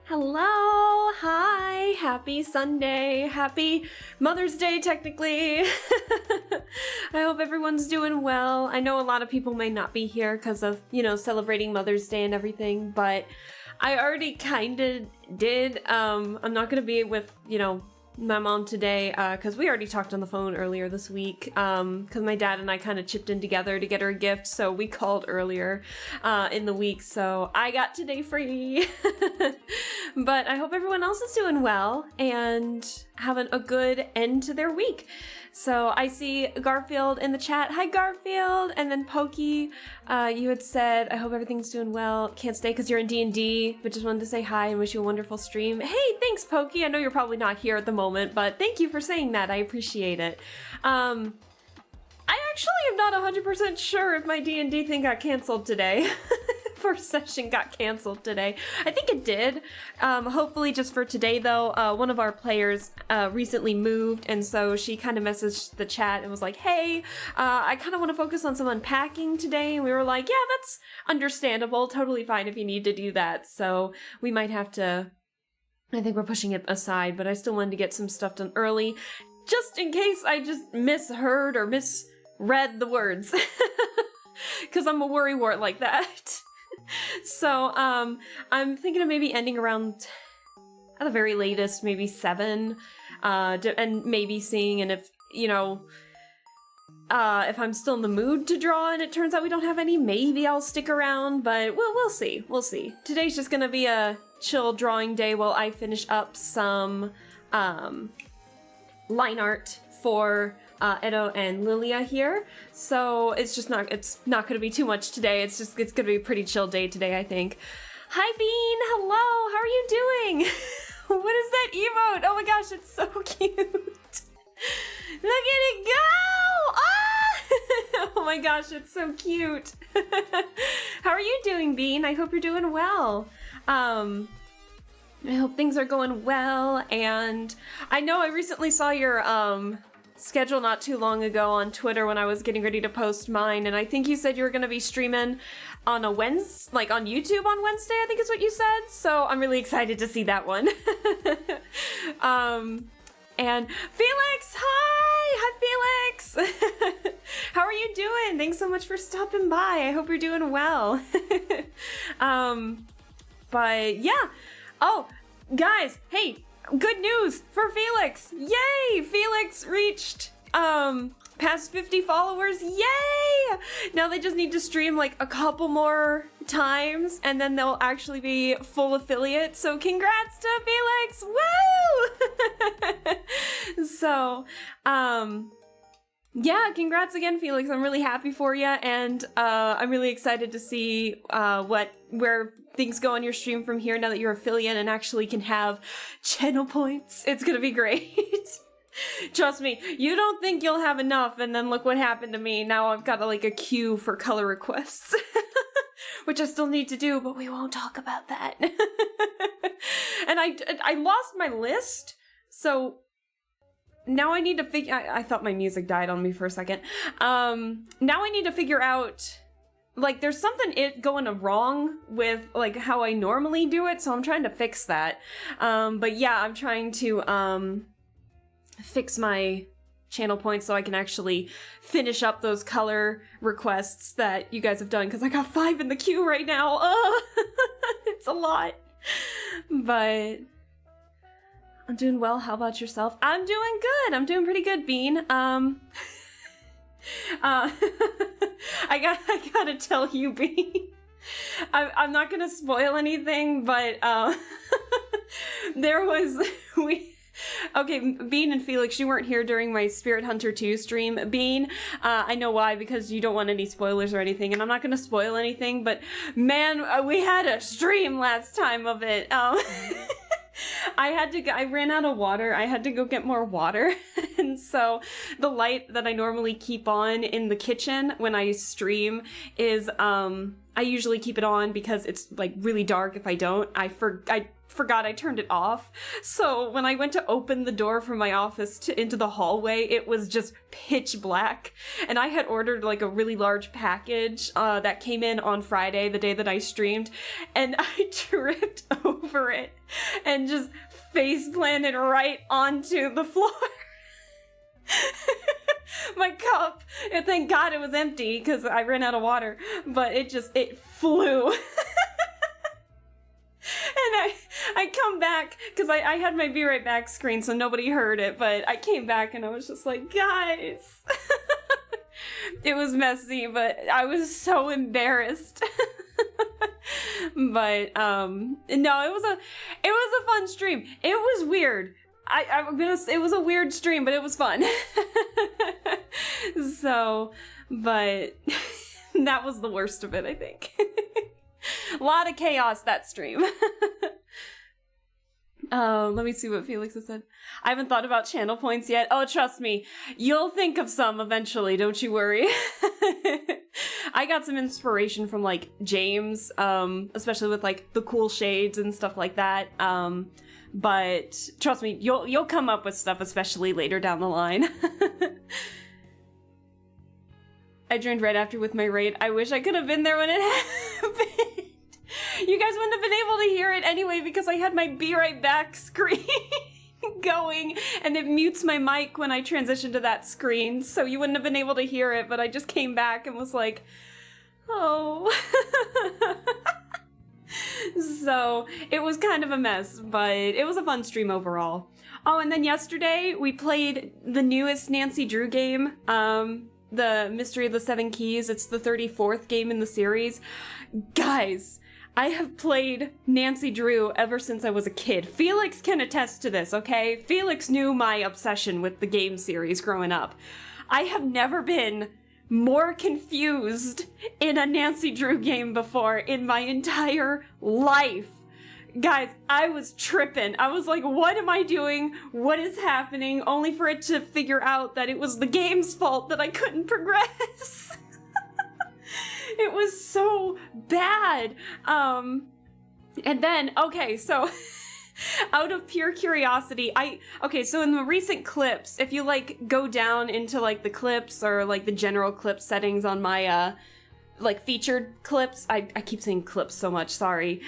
Hello, hi, happy Sunday, happy Mother's Day technically. I hope everyone's doing well. I know a lot of people may not be here because of, celebrating Mother's Day and everything, but I already kind of did. I'm not going to be with, my mom today because we already talked on the phone earlier this week because my dad and I kind of chipped in together to get her a gift, so we called earlier in the week, so I got today free. But I hope everyone else is doing well and having a good end to their week. So I see Garfield in the chat. Hi, Garfield. And then Pokey, you had said, I hope everything's doing well. Can't stay because you're in D&D, but just wanted to say hi and wish you a wonderful stream. Hey, thanks, Pokey. I know you're probably not here at the moment, but thank you for saying that. I appreciate it. I actually am not 100% sure if my D&D thing got canceled today. First session got canceled today. I think it did. Hopefully just for today though. One of our players recently moved, and so she kind of messaged the chat and was like, hey, I kind of want to focus on some unpacking today. And we were like, yeah, that's understandable. Totally fine if you need to do that. So we might have to, I think we're pushing it aside, but I still wanted to get some stuff done early just in case I just misheard or misread the words. Because I'm a worrywart like that. So, I'm thinking of maybe ending around, at the very latest, maybe 7, and maybe seeing, and if, if I'm still in the mood to draw and it turns out we don't have any, maybe I'll stick around, but we'll see. Today's just gonna be a chill drawing day while I finish up some, line art for Edo and Lilia here, so it's not gonna be too much today. It's gonna be a pretty chill day today, I think. Hi Bean, hello, how are you doing? What is that emote? Oh my gosh, it's so cute. Look at it go! Ah! Oh my gosh, it's so cute. How are you doing, Bean? I hope you're doing well. I hope things are going well, and I know I recently saw your schedule not too long ago on Twitter when I was getting ready to post mine, and I think you said you were going to be streaming on a Wednesday, like on YouTube on Wednesday, I think is what you said, so I'm really excited to see that one. And Felix, hi Felix! How are you doing? Thanks so much for stopping by. I hope you're doing well. But yeah. Oh, guys, hey, good news for Felix! Yay! Felix reached past 50 followers. Yay! Now they just need to stream like a couple more times and then they'll actually be full affiliate. So congrats to Felix! Woo! So, yeah, congrats again, Felix. I'm really happy for you, and I'm really excited to see where things go on your stream from here now that you're affiliate and actually can have channel points. It's gonna be great. Trust me, you don't think you'll have enough, and then look what happened to me. Now I've got like a queue for color requests, which I still need to do, but we won't talk about that. And I lost my list, so now I need to figure. I thought my music died on me for a second. Now I need to figure out. Like, there's something going wrong with, like, how I normally do it, so I'm trying to fix that. But yeah, I'm trying to, fix my channel points so I can actually finish up those color requests that you guys have done, because I got 5 in the queue right now. It's a lot. But I'm doing well. How about yourself? I'm doing good. I'm doing pretty good, Bean. I gotta tell you, Bean. I'm not gonna spoil anything, but there was okay, Bean and Felix, you weren't here during my Spirit Hunter 2 stream. Bean, I know why, because you don't want any spoilers or anything, and I'm not gonna spoil anything, but man, we had a stream last time of it. I ran out of water. I had to go get more water. And so the light that I normally keep on in the kitchen when I stream is, I usually keep it on because it's like really dark if I don't. I forgot I turned it off. So when I went to open the door from my office into the hallway, it was just pitch black. And I had ordered like a really large package that came in on Friday, the day that I streamed, and I tripped over it and just face planted right onto the floor. My cup, and thank God it was empty because I ran out of water, but it flew. And I come back, because I had my Be Right Back screen so nobody heard it, but I came back and I was just like, guys. It was messy, but I was so embarrassed. But, no, it was a fun stream. It was weird. It was a weird stream, but it was fun. So, but that was the worst of it, I think. A lot of chaos that stream. Let me see what Felix has said. I haven't thought about channel points yet. Oh, trust me, you'll think of some eventually, don't you worry. I got some inspiration from like James, especially with like the cool shades and stuff like that. But trust me, you'll come up with stuff, especially later down the line. I joined right after with my raid. I wish I could have been there when it happened. You guys wouldn't have been able to hear it anyway because I had my Be Right Back screen going, and it mutes my mic when I transition to that screen, so you wouldn't have been able to hear it, but I just came back and was like, oh. So it was kind of a mess, but it was a fun stream overall. Oh, and then yesterday we played the newest Nancy Drew game, the Mystery of the Seven Keys. It's the 34th game in the series. Guys, I have played Nancy Drew ever since I was a kid. Felix can attest to this, okay? Felix knew my obsession with the game series growing up. I have never been more confused in a Nancy Drew game before in my entire life. Guys, I was tripping. I was like, what am I doing? What is happening? Only for it to figure out that it was the game's fault that I couldn't progress. It was so bad. And then, okay, so out of pure curiosity, so in the recent clips, if you like go down into like the clips or like the general clip settings on my like featured clips, I keep saying clips so much, sorry.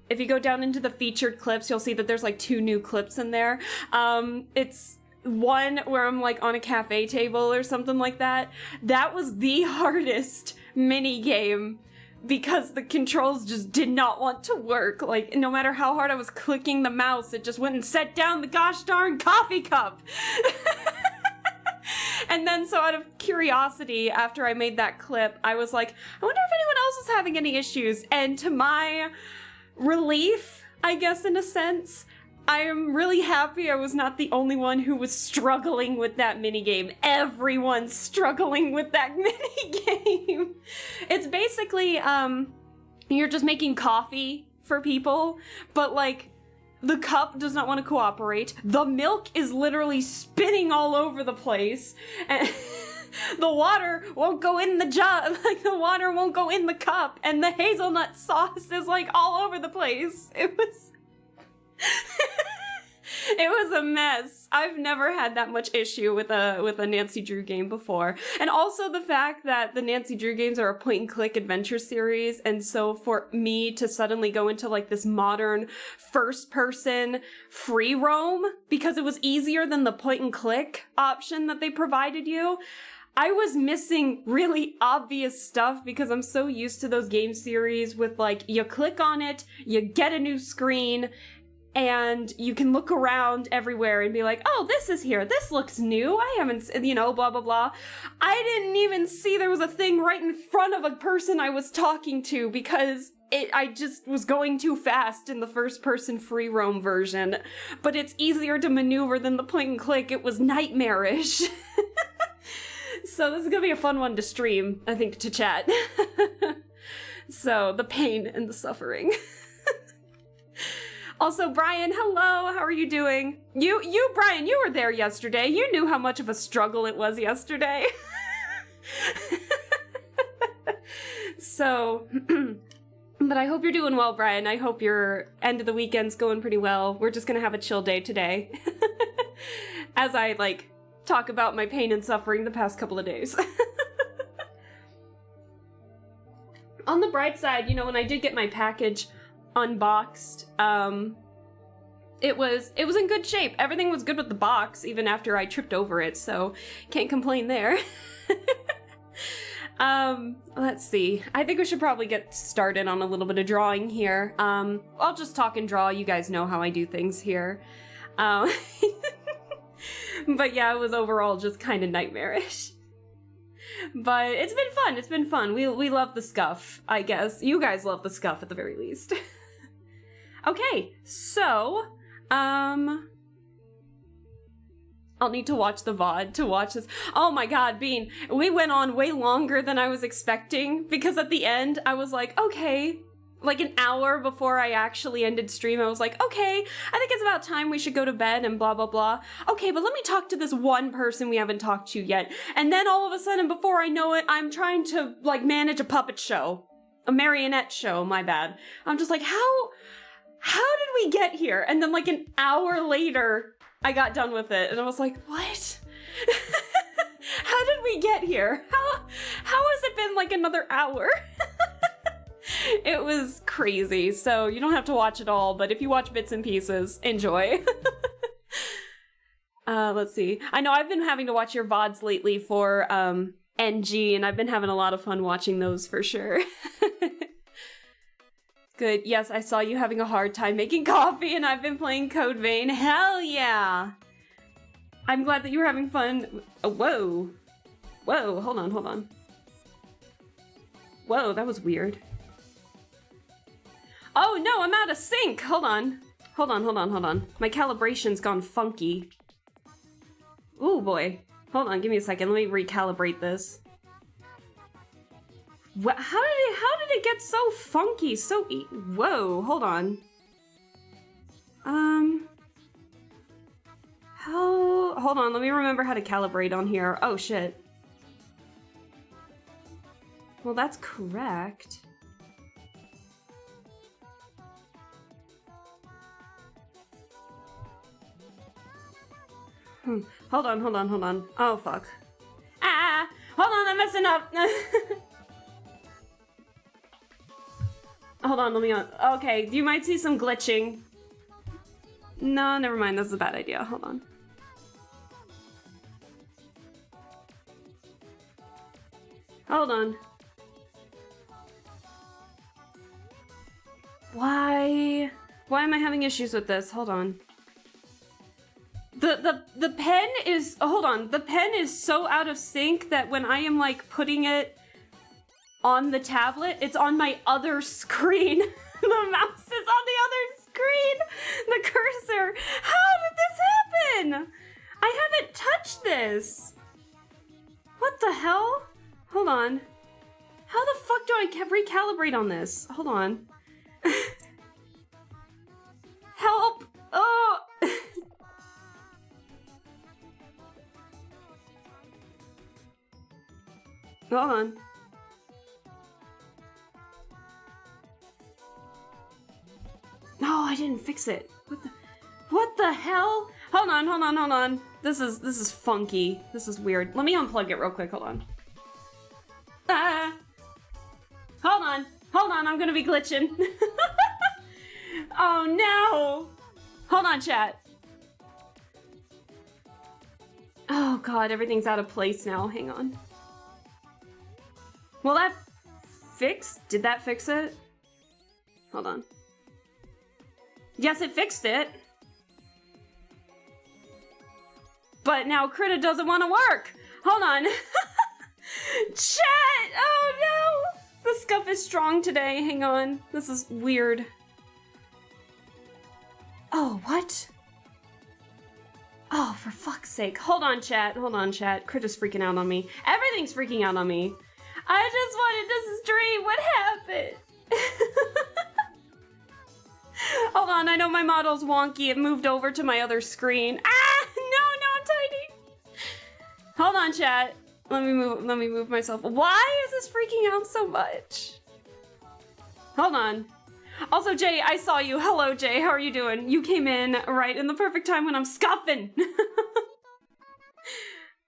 If you go down into the featured clips, you'll see that there's like 2 new clips in there. It's one where I'm like on a cafe table or something like that. That was the hardest mini game because the controls just did not want to work. Like, no matter how hard I was clicking the mouse, it just wouldn't set down the gosh darn coffee cup. And then, so out of curiosity, after I made that clip, I was like, I wonder if anyone else is having any issues. And to my relief, I guess, in a sense, I am really happy I was not the only one who was struggling with that minigame. Everyone's struggling with that minigame. It's basically, you're just making coffee for people, but like, the cup does not want to cooperate. The milk is literally spinning all over the place, and the water won't go in the jug, like the water won't go in the cup, and the hazelnut sauce is like all over the place. It was it was a mess. I've never had that much issue with a Nancy Drew game before. And also the fact that the Nancy Drew games are a point-and-click adventure series, and so for me to suddenly go into like this modern first-person free roam, because it was easier than the point-and-click option that they provided you, I was missing really obvious stuff because I'm so used to those game series with like, you click on it, you get a new screen, and you can look around everywhere and be like, oh, this is here. This looks new. I haven't, blah, blah, blah. I didn't even see there was a thing right in front of a person I was talking to because I just was going too fast in the first-person free roam version. But it's easier to maneuver than the point and click. It was nightmarish. So this is gonna be a fun one to stream, I think, to chat. So, the pain and the suffering. Also, Brian, hello, how are you doing? You, Brian, you were there yesterday. You knew how much of a struggle it was yesterday. But I hope you're doing well, Brian. I hope your end of the weekend's going pretty well. We're just gonna have a chill day today. As I, like, talk about my pain and suffering the past couple of days. On the bright side, you know, when I did get my package unboxed, it was in good shape. Everything was good with the box, even after I tripped over it, so can't complain there. Let's see. I think we should probably get started on a little bit of drawing here. I'll just talk and draw. You guys know how I do things here. But yeah, it was overall just kind of nightmarish. But it's been fun. It's been fun. We love the scuff, I guess. You guys love the scuff at the very least. Okay, so, I'll need to watch the VOD to watch this. Oh my god, Bean, we went on way longer than I was expecting, because at the end, I was like, okay, like an hour before I actually ended stream, I was like, okay, I think it's about time we should go to bed and blah, blah, blah. Okay, but let me talk to this one person we haven't talked to yet. And then all of a sudden, before I know it, I'm trying to, like, manage a puppet show. A marionette show, my bad. I'm just like, how did we get here? And then, like, an hour later, I got done with it, and I was like, what? How did we get here? How has it been, like, another hour? It was crazy, so you don't have to watch it all, but if you watch bits and pieces, enjoy. Let's see. I know I've been having to watch your VODs lately for, NG, and I've been having a lot of fun watching those for sure. Good. Yes, I saw you having a hard time making coffee, and I've been playing Code Vein. Hell yeah! I'm glad that you were having fun. Oh, whoa. Whoa, hold on. Whoa, that was weird. Oh no, I'm out of sync! Hold on. Hold on. My calibration's gone funky. Ooh, boy. Hold on, give me a second. Let me recalibrate this. What? How did it get so funky? Whoa, hold on. Hold on, let me remember how to calibrate on here. Oh, shit. Well, that's correct. Hold on. Oh, fuck. Ah! Hold on, I'm messing up! Hold on, let me on. Okay, you might see some glitching. No, never mind, that's a bad idea. Hold on. Hold on. Why am I having issues with this? Hold on. The pen is, hold on, the pen is so out of sync that when I am like putting it on the tablet, it's on my other screen. The mouse is on the other screen. The cursor. How did this happen? I haven't touched this. What the hell? Hold on. How the fuck do I recalibrate on this? Hold on. Help! Oh! Hold on. No, I didn't fix it. What the hell? Hold on. This is funky. This is weird. Let me unplug it real quick. Hold on. Hold on. I'm gonna be glitching. Oh no. Hold on, chat. Oh god, everything's out of place now. Hang on. Will that fix? Did that fix it? Hold on. Yes, it fixed it. But now Krita doesn't want to work. Hold on. Chat! Oh no! The scuff is strong today. Hang on. This is weird. Oh, what? Oh, for fuck's sake. Hold on, chat. Krita's freaking out on me. Everything's freaking out on me. I just wanted to stream. What happened? Hold on, I know my model's wonky. It moved over to my other screen. Ah! No, I'm tiny. Hold on, chat. Let me move myself. Why is this freaking out so much? Hold on. Also, Jay, I saw you. Hello, Jay. How are you doing? You came in right in the perfect time when I'm scuffing.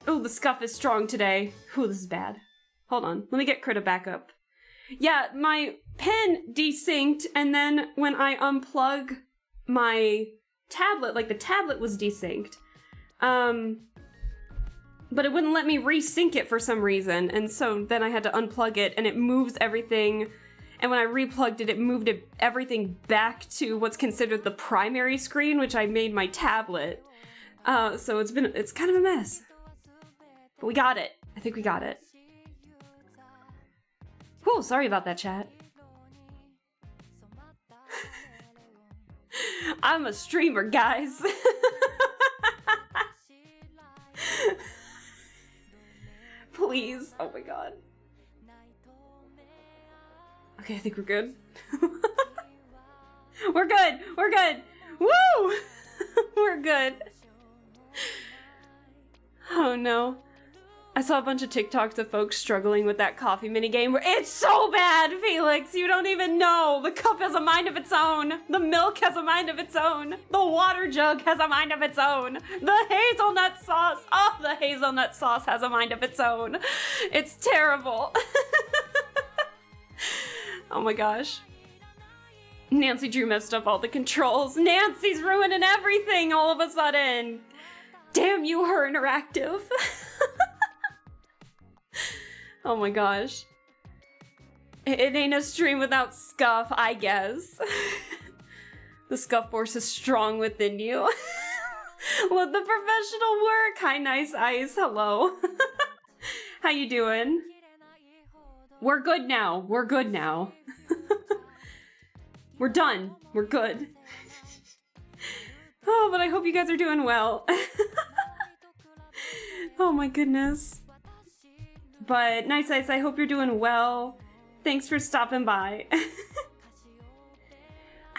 Oh, the scuff is strong today. Ooh, this is bad. Hold on. Let me get Critta back up. Yeah, my pen desynced, and then when I unplug my tablet, like the tablet was desynced, but it wouldn't let me resync it for some reason, and so then I had to unplug it, and it moves everything, and when I replugged it, it moved everything back to what's considered the primary screen, which I made my tablet. So it's kind of a mess. But we got it. I think we got it. Whew, sorry about that, chat. I'm a streamer, guys. Please. Oh my god. Okay, I think we're good. We're good. We're good. Woo! We're good. Oh no. I saw a bunch of TikToks of folks struggling with that coffee minigame where it's so bad, Felix! You don't even know! The cup has a mind of its own! The milk has a mind of its own! The water jug has a mind of its own! The hazelnut sauce! Oh, the hazelnut sauce has a mind of its own! It's terrible! Oh my gosh. Nancy Drew messed up all the controls. Nancy's ruining everything all of a sudden! Damn you, Her Interactive! Oh my gosh. It ain't a stream without scuff, I guess. The scuff force is strong within you. Let the professional work. Hi, Nice Ice. Hello. How you doing? We're good now. We're good now. We're done. We're good. Oh, but I hope you guys are doing well. Oh my goodness. But Nice Ice, I hope you're doing well. Thanks for stopping by. I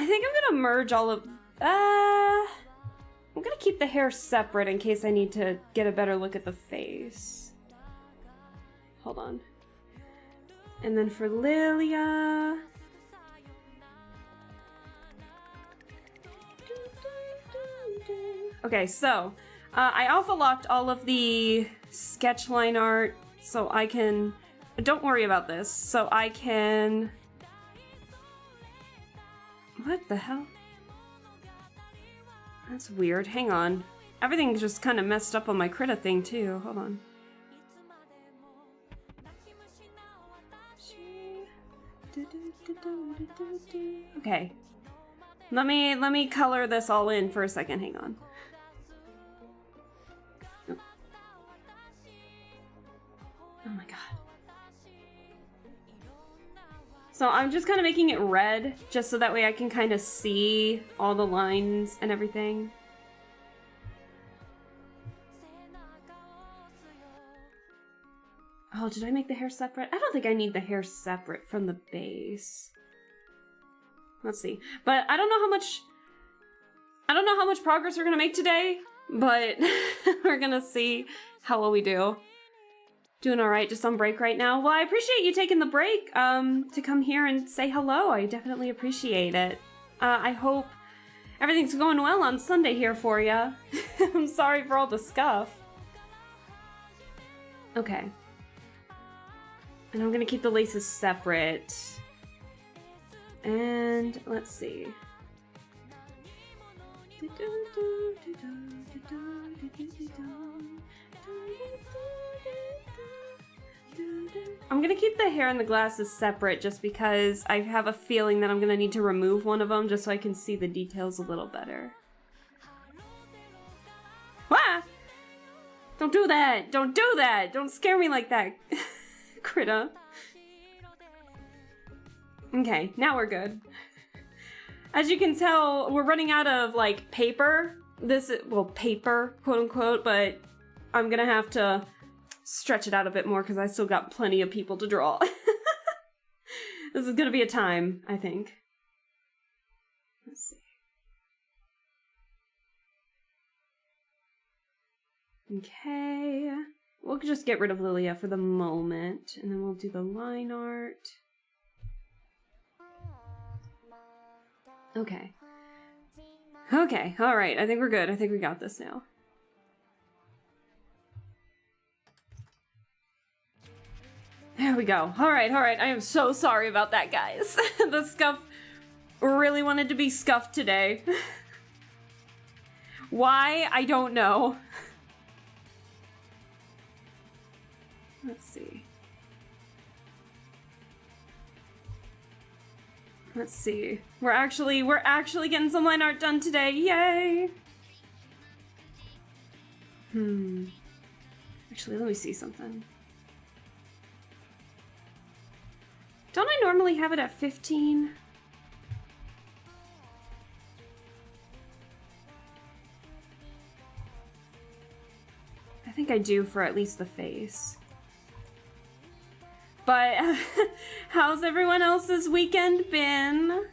think I'm gonna merge all of... I'm gonna keep the hair separate in case I need to get a better look at the face. Hold on. And then for Lilia... Okay, so I alpha locked all of the sketch line art so I can... Don't worry about this. So I can... What the hell? That's weird. Hang on. Everything's just kind of messed up on my Critta thing too. Hold on. Okay. Let me color this all in for a second. Hang on. Oh my god. So I'm just kind of making it red, just so that way I can kind of see all the lines and everything. Oh, did I make the hair separate? I don't think I need the hair separate from the base. Let's see. But I don't know how much progress we're gonna make today, but we're gonna see how well we do. Doing all right, just on break right now. Well, I appreciate you taking the break to come here and say hello. I definitely appreciate it. I hope everything's going well on Sunday here for you. I'm sorry for all the scuff. Okay. And I'm gonna keep the laces separate. And let's see. I'm gonna keep the hair and the glasses separate just because I have a feeling that I'm gonna need to remove one of them just so I can see the details a little better. Ah! Don't do that! Don't do that! Don't scare me like that, Critta. Okay, now we're good. As you can tell, we're running out of, like, paper. Well, paper, quote unquote, but I'm gonna have to stretch it out a bit more because I still got plenty of people to draw. This is gonna be a time, I think. Let's see. Okay. We'll just get rid of Lilia for the moment, and then we'll do the line art. Okay. Okay, alright, I think we're good. I think we got this now. There we go. Alright, I am so sorry about that, guys. The scuff really wanted to be scuffed today. Why? I don't know. Let's see. Let's see. We're actually getting some line art done today. Yay! Actually, let me see something. Don't I normally have it at 15? I think I do for at least the face. But how's everyone else's weekend been?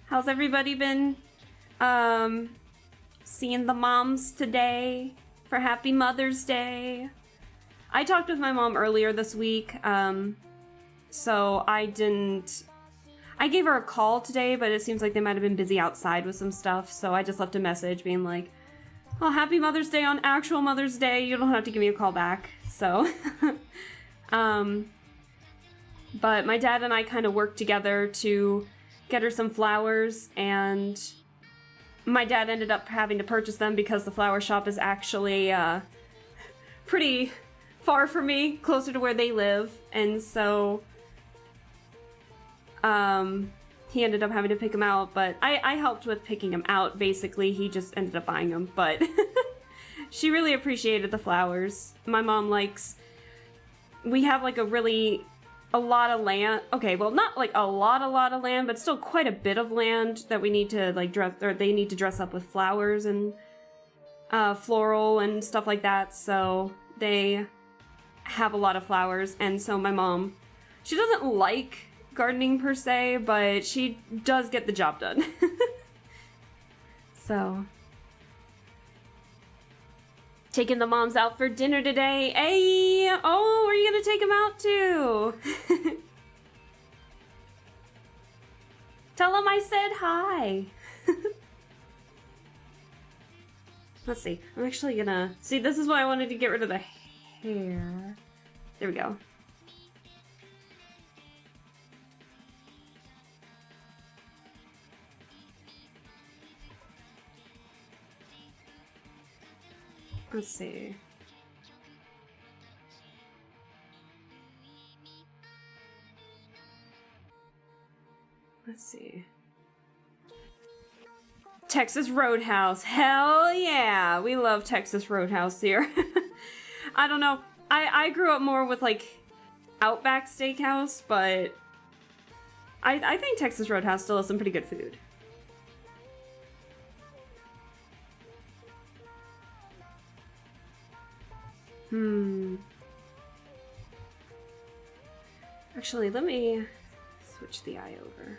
How's everybody been seeing the moms today for Happy Mother's Day? I talked with my mom earlier this week, so I gave her a call today, but it seems like they might have been busy outside with some stuff, so I just left a message being like, oh, Happy Mother's Day on actual Mother's Day, you don't have to give me a call back, so. But my dad and I kind of worked together to get her some flowers, and my dad ended up having to purchase them because the flower shop is actually pretty far from me, closer to where they live, and so he ended up having to pick them out, but I helped with picking them out, basically. He just ended up buying them, but she really appreciated the flowers. My mom likes, we have like a lot of land. Okay, well, not like a lot of land, but still quite a bit of land that we need to like dress, or they need to dress up with flowers and floral and stuff like that. So they have a lot of flowers, and so my mom, she doesn't like gardening per se, but she does get the job done. So taking the moms out for dinner today. Hey! Oh, are you gonna take them out too? Tell them I said hi. Let's see. I'm actually gonna... See, this is why I wanted to get rid of the hair. There we go. Let's see. Let's see. Texas Roadhouse. Hell yeah! We love Texas Roadhouse here. I don't know. I grew up more with like Outback Steakhouse, but I think Texas Roadhouse still has some pretty good food. Actually, let me switch the eye over.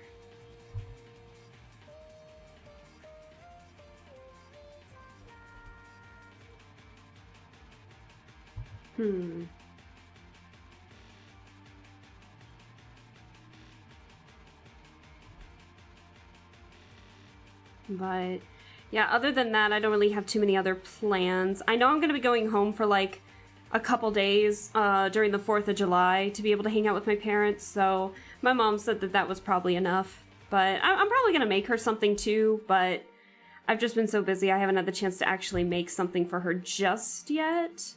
But yeah, other than that, I don't really have too many other plans. I know I'm going to be going home for like a couple days during the 4th of July to be able to hang out with my parents, so my mom said that that was probably enough. But I'm probably going to make her something too, but I've just been so busy I haven't had the chance to actually make something for her just yet.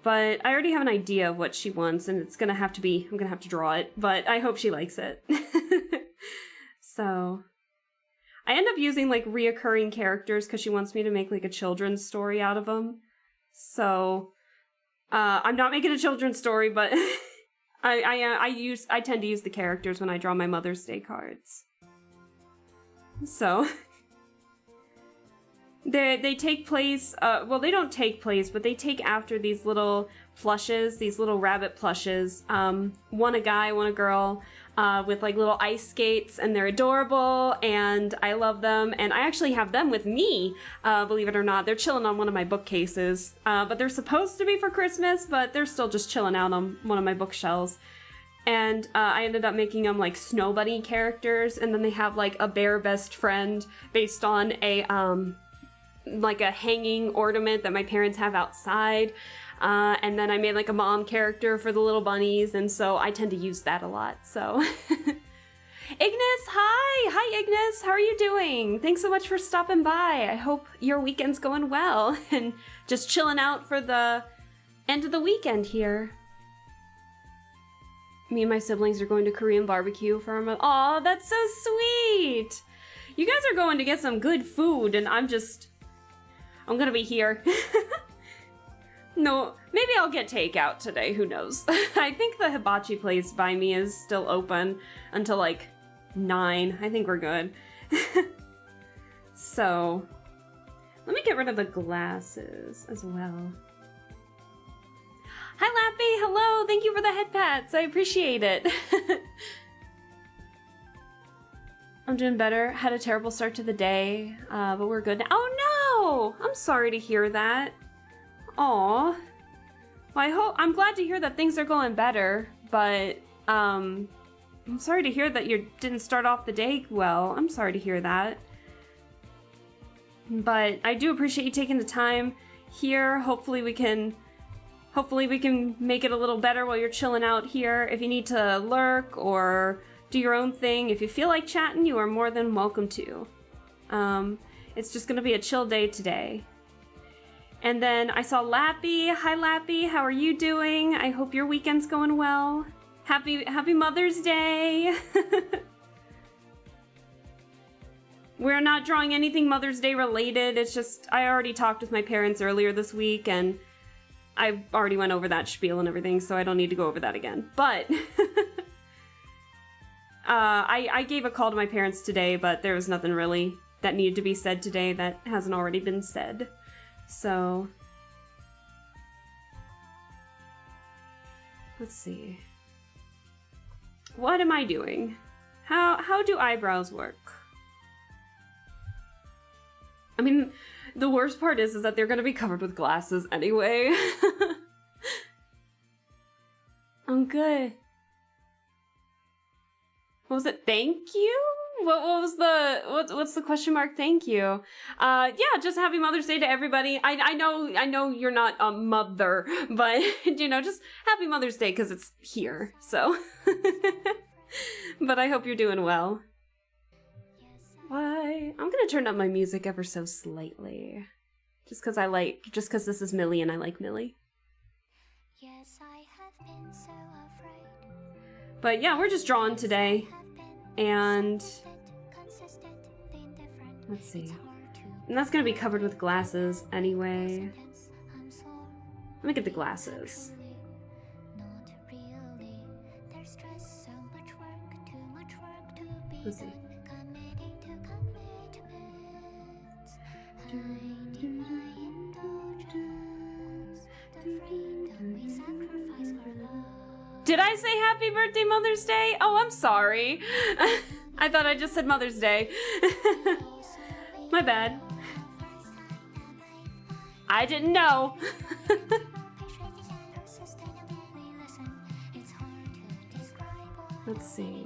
But I already have an idea of what she wants, and it's going to have to be, I'm going to have to draw it, but I hope she likes it. So I end up using like reoccurring characters because she wants me to make like a children's story out of them. So I'm not making a children's story, but I tend to use the characters when I draw my Mother's Day cards. So they take place, well, they don't take place, but they take after these little plushes, these little rabbit plushes. One a guy, one a girl, with like little ice skates, and they're adorable, and I love them, and I actually have them with me, believe it or not. They're chilling on one of my bookcases, but they're supposed to be for Christmas, but they're still just chilling out on one of my bookshelves. And I ended up making them like snow bunny characters, and then they have like a bear best friend based on a like a hanging ornament that my parents have outside. And then I made like a mom character for the little bunnies, and so I tend to use that a lot, so. Ignis, hi! Hi, Ignis! How are you doing? Thanks so much for stopping by. I hope your weekend's going well, and just chilling out for the end of the weekend here. Me and my siblings are going to Korean barbecue for a month. Aw, that's so sweet! You guys are going to get some good food, and I'm gonna be here. No, maybe I'll get takeout today, who knows. I think the hibachi place by me is still open until like 9. I think we're good. So, let me get rid of the glasses as well. Hi Lappy, hello, thank you for the head pats, I appreciate it. I'm doing better, had a terrible start to the day, but we're good now. Oh no, I'm sorry to hear that. Aw. Well, I'm glad to hear that things are going better, but I'm sorry to hear that you didn't start off the day well. I'm sorry to hear that. But I do appreciate you taking the time here. Hopefully we can make it a little better while you're chilling out here. If you need to lurk or do your own thing, if you feel like chatting, you are more than welcome to. It's just gonna be a chill day today. And then I saw Lappy. Hi Lappy, how are you doing? I hope your weekend's going well. Happy Mother's Day. We're not drawing anything Mother's Day related. It's just, I already talked with my parents earlier this week and I already went over that spiel and everything, so I don't need to go over that again. But I gave a call to my parents today, but there was nothing really that needed to be said today that hasn't already been said. So, let's see. What am I doing? How do eyebrows work? I mean, the worst part is that they're gonna be covered with glasses anyway. I'm good. What was it? Thank you? What was the what's the question mark? Thank you. Yeah, just happy Mother's Day to everybody. I know you're not a mother, but you know, just happy Mother's Day because it's here. So, but I hope you're doing well. Why? I'm gonna turn up my music ever so slightly, just because this is Millie and I like Millie. Yes, I have been so afraid. But yeah, we're just drawing today. And let's see. And that's gonna be covered with glasses anyway. Let me get the glasses. Let's see. Did I say happy birthday Mother's Day? Oh, I'm sorry. I thought I just said Mother's Day. My bad. I didn't know. Let's see.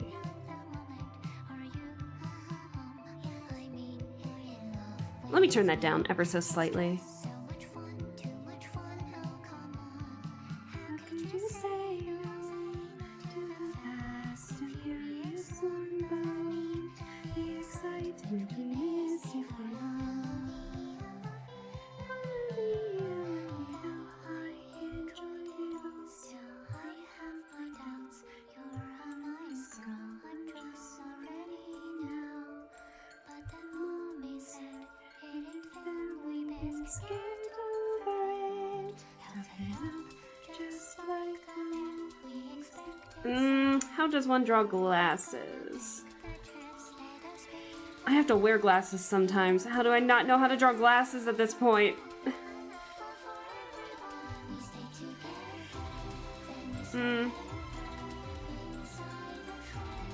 Let me turn that down ever so slightly. How does one draw glasses? I have to wear glasses sometimes. How do I not know how to draw glasses at this point?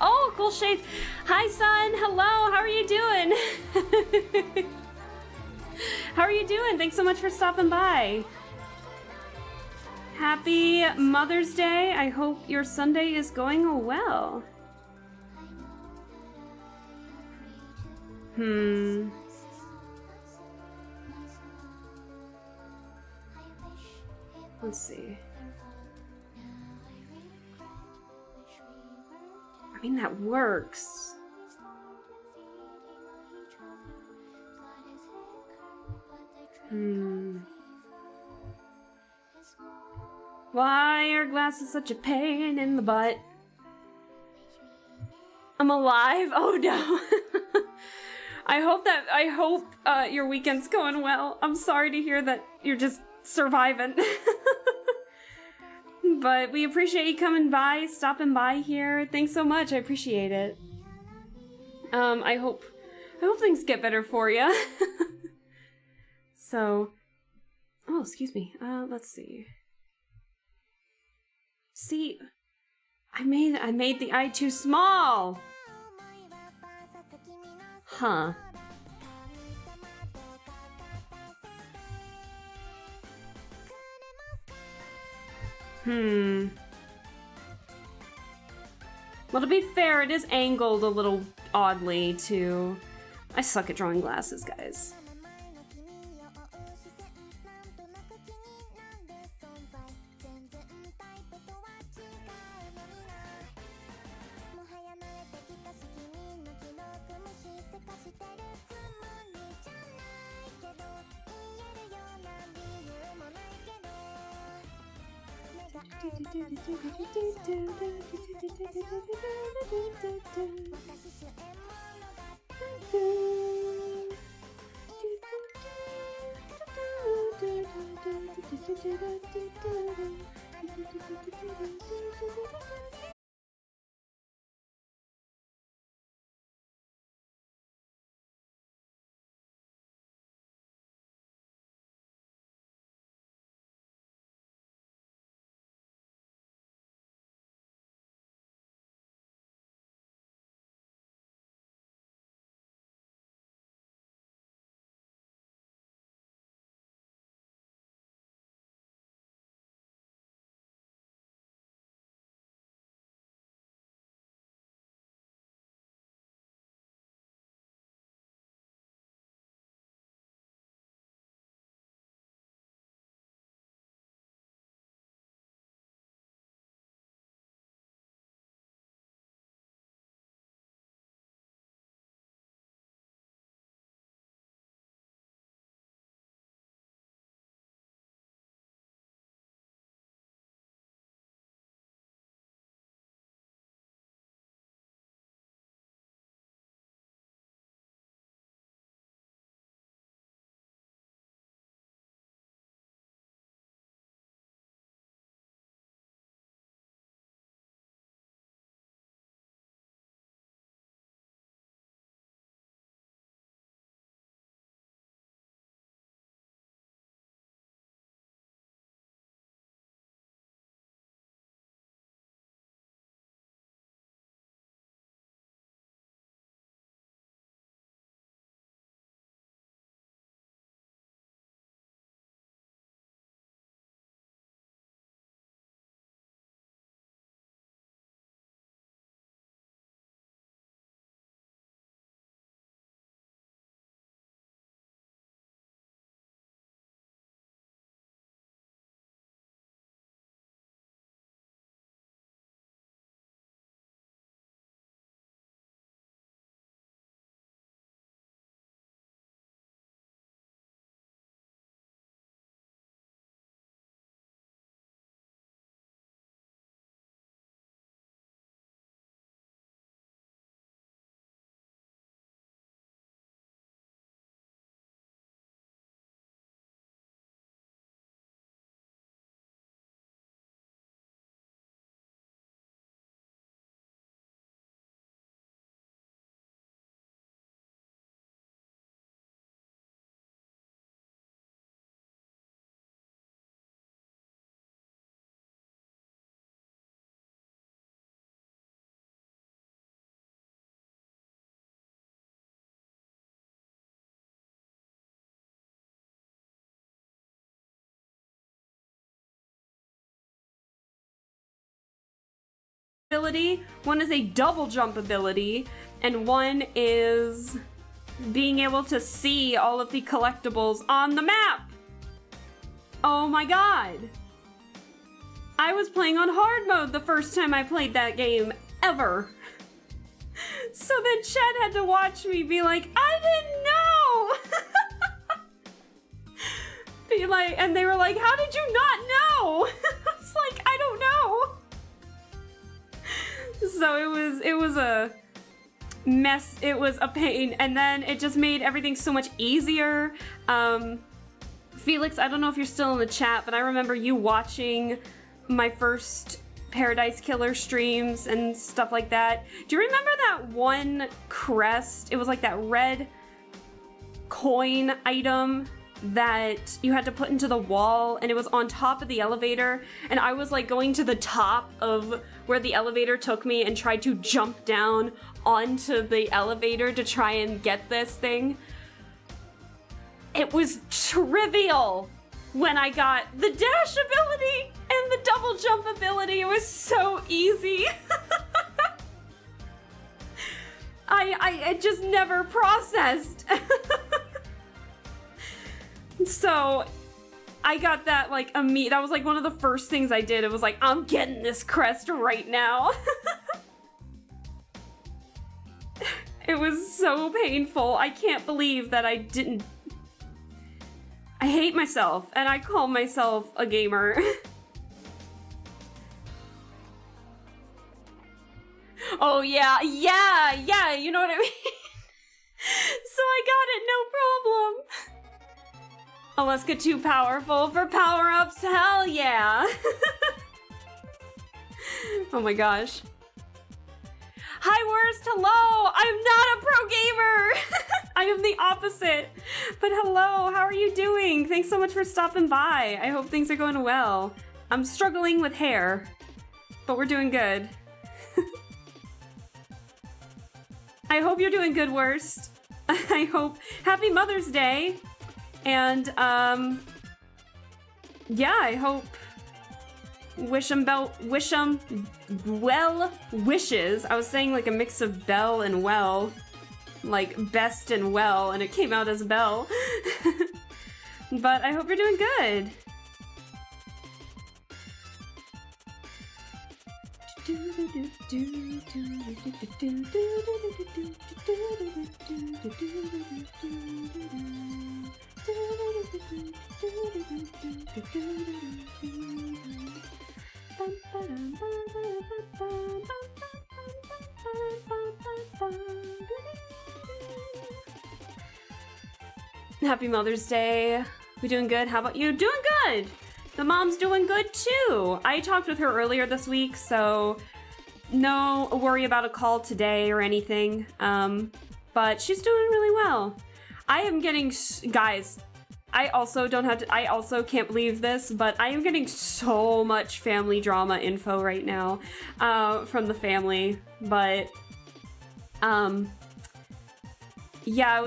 Oh, cool shades. Hi, son. Hello. How are you doing? How are you doing? Thanks so much for stopping by. Happy Mother's Day. I hope your Sunday is going well. Let's see. I mean, that works. Why are glasses such a pain in the butt? I'm alive? Oh no. I hope your weekend's going well. I'm sorry to hear that you're just surviving. But we appreciate you coming by, stopping by here. Thanks so much. I appreciate it. I hope things get better for you. So, oh, excuse me. Let's see. See, I made the eye too small. Huh. Well, to be fair, it is angled a little oddly, too. I suck at drawing glasses, guys. ability, one is a double jump ability, and one is being able to see all of the collectibles on the map. Oh my god. I was playing on hard mode the first time I played that game ever. So then Chad had to watch me be like, I didn't know! Be like, and they were like, how did you not know? It's like, I don't know. So it was a mess, it was a pain, and then it just made everything so much easier. Felix, I don't know if you're still in the chat, but I remember you watching my first Paradise Killer streams and stuff like that. Do you remember that one crest? It was like that red coin item that you had to put into the wall, and it was on top of the elevator, and I was like going to the top of where the elevator took me and tried to jump down onto the elevator to try and get this thing. It was trivial when I got the dash ability and the double jump ability. It was so easy. I just never processed. So I got that like that was like one of the first things I did. It was like, I'm getting this crest right now. It was so painful. I can't believe that I didn't. I hate myself, and I call myself a gamer. Oh yeah, you know what I mean? So I got it, no problem. Unless get too powerful for power-ups, hell yeah. Oh my gosh. Hi Worst, hello! I'm not a pro gamer! I am the opposite. But hello, how are you doing? Thanks so much for stopping by. I hope things are going well. I'm struggling with hair, but we're doing good. I hope you're doing good, Worst. I hope. Happy Mother's Day. And, yeah, I hope. Wish 'em well wishes. I was saying like a mix of bell and well. Like best and well, and it came out as bell. But I hope you're doing good. Happy Mother's Day. We doing good? How about you? Doing good! The mom's doing good too. I talked with her earlier this week, so no worry about a call today or anything. But she's doing really well. I am getting, guys, I also can't believe this, but I am getting so much family drama info right now, from the family, but, yeah,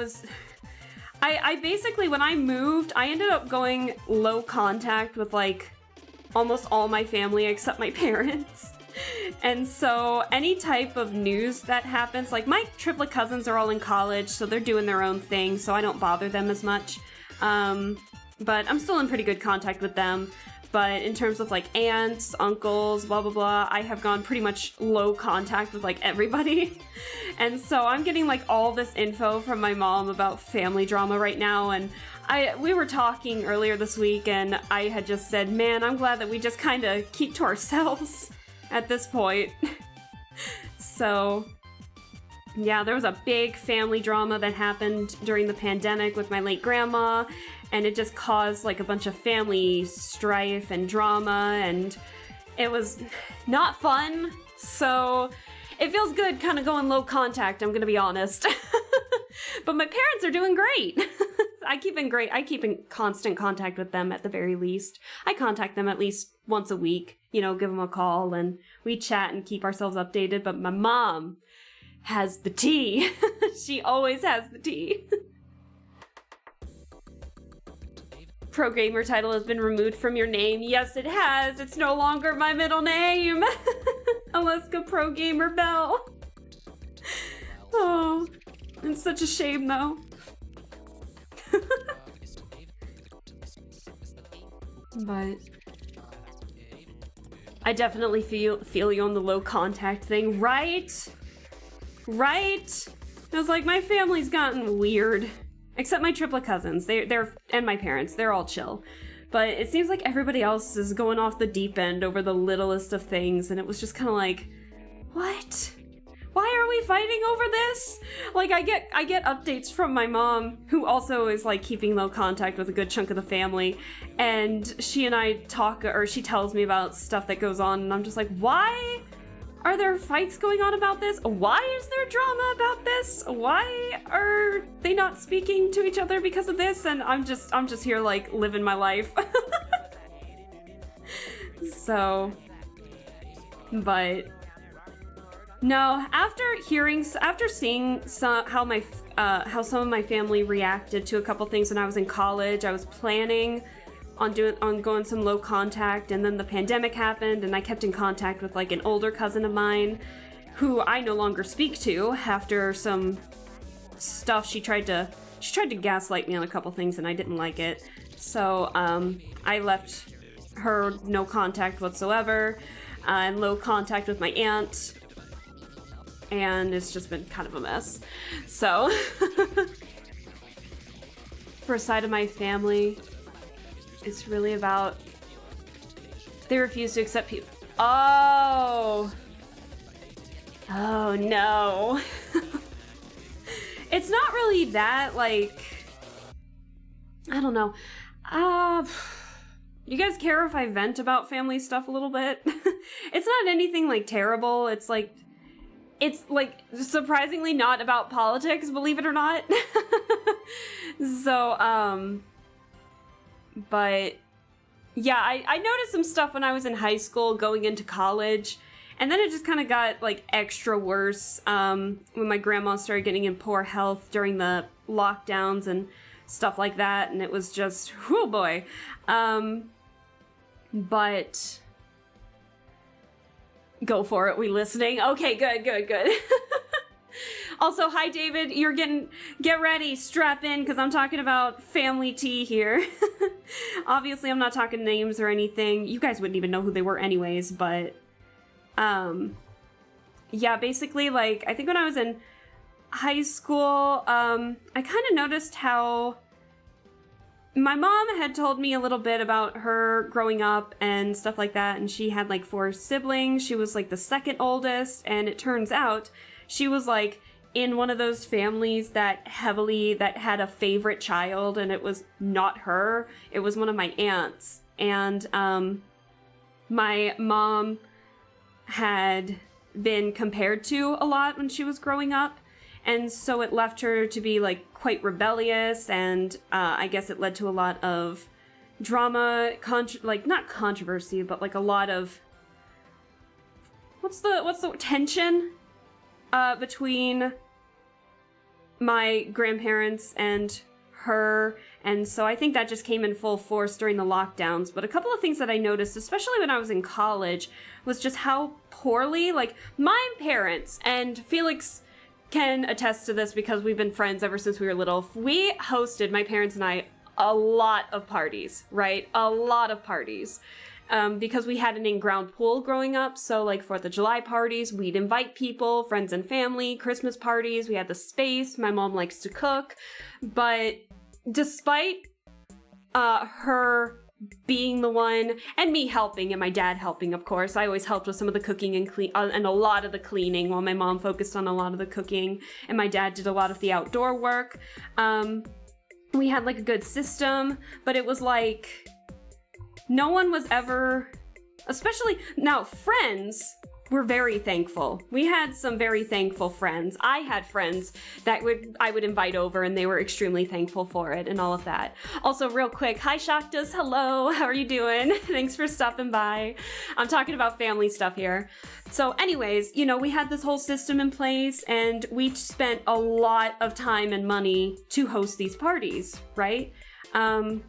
I basically, when I moved, I ended up going low contact with, like, almost all my family except my parents. And so any type of news that happens, like my triplet cousins are all in college, so they're doing their own thing, so I don't bother them as much. But I'm still in pretty good contact with them. But in terms of like aunts, uncles, blah, blah, blah, I have gone pretty much low contact with like everybody. And so I'm getting like all this info from my mom about family drama right now. And we were talking earlier this week and I had just said, man, I'm glad that we just kind of keep to ourselves at this point. So yeah, there was a big family drama that happened during the pandemic with my late grandma, and it just caused like a bunch of family strife and drama, and it was not fun. So it feels good kind of going low contact, I'm gonna be honest. But my parents are doing great. I keep in constant contact with them at the very least. I contact them at least once a week, you know, give them a call and we chat and keep ourselves updated. But my mom has the tea. She always has the tea. Pro gamer title has been removed from your name. Yes, it has. It's no longer my middle name. Alaska Pro Gamer Bell. Oh, it's such a shame though. But I definitely feel you on the low contact thing, right? Right? I was like, my family's gotten weird. Except my triplet cousins, they're and my parents, they're all chill. But it seems like everybody else is going off the deep end over the littlest of things, and it was just kind of like, what? Why are we fighting over this? Like, I get updates from my mom, who also is like keeping low contact with a good chunk of the family, and she and I talk, or she tells me about stuff that goes on, and I'm just like, why are there fights going on about this? Why is there drama about this? Why are they not speaking to each other because of this? And I'm just here like living my life. So, but no, after seeing how some of my family reacted to a couple things when I was in college, I was planning on going some low contact, and then the pandemic happened, and I kept in contact with like an older cousin of mine who I no longer speak to after some stuff. She tried to gaslight me on a couple things, and I didn't like it. So I left her no contact whatsoever, and low contact with my aunt, and it's just been kind of a mess. So for a side of my family, it's really about they refuse to accept people. Oh no. It's not really that, like, I don't know. You guys care if I vent about family stuff a little bit? It's not anything like terrible. It's like surprisingly not about politics, believe it or not. So, but yeah, I noticed some stuff when I was in high school going into college, and then it just kind of got like extra worse when my grandma started getting in poor health during the lockdowns and stuff like that, and it was just, oh boy. But go for it. We listening? Okay, good. Also, hi David, get ready, strap in, because I'm talking about family tea here. Obviously, I'm not talking names or anything. You guys wouldn't even know who they were anyways, but, yeah, basically, like, I think when I was in high school, I kind of noticed how my mom had told me a little bit about her growing up and stuff like that, and she had, like, 4 siblings. She was, like, the second oldest, and it turns out she was, like, in one of those families that had a favorite child, and it was not her. It was one of my aunts. And my mom had been compared to a lot when she was growing up, and so it left her to be like quite rebellious, and I guess it led to a lot of drama, not controversy, but like a lot of what's the tension between my grandparents and her, and so I think that just came in full force during the lockdowns. But a couple of things that I noticed, especially when I was in college, was just how poorly, like, my parents, and Felix can attest to this because we've been friends ever since we were little, we hosted, my parents and I, a lot of parties, right? A lot of parties. Because we had an in-ground pool growing up, so like 4th of July parties, we'd invite people, friends and family, Christmas parties, we had the space, my mom likes to cook, but despite her being the one, and me helping, and my dad helping, of course, I always helped with some of the cooking and and a lot of the cleaning, while my mom focused on a lot of the cooking, and my dad did a lot of the outdoor work. We had like a good system, but it was like, no one was ever, especially, now friends were very thankful. We had some very thankful friends. I had friends that I would invite over, and they were extremely thankful for it and all of that. Also, real quick, hi Shaktas, hello, how are you doing? Thanks for stopping by. I'm talking about family stuff here. So anyways, you know, we had this whole system in place, and we spent a lot of time and money to host these parties, right? And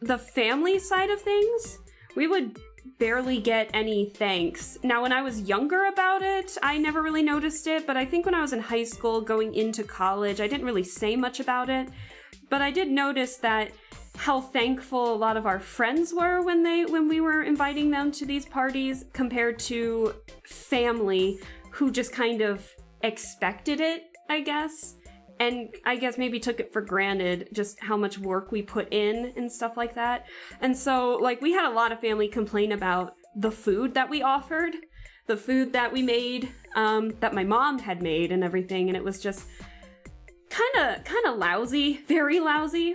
the family side of things, we would barely get any thanks. Now, when I was younger about it, I never really noticed it, but I think when I was in high school going into college, I didn't really say much about it. But I did notice that how thankful a lot of our friends were when we were inviting them to these parties compared to family who just kind of expected it, I guess. And I guess maybe took it for granted just how much work we put in and stuff like that. And so, like, we had a lot of family complain about the food that we offered, the food that we made, that my mom had made and everything. And it was just kind of lousy, very lousy.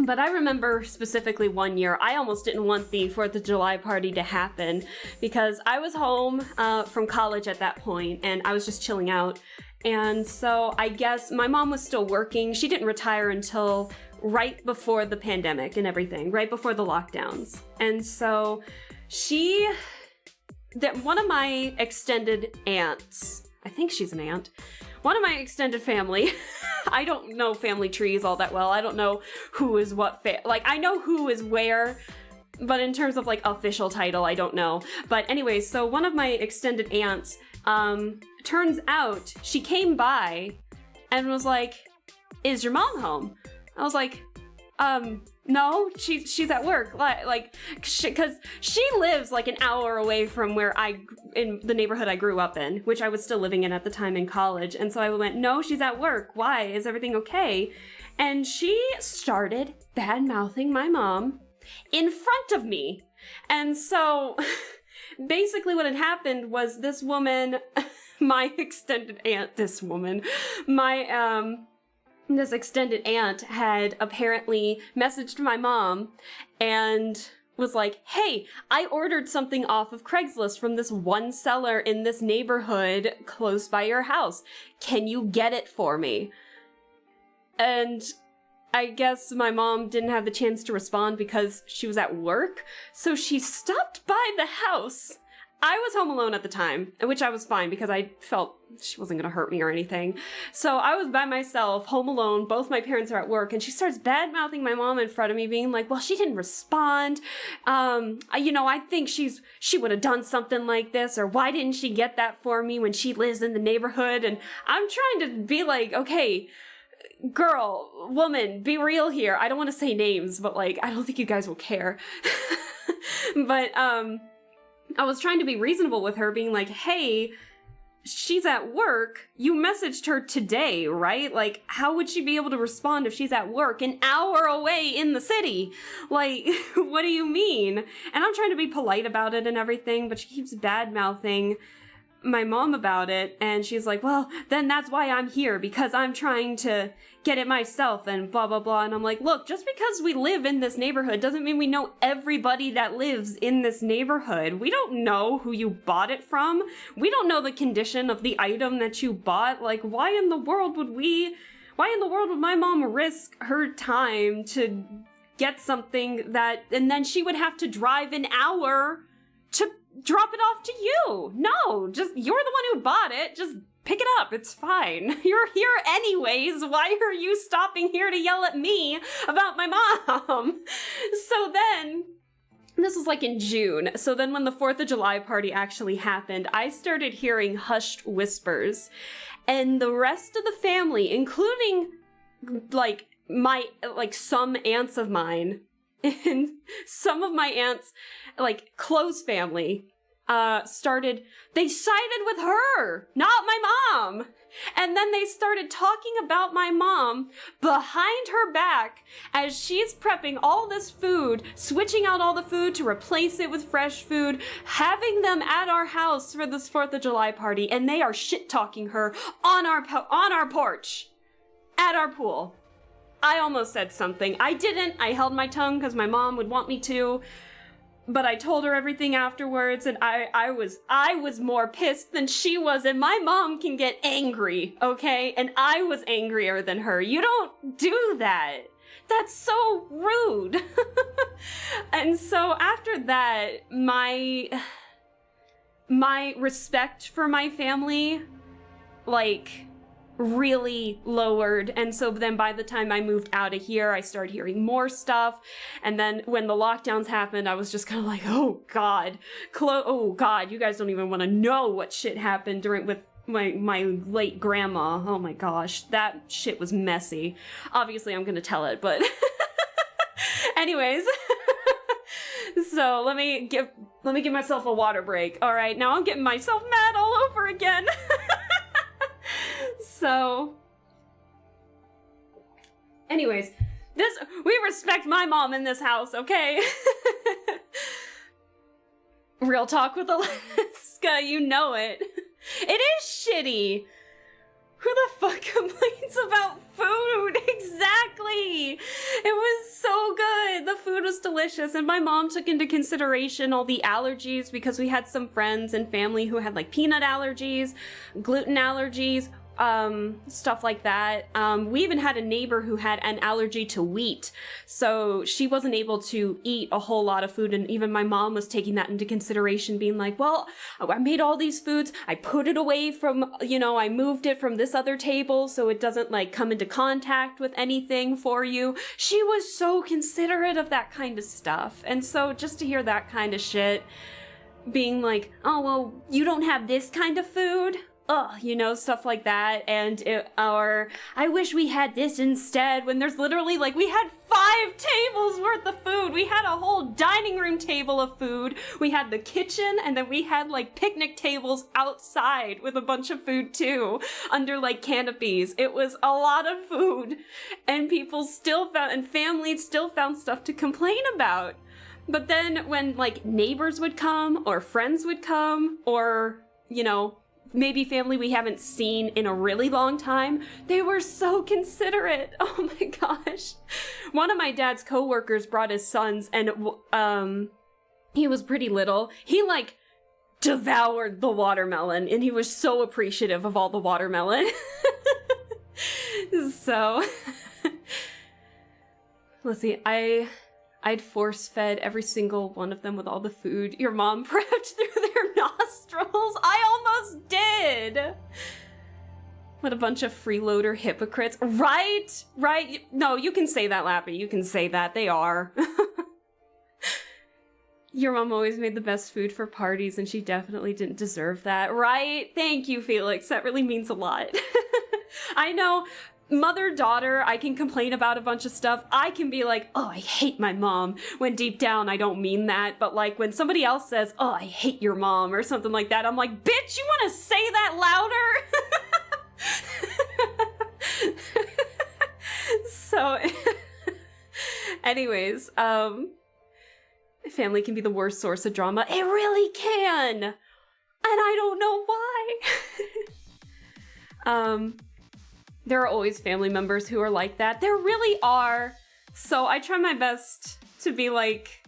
But I remember specifically one year, I almost didn't want the 4th of July party to happen because I was home from college at that point and I was just chilling out. And so I guess my mom was still working. She didn't retire until right before the pandemic and everything, right before the lockdowns. And so one of my extended aunts, I think she's an aunt, one of my extended family, I don't know family trees all that well. I don't know who is what, I know who is where, but in terms of like official title, I don't know. But anyway, so one of my extended aunts, turns out she came by and was like, "Is your mom home?" I was like, no, she's at work. Because she lives like an hour away from in the neighborhood I grew up in, which I was still living in at the time in college. And so I went, "No, she's at work. Why? Is everything okay?" And she started bad-mouthing my mom in front of me. And so basically what had happened was this woman, my extended aunt, this extended aunt had apparently messaged my mom and was like, "Hey, I ordered something off of Craigslist from this one seller in this neighborhood close by your house. Can you get it for me?" And I guess my mom didn't have the chance to respond because she was at work, so she stopped by the house. I was home alone at the time, which I was fine because I felt she wasn't going to hurt me or anything. So I was by myself, home alone. Both my parents are at work, and she starts bad-mouthing my mom in front of me, being like, "Well, she didn't respond. I think she would have done something like this, or why didn't she get that for me when she lives in the neighborhood?" And I'm trying to be like, okay, girl, woman, be real here. I don't want to say names, but like, I don't think you guys will care. But, I was trying to be reasonable with her, being like, "Hey, she's at work. You messaged her today, right? Like, how would she be able to respond if she's at work an hour away in the city? Like, what do you mean?" And I'm trying to be polite about it and everything, but she keeps bad-mouthing my mom about it, and she's like, "Well, then that's why I'm here, because I'm trying to get it myself," and blah, blah, blah. And I'm like, "Look, just because we live in this neighborhood doesn't mean we know everybody that lives in this neighborhood. We don't know who you bought it from. We don't know the condition of the item that you bought. Like, why in the world would my mom risk her time to get something and then she would have to drive an hour to drop it off to you? No, just, you're the one who bought it. Just pick it up. It's fine. You're here anyways. Why are you stopping here to yell at me about my mom?" So then, this was like in June. So then when the 4th of July party actually happened, I started hearing hushed whispers. And the rest of the family, including some aunts of mine, and some of my aunts, close family, they sided with her, not my mom. And then they started talking about my mom behind her back as she's prepping all this food, switching out all the food to replace it with fresh food, having them at our house for this 4th of July party, and they are shit-talking her on our porch, at our pool. I almost said something. I didn't. I held my tongue because my mom would want me to. But I told her everything afterwards, and I was more pissed than she was, and my mom can get angry, okay? And I was angrier than her. You don't do that. That's so rude. And so after that, my respect for my family, really lowered. And so then by the time I moved out of here, I started hearing more stuff. And then when the lockdowns happened, I was just kind of like, oh God, oh God, you guys don't even want to know what shit happened with my late grandma. Oh my gosh, that shit was messy. Obviously I'm gonna tell it, but anyways. So let me give myself a water break. All right, now I'm getting myself mad all over again. So, anyways, we respect my mom in this house, okay? Real talk with Alaska, you know it. It is shitty. Who the fuck complains about food? Exactly. It was so good. The food was delicious, and my mom took into consideration all the allergies because we had some friends and family who had like peanut allergies, gluten allergies, stuff like that. We even had a neighbor who had an allergy to wheat, so she wasn't able to eat a whole lot of food, and even my mom was taking that into consideration, being like, well, I made all these foods, I put it away from, I moved it from this other table so it doesn't like come into contact with anything for you. She was so considerate of that kind of stuff, and so just to hear that kind of shit, being like, oh, well, you don't have this kind of food? Ugh, stuff like that, or I wish we had this instead, when there's literally, like, we had 5 tables worth of food. We had a whole dining room table of food. We had the kitchen, and then we had, like, picnic tables outside with a bunch of food, too, under, like, canopies. It was a lot of food, and families still found stuff to complain about. But then when, like, neighbors would come, or friends would come, or, maybe family we haven't seen in a really long time, they were so considerate. Oh my gosh. One of my dad's coworkers brought his sons, and he was pretty little. He like devoured the watermelon, and he was so appreciative of all the watermelon. So let's see, I'd force-fed every single one of them with all the food your mom prepped through their nostrils. I almost did! What a bunch of freeloader hypocrites. Right? Right? No, you can say that, Lappy. You can say that. They are. Your mom always made the best food for parties, and she definitely didn't deserve that. Right? Thank you, Felix. That really means a lot. I know... Mother-daughter, I can complain about a bunch of stuff. I can be like, oh, I hate my mom, when deep down I don't mean that. But like when somebody else says, oh, I hate your mom, or something like that, I'm like, bitch, you want to say that louder? So, anyways, family can be the worst source of drama. It really can! And I don't know why. There are always family members who are like that. There really are. So I try my best to be like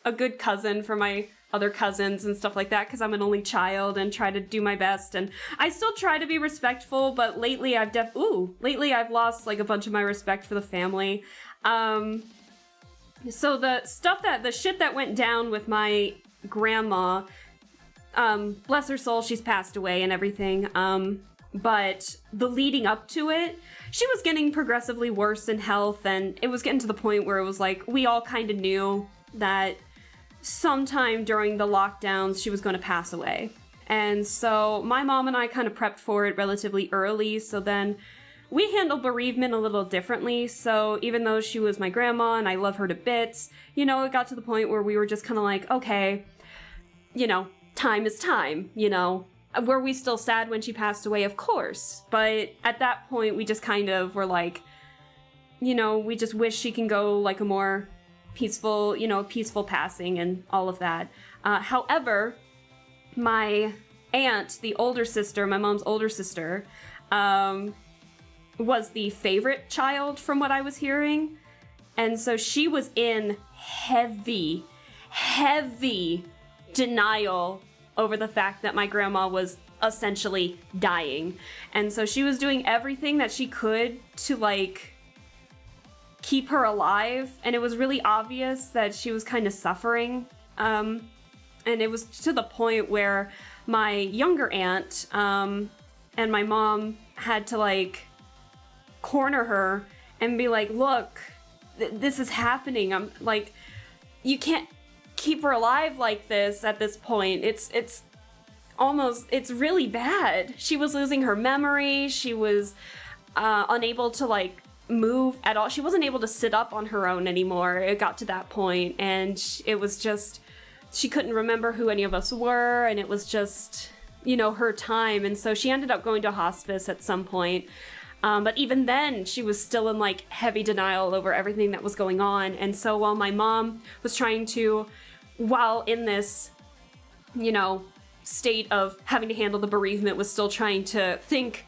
a good cousin for my other cousins and stuff like that, because I'm an only child, and try to do my best. And I still try to be respectful, but lately I've I've lost like a bunch of my respect for the family. So the shit that went down with my grandma, bless her soul, she's passed away and everything. But the leading up to it, she was getting progressively worse in health, and it was getting to the point where it was like, we all kind of knew that sometime during the lockdowns, she was going to pass away. And so my mom and I kind of prepped for it relatively early, so then we handled bereavement a little differently. So even though she was my grandma and I love her to bits, it got to the point where we were just kind of like, okay, time is time, Were we still sad when she passed away? Of course. But at that point, we just kind of were like, we just wish she can go like a more peaceful, peaceful passing and all of that. However, my aunt, the older sister, my mom's older sister, was the favorite child from what I was hearing. And so she was in heavy denial over the fact that my grandma was essentially dying. And so she was doing everything that she could to like keep her alive, and it was really obvious that she was kind of suffering. And it was to the point where my younger aunt and my mom had to like corner her and be like, look, this is happening. I'm like, you can't keep her alive like this at this point. It's really bad. She was losing her memory. She was unable to like move at all. She wasn't able to sit up on her own anymore. It got to that point, and it was just, she couldn't remember who any of us were, and it was just, you know, her time. And so she ended up going to hospice at some point. But even then, she was still in like heavy denial over everything that was going on. And so while my mom was trying to, while in this, you know, state of having to handle the bereavement, was still trying to think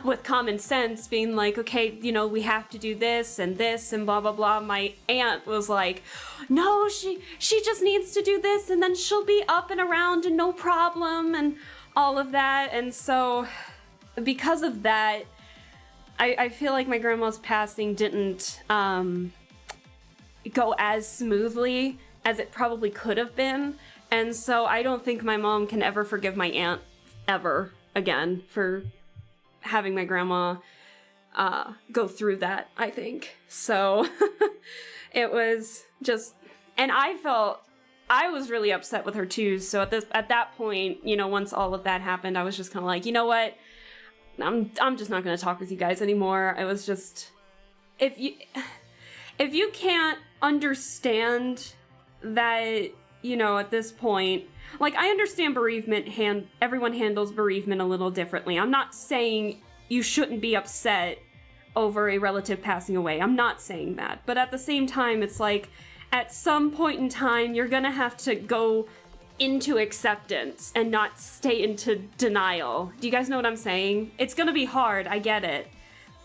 with common sense, being like, okay, you know, we have to do this and blah, blah, blah. My aunt was like, no, she just needs to do this and then she'll be up and around and no problem and all of that. And so because of that, I feel like my grandma's passing didn't go as smoothly as it probably could have been. And so I don't think my mom can ever forgive my aunt ever again for having my grandma go through that, I think. So it was just, and I was really upset with her too. So at that point, you know, once all of that happened, I was just kind of like, you know what? I'm just not going to talk with you guys anymore. I was just, if you can't understand that, you know, at this point, like, I understand bereavement, everyone handles bereavement a little differently. I'm not saying you shouldn't be upset over a relative passing away. I'm not saying that. But at the same time, it's like, at some point in time, you're gonna have to go into acceptance and not stay into denial. Do you guys know what I'm saying? It's gonna be hard, I get it.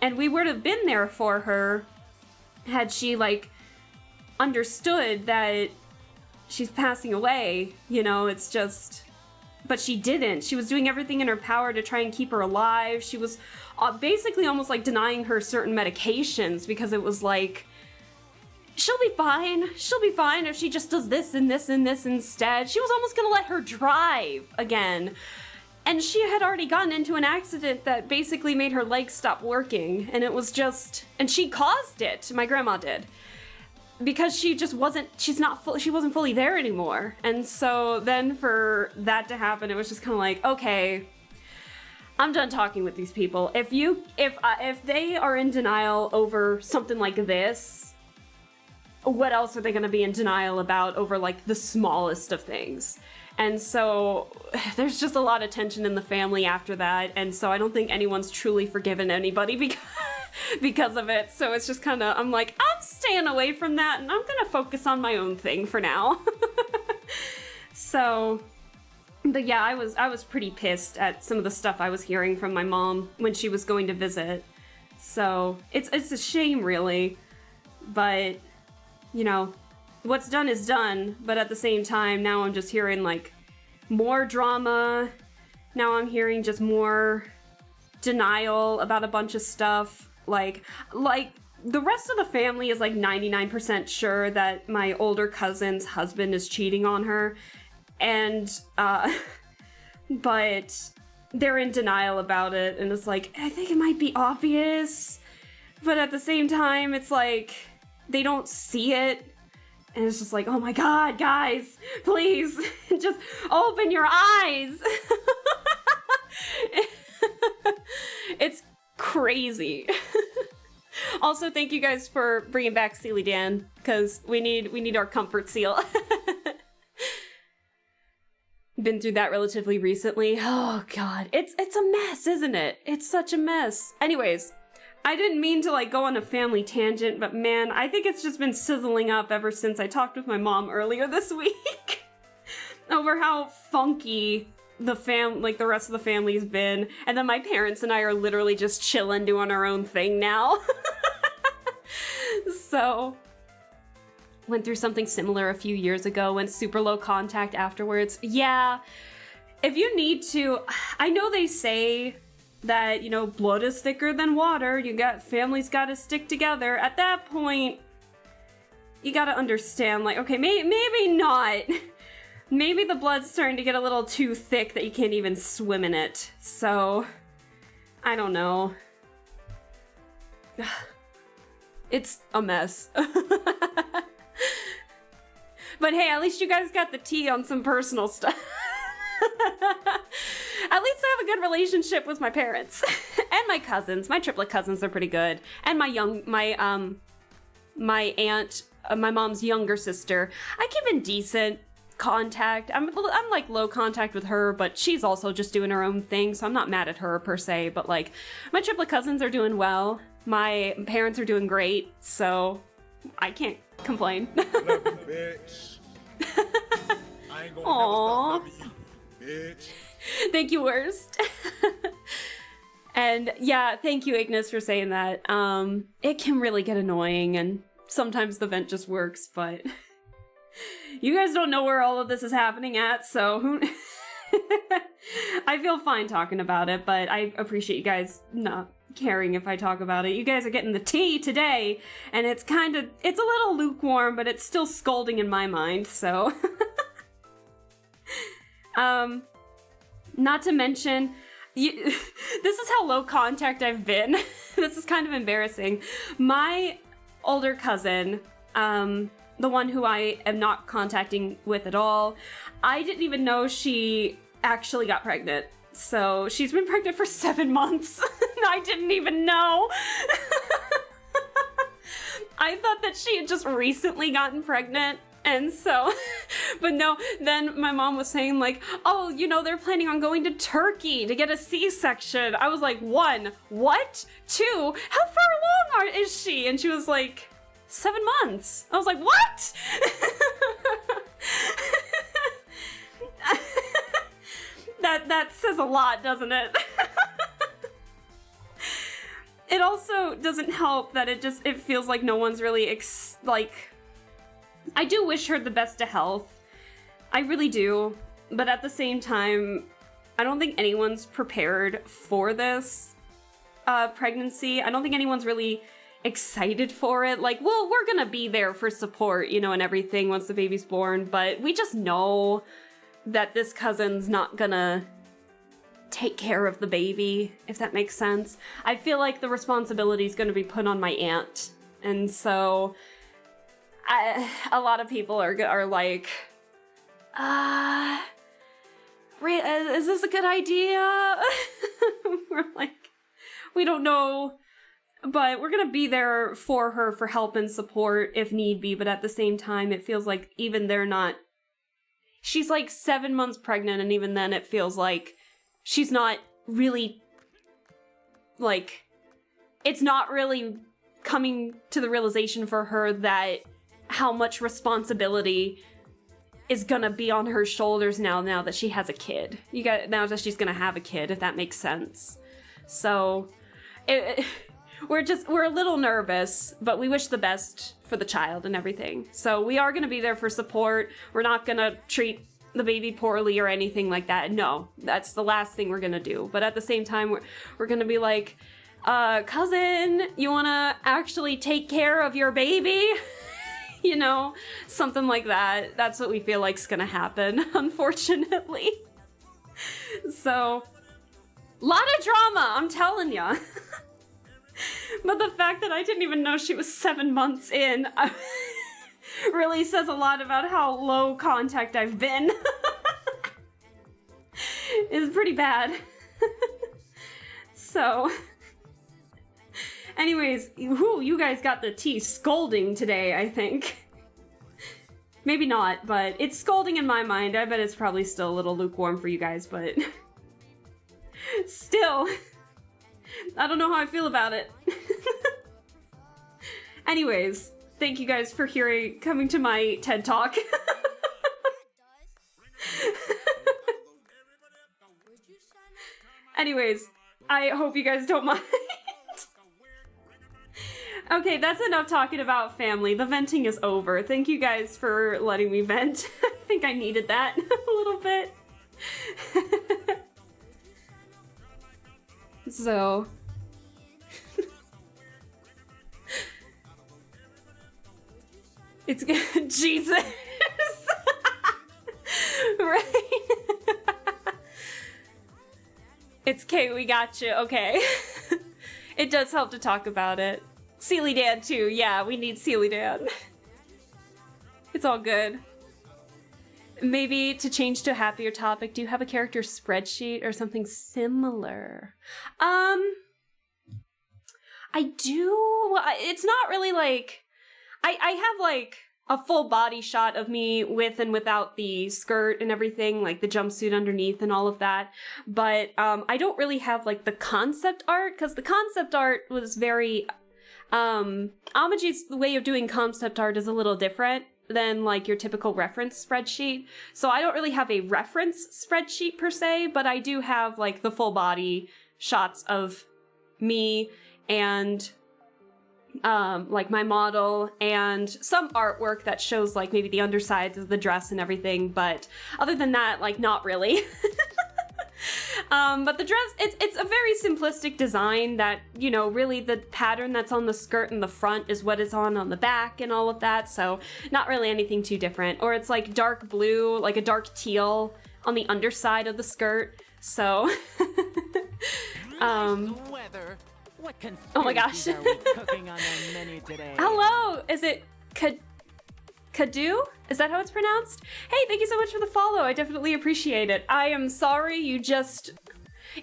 And we would have been there for her had she, like, understood that she's passing away, you know. It's just, but she didn't. She was doing everything in her power to try and keep her alive. She was basically almost like denying her certain medications because it was like, she'll be fine. She'll be fine if she just does this and this and this instead. She was almost gonna let her drive again. And she had already gotten into an accident that basically made her legs stop working. And it was just, and she caused it. My grandma did. Because she just wasn't, she wasn't fully there anymore. And so then for that to happen, it was just kind of like, okay, I'm done talking with these people. If they are in denial over something like this, what else are they going to be in denial about over like the smallest of things? And so there's just a lot of tension in the family after that. And so I don't think anyone's truly forgiven anybody because of it. So it's just kind of, I'm like, I'm staying away from that and I'm going to focus on my own thing for now. So, but yeah, I was pretty pissed at some of the stuff I was hearing from my mom when she was going to visit. So it's a shame, really. But, you know, what's done is done. But at the same time, now I'm just hearing like more drama. Now I'm hearing just more denial about a bunch of stuff. Like the rest of the family is like 99% sure that my older cousin's husband is cheating on her. And, but they're in denial about it. And it's like, I think it might be obvious. But at the same time, it's like, they don't see it. And it's just like, oh my God, guys, please, just open your eyes. It's crazy. Also, thank you guys for bringing back Steely Dan, because we need our comfort seal. Been through that relatively recently. Oh God, it's a mess, isn't it? It's such a mess. Anyways, I didn't mean to like go on a family tangent, but man, I think it's just been sizzling up ever since I talked with my mom earlier this week over how funky the rest of the family's been. And then my parents and I are literally just chilling, doing our own thing now. So, went through something similar a few years ago, went super low contact afterwards. Yeah, if you need to, I know they say that, you know, blood is thicker than water. Families gotta stick together. At that point, you gotta understand, like, okay, maybe not. Maybe the blood's starting to get a little too thick that you can't even swim in it. So, I don't know. It's a mess. But hey, at least you guys got the tea on some personal stuff. At least I have a good relationship with my parents and my cousins. My triplet cousins are pretty good, and my aunt, my mom's younger sister. I keep in decent contact. I'm like low contact with her, but she's also just doing her own thing, so I'm not mad at her per se. But like, my triplet cousins are doing well. My parents are doing great, so I can't complain. Love you, bitch. I ain't gonna never stop loving you, bitch. Thank you, Worst. And yeah, thank you, Ignis, for saying that. It can really get annoying, and sometimes the vent just works, but you guys don't know where all of this is happening at, so who... I feel fine talking about it, but I appreciate you guys not caring if I talk about it. You guys are getting the tea today, and it's a little lukewarm, but it's still scalding in my mind, so... Not to mention, this is how low contact I've been. This is kind of embarrassing. My older cousin, the one who I am not contacting with at all, I didn't even know she actually got pregnant. So she's been pregnant for 7 months. I didn't even know. I thought that she had just recently gotten pregnant. And so, but no, then my mom was saying like, oh, you know, they're planning on going to Turkey to get a C-section. I was like, 1, what? 2, how far along is she? And she was like, 7 months. I was like, what? That says a lot, doesn't it? It also doesn't help that it feels like no one's really I do wish her the best of health. I really do. But at the same time, I don't think anyone's prepared for this pregnancy. I don't think anyone's really excited for it. Like, well, we're gonna be there for support, you know, and everything once the baby's born. But we just know that this cousin's not gonna take care of the baby, if that makes sense. I feel like the responsibility is gonna be put on my aunt. And so... a lot of people are like, is this a good idea? We're like, we don't know, but we're gonna be there for her for help and support if need be, but at the same time, it feels like even they're not... She's like 7 months pregnant, and even then it feels like she's not really, like, it's not really coming to the realization for her that how much responsibility is gonna be on her shoulders now that she has a kid. Now that she's gonna have a kid, if that makes sense. So, we're a little nervous, but we wish the best for the child and everything. So we are gonna be there for support. We're not gonna treat the baby poorly or anything like that. No, that's the last thing we're gonna do. But at the same time, we're gonna be like, cousin, you wanna actually take care of your baby? You know, something like that. That's what we feel like's gonna happen, unfortunately. So, lot of drama, I'm telling ya. But the fact that I didn't even know she was 7 months in really says a lot about how low contact I've been. It's pretty bad. So... Anyways, you guys got the tea scalding today, I think. Maybe not, but it's scalding in my mind. I bet it's probably still a little lukewarm for you guys, but... Still, I don't know how I feel about it. Anyways, thank you guys for coming to my TED Talk. Anyways, I hope you guys don't mind. Okay, that's enough talking about family. The venting is over. Thank you guys for letting me vent. I think I needed that a little bit. So... It's good. Jesus! Right? It's Kate, we got you. Okay. It does help to talk about it. Sealy Dan too. Yeah, we need Sealy Dan. It's all good. Maybe to change to a happier topic, do you have a character spreadsheet or something similar? I do. Well, it's not really like... I have like a full body shot of me with and without the skirt and everything, like the jumpsuit underneath and all of that. But I don't really have like the concept art, because the concept art was very... Amaji's way of doing concept art is a little different than like your typical reference spreadsheet. So I don't really have a reference spreadsheet per se, but I do have like the full body shots of me and like my model and some artwork that shows like maybe the undersides of the dress and everything. But other than that, like not really. But the dress, it's a very simplistic design that, you know, really the pattern that's on the skirt in the front is what is on the back and all of that. So not really anything too different. Or it's like dark blue, like a dark teal on the underside of the skirt. So, oh my gosh. Hello, is it Kadu? Is that how it's pronounced? Hey, thank you so much for the follow. I definitely appreciate it. I am sorry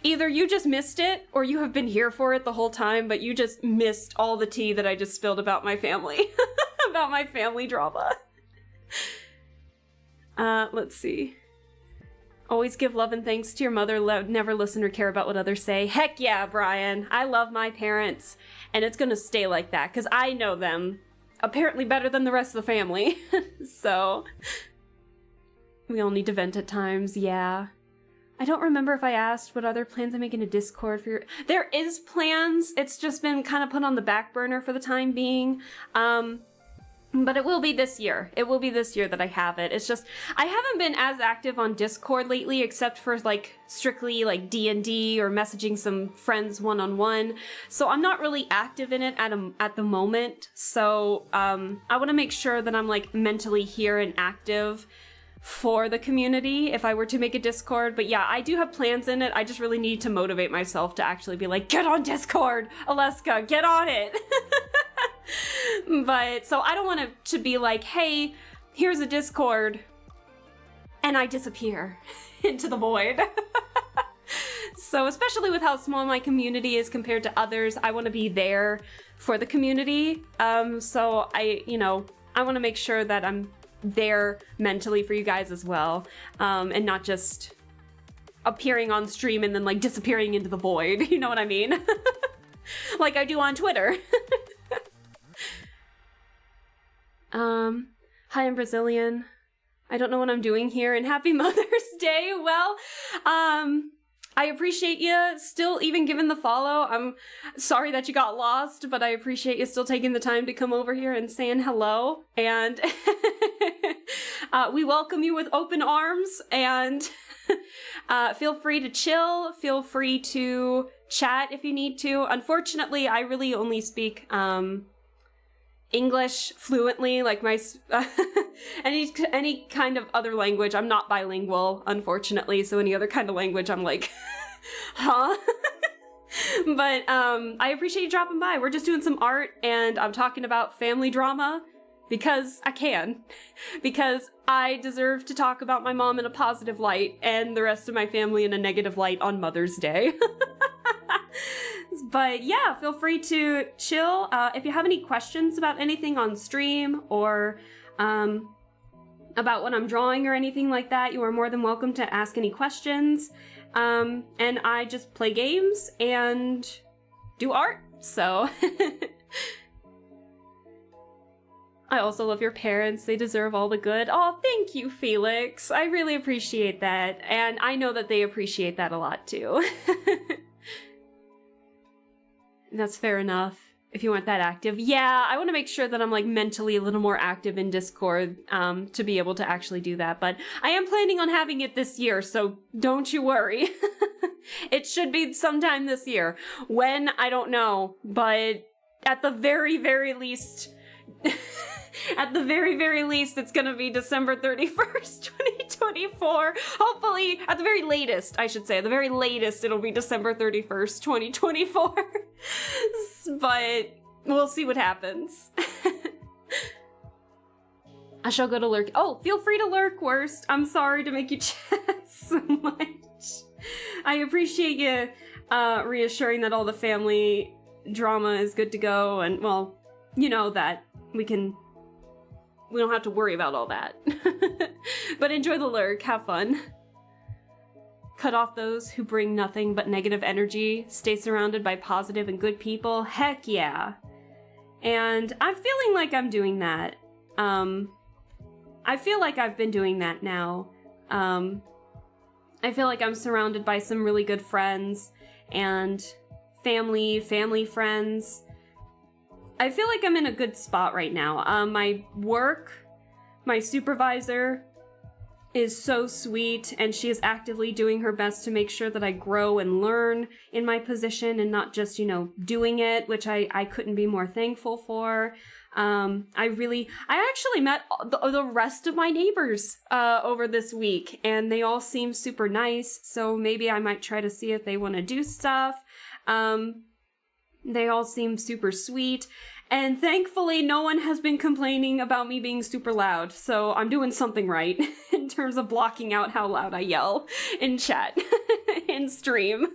either you just missed it or you have been here for it the whole time, but you just missed all the tea that I just spilled about my family. About my family drama. Let's see. Always give love and thanks to your mother. Never listen or care about what others say. Heck yeah, Brian. I love my parents, and it's gonna stay like that because I know them apparently better than the rest of the family. So we all need to vent at times. Yeah. I don't remember if I asked what other plans I'm making a Discord for your... There is plans. It's just been kind of put on the back burner for the time being. But it will be this year. It will be this year that I have it. It's just, I haven't been as active on Discord lately, except for like strictly like D&D or messaging some friends one-on-one. So I'm not really active in it at the moment. So I want to make sure that I'm like mentally here and active for the community if I were to make a Discord. But yeah, I do have plans in it. I just really need to motivate myself to actually be like, get on Discord, Alaska, get on it. But so I don't want it to be like, hey, here's a Discord, and I disappear into the void. So especially with how small my community is compared to others, I want to be there for the community. So I want to make sure that I'm there mentally for you guys as well, and not just appearing on stream and then like disappearing into the void. You know what I mean? Like I do on Twitter. Hi, I'm Brazilian. I don't know what I'm doing here, and happy Mother's Day. Well, I appreciate you still even giving the follow. I'm sorry that you got lost, but I appreciate you still taking the time to come over here and saying hello. And we welcome you with open arms, and feel free to chill. Feel free to chat if you need to. Unfortunately, I really only speak, English fluently, like my any kind of other language. I'm not bilingual, unfortunately, so any other kind of language I'm like, huh? But I appreciate you dropping by. We're just doing some art, and I'm talking about family drama because I can. Because I deserve to talk about my mom in a positive light and the rest of my family in a negative light on Mother's Day. But yeah, feel free to chill. If you have any questions about anything on stream or about what I'm drawing or anything like that, you are more than welcome to ask any questions. And I just play games and do art, so... I also love your parents. They deserve all the good. Oh, thank you, Felix. I really appreciate that. And I know that they appreciate that a lot, too. That's fair enough, if you weren't that active. Yeah, I want to make sure that I'm like mentally a little more active in Discord to be able to actually do that. But I am planning on having it this year, so don't you worry. It should be sometime this year. When, I don't know. But at the very, very least, At the very, very least, it's gonna be December 31st, 2024. Hopefully, at the very latest, I should say, at the very latest, it'll be December 31st, 2024. But we'll see what happens. I shall go to lurk. Oh, feel free to lurk, Worst. I'm sorry to make you chat so much. I appreciate you reassuring that all the family drama is good to go, and, well, you know that we don't have to worry about all that. But enjoy the lurk, have fun. Cut off those who bring nothing but negative energy. Stay surrounded by positive and good people. Heck yeah. And I'm feeling like I'm doing that. I feel like I've been doing that now. I feel like I'm surrounded by some really good friends and family friends. I feel like I'm in a good spot right now. My work, my supervisor is so sweet, and she is actively doing her best to make sure that I grow and learn in my position and not just, doing it, which I couldn't be more thankful for. I actually met the rest of my neighbors over this week, and they all seem super nice, so maybe I might try to see if they want to do stuff. They all seem super sweet, and thankfully no one has been complaining about me being super loud, so I'm doing something right in terms of blocking out how loud I yell in chat, in stream.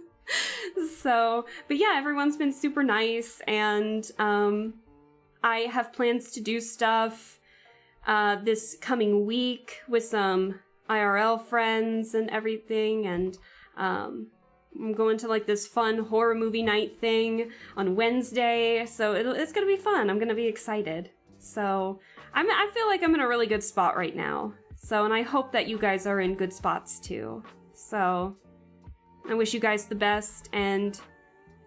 So, but yeah, everyone's been super nice, and I have plans to do stuff this coming week with some IRL friends and everything, and I'm going to like this fun horror movie night thing on Wednesday, so it's gonna be fun. I'm gonna be excited. So I feel like I'm in a really good spot right now. So, and I hope that you guys are in good spots too. So I wish you guys the best, and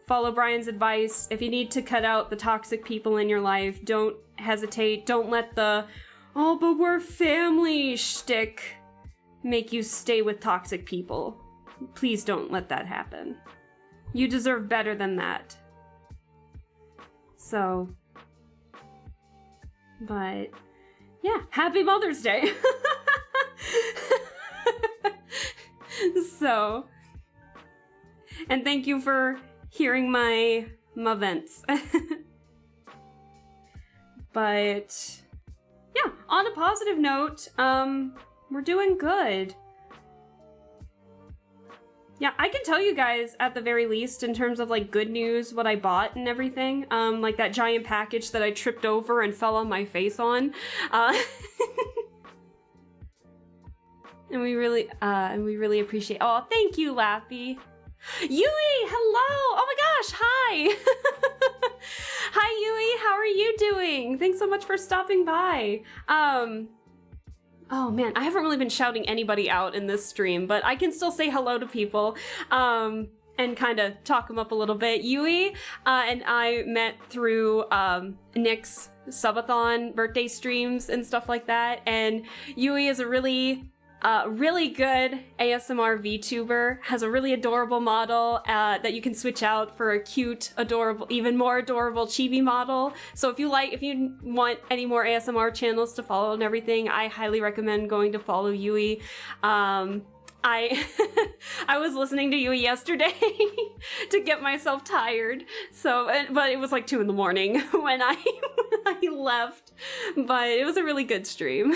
follow Brian's advice. If you need to cut out the toxic people in your life, don't hesitate. Don't let the, oh, but we're family shtick make you stay with toxic people. Please don't let that happen. You deserve better than that. So, but yeah, happy Mother's Day. So, and thank you for hearing my vents. But yeah, on a positive note, we're doing good. Yeah, I can tell you guys at the very least in terms of like good news what I bought and everything. Like that giant package that I tripped over and fell on my face on. And we really appreciate. Oh, thank you, Lappy. Yui, hello! Oh my gosh, hi! Hi, Yui, how are you doing? Thanks so much for stopping by. Oh man, I haven't really been shouting anybody out in this stream, but I can still say hello to people, and kind of talk them up a little bit. Yui and I met through Nick's subathon birthday streams and stuff like that, and Yui is a really good ASMR VTuber, has a really adorable model that you can switch out for a cute, adorable, even more adorable chibi model. So if you want any more ASMR channels to follow and everything, I highly recommend going to follow Yui. I was listening to Yui yesterday to get myself tired. But it was like 2 a.m. when I left. But it was a really good stream.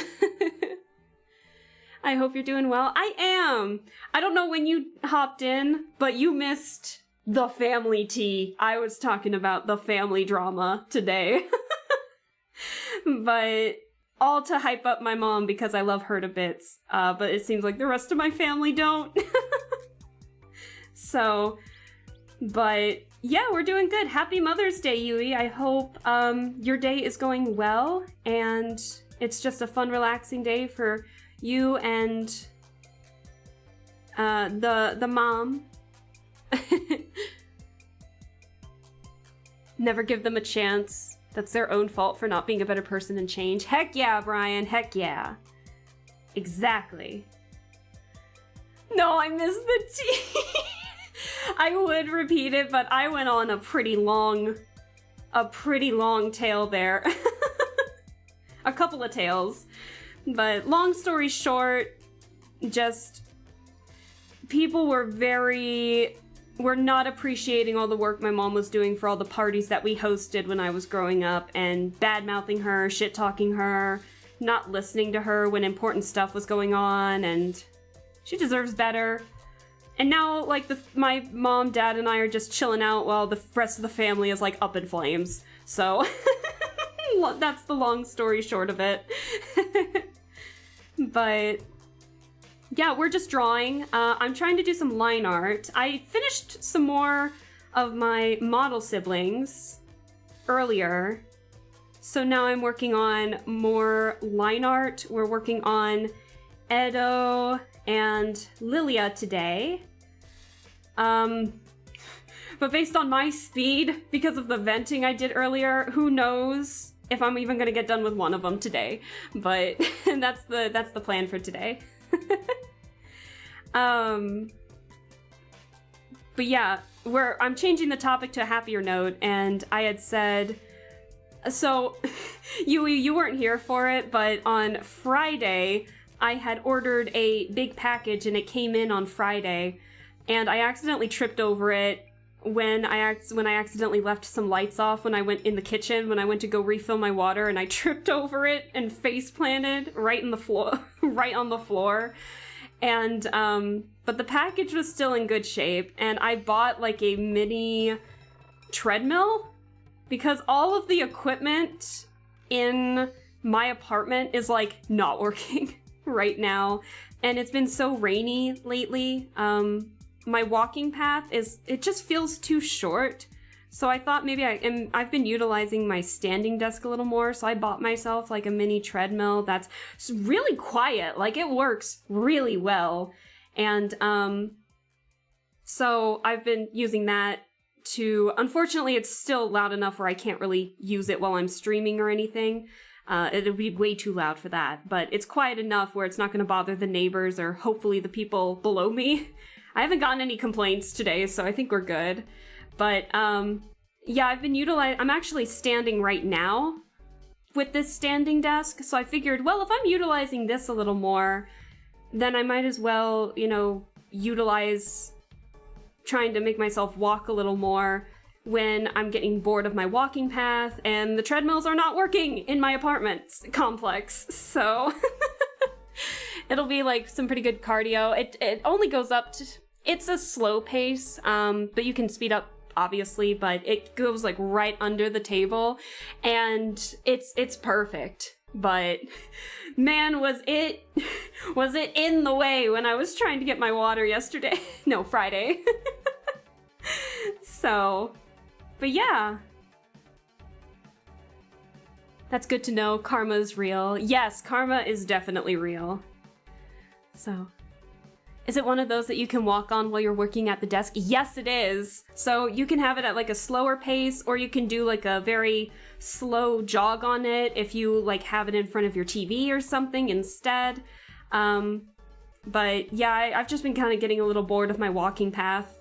I hope you're doing well. I am. I don't know when you hopped in, but you missed the family tea. I was talking about the family drama today. But all to hype up my mom because I love her to bits. But it seems like the rest of my family don't. So, but yeah, we're doing good. Happy Mother's Day, Yui. I hope your day is going well and it's just a fun, relaxing day for you and the mom. Never give them a chance. That's their own fault for not being a better person and change. Heck yeah, Brian. Heck yeah. Exactly. No, I missed the tea. I would repeat it, but I went on a pretty long tale there. a couple of tales. But long story short, just people were not appreciating all the work my mom was doing for all the parties that we hosted when I was growing up, and bad-mouthing her, shit-talking her, not listening to her when important stuff was going on, and she deserves better. And now, like, my mom, dad, and I are just chilling out while the rest of the family is, like, up in flames. So, that's the long story short of it. But yeah, we're just drawing. I'm trying to do some line art. I finished some more of my model siblings earlier. So now I'm working on more line art. We're working on Edo and Lilia today. But based on my speed, because of the venting I did earlier, who knows if I'm even gonna get done with one of them today. But that's the plan for today. But yeah, I'm changing the topic to a happier note, and I had said, so you weren't here for it, but on Friday I had ordered a big package and it came in on Friday, and I accidentally tripped over it when I accidentally left some lights off when I went in the kitchen when I went to go refill my water, and I tripped over it and face planted right on the floor. And but the package was still in good shape, and I bought like a mini treadmill because all of the equipment in my apartment is like not working right now, and it's been so rainy lately. My walking path it just feels too short. So I thought maybe I've been utilizing my standing desk a little more, so I bought myself like a mini treadmill that's really quiet, like it works really well. And so I've been using that unfortunately it's still loud enough where I can't really use it while I'm streaming or anything. It'll be way too loud for that, but it's quiet enough where it's not going to bother the neighbors or hopefully the people below me. I haven't gotten any complaints today, so I think we're good. But, yeah, I'm actually standing right now with this standing desk, so I figured, well, if I'm utilizing this a little more, then I might as well, utilize trying to make myself walk a little more when I'm getting bored of my walking path, and the treadmills are not working in my apartment complex, so it'll be, like, some pretty good cardio. It only goes up to... It's a slow pace, but you can speed up, obviously, but it goes like right under the table, and it's perfect. But man, was it in the way when I was trying to get my water yesterday? No, Friday. So, but yeah. That's good to know. Karma's real. Yes, karma is definitely real. So... Is it one of those that you can walk on while you're working at the desk? Yes, it is. So you can have it at like a slower pace, or you can do like a very slow jog on it if you like have it in front of your TV or something instead. But yeah, I've just been kind of getting a little bored of my walking path.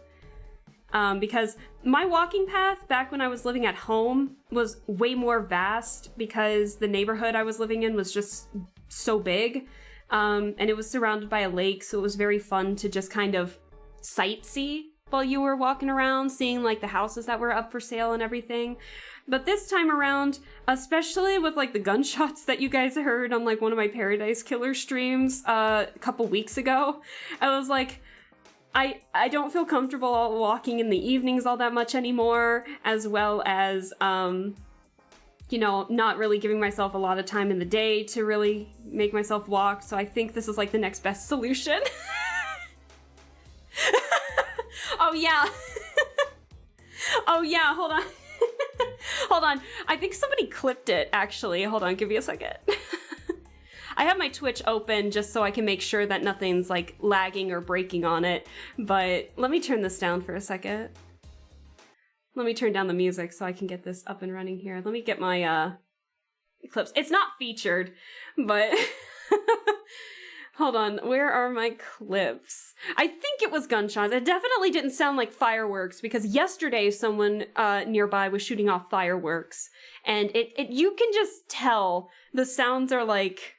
Because my walking path back when I was living at home was way more vast because the neighborhood I was living in was just so big. And it was surrounded by a lake, so it was very fun to just kind of sightsee while you were walking around, seeing like the houses that were up for sale and everything. But this time around, especially with like the gunshots that you guys heard on like one of my Paradise Killer streams a couple weeks ago, I was like, I don't feel comfortable walking in the evenings all that much anymore, as well as not really giving myself a lot of time in the day to really make myself walk, so I think this is like the next best solution. Oh yeah. Oh yeah, hold on. Hold on. I think somebody clipped it, actually. Hold on, give me a second. I have my Twitch open just so I can make sure that nothing's like lagging or breaking on it, but let me turn this down for a second. Let me turn down the music so I can get this up and running here. Let me get my clips. It's not featured, but Hold on, where are my clips? I think it was gunshots. It definitely didn't sound like fireworks because yesterday someone nearby was shooting off fireworks, and it you can just tell the sounds are like,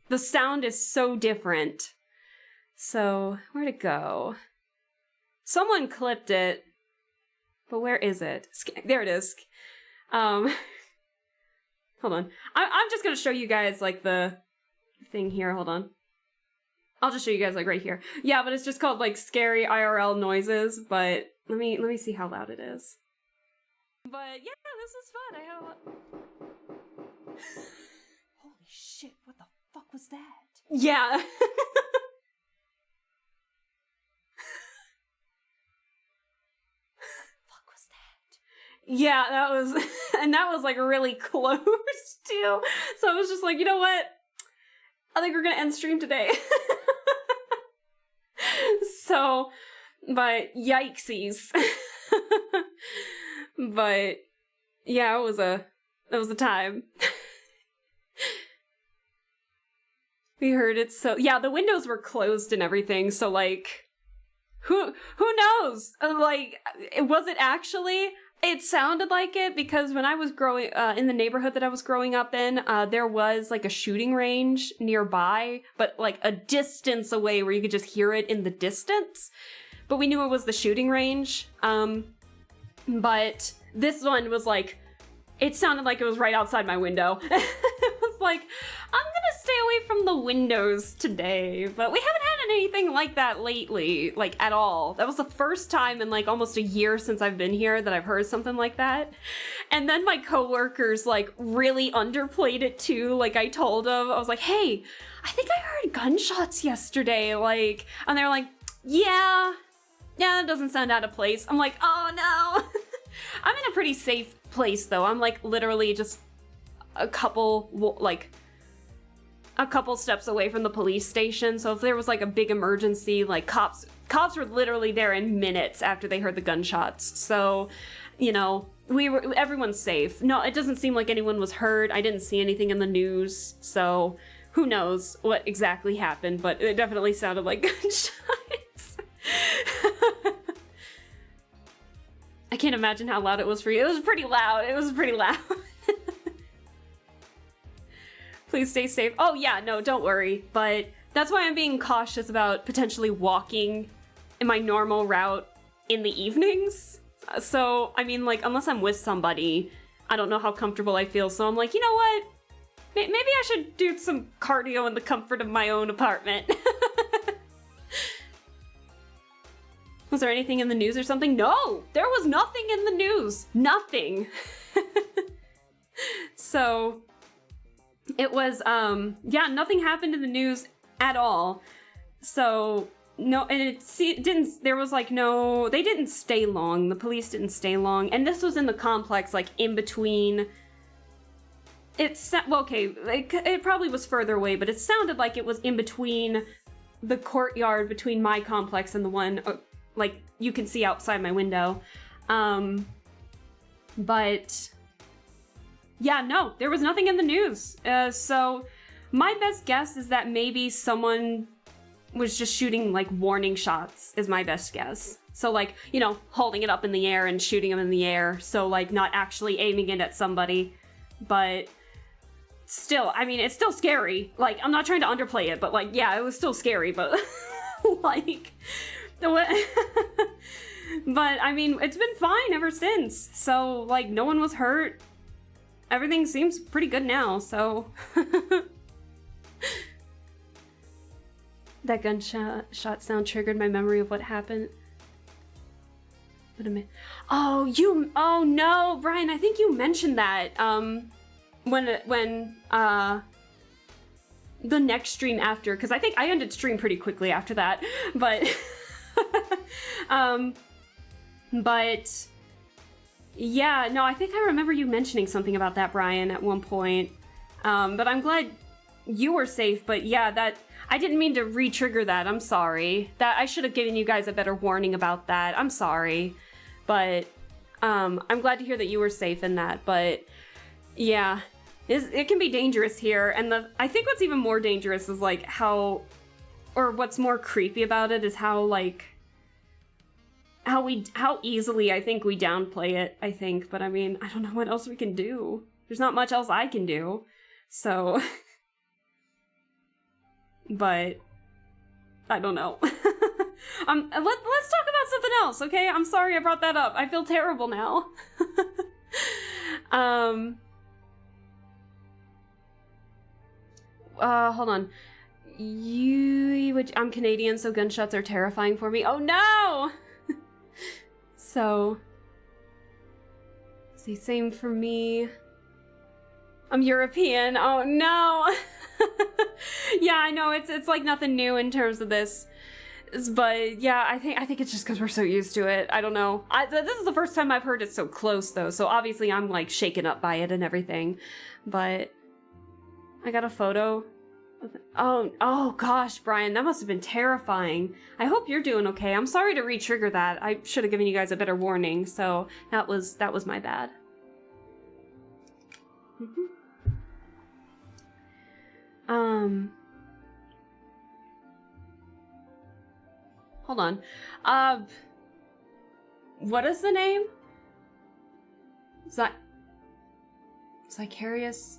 the sound is so different. So, where'd it go? Someone clipped it, but where is it? There it is. Hold on. I'm just gonna show you guys like the thing here. Hold on. I'll just show you guys like right here. Yeah, but it's just called like scary IRL noises, but let me see how loud it is. But yeah, this was fun. I had a lot. Holy shit, what the fuck was that? Yeah. Fuck was that? Yeah, that was, and that was like really close too. So I was just like, you know what? I think we're gonna end stream today. So, but yikesies. But yeah, it was a time. We heard it, so yeah, the windows were closed and everything, so like who knows? Like, was it actually? It sounded like it because when I was growing in the neighborhood that I was growing up in, there was like a shooting range nearby, but like a distance away where you could just hear it in the distance. But we knew it was the shooting range. But this one was like, it sounded like it was right outside my window. It was like, I'm gonna stay away from the windows today, but we haven't had anything like that lately, like at all. That was the first time in like almost a year since I've been here that I've heard something like that. And then my coworkers like really underplayed it too. Like I told them, I was like, hey, I think I heard gunshots yesterday. Like, and they're like, yeah, that doesn't sound out of place. I'm like, oh no. I'm in a pretty safe place though. I'm like literally just a couple steps away from the police station. So if there was like a big emergency, like cops were literally there in minutes after they heard the gunshots. So, you know, everyone's safe. No, it doesn't seem like anyone was hurt. I didn't see anything in the news. So who knows what exactly happened, but it definitely sounded like gunshots. I can't imagine how loud it was for you. It was pretty loud. Please stay safe. Oh yeah, no, don't worry. But that's why I'm being cautious about potentially walking in my normal route in the evenings. So, I mean, like, unless I'm with somebody, I don't know how comfortable I feel. So I'm like, you know what? Maybe I should do some cardio in the comfort of my own apartment. Was there anything in the news or something? No! There was nothing in the news! Nothing! So, it was, yeah, nothing happened in the news at all. So, no, and it didn't, there was like no, they didn't stay long. The police didn't stay long. And this was in the complex, like in between. Well, okay, it probably was further away, but it sounded like it was in between the courtyard between my complex and the one, like, you can see outside my window. But yeah, no, there was nothing in the news. So my best guess is that maybe someone was just shooting like warning shots is my best guess. So like, you know, holding it up in the air and shooting them in the air. So like not actually aiming it at somebody, but still, I mean, it's still scary. Like, I'm not trying to underplay it, but like, yeah, it was still scary, but like, but I mean, it's been fine ever since. So like, no one was hurt. Everything seems pretty good now, so. That gunshot sound triggered my memory of what happened. Wait a minute. Oh no, Brian, I think you mentioned that, when the next stream after, because I think I ended stream pretty quickly after that, but, but, yeah, no, I think I remember you mentioning something about that, Brian, at one point, but I'm glad you were safe, but yeah, I didn't mean to re-trigger that, I'm sorry. I should have given you guys a better warning about that, I'm sorry, but, I'm glad to hear that you were safe in that, but, yeah. It can be dangerous here, and I think what's even more dangerous is like how or what's more creepy about it is how, like, how easily I think we downplay it, I think. But I mean, I don't know what else we can do. There's not much else I can do. So, but I don't know. Let's talk about something else, okay? I'm sorry I brought that up. I feel terrible now. Hold on. I'm Canadian, so gunshots are terrifying for me. Oh no! So, see, same for me. I'm European. Oh no! Yeah, I know it's like nothing new in terms of this, but yeah, I think it's just because we're so used to it. I don't know. This is the first time I've heard it so close though, so obviously I'm like shaken up by it and everything. But I got a photo. Oh gosh, Brian, that must have been terrifying. I hope you're doing okay. I'm sorry to re-trigger that. I should have given you guys a better warning, so that was my bad. Hold on. What is the name? Zicarius?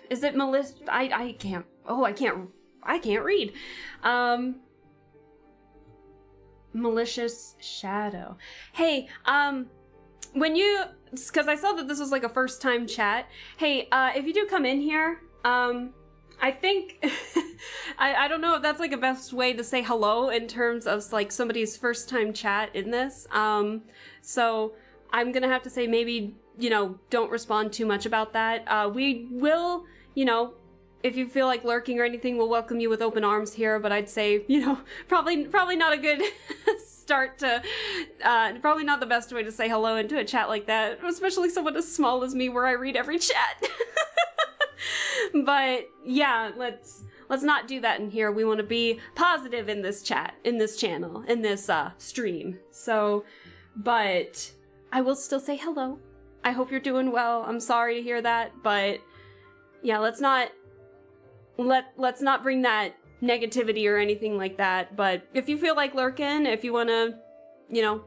Is it Melissa? I can't. Oh, I can't read. Malicious Shadow. Hey, because I saw that this was like a first time chat. Hey, if you do come in here, I think, I don't know if that's like a best way to say hello in terms of like somebody's first time chat in this. So I'm gonna have to say maybe, don't respond too much about that. We will, if you feel like lurking or anything, we'll welcome you with open arms here, but I'd say, probably not a good start to, probably not the best way to say hello into a chat like that, especially someone as small as me where I read every chat. But yeah, let's not do that in here. We want to be positive in this chat, in this channel, in this stream. So, but I will still say hello. I hope you're doing well. I'm sorry to hear that, but yeah, let's not bring that negativity or anything like that. But if you feel like lurking, if you want to,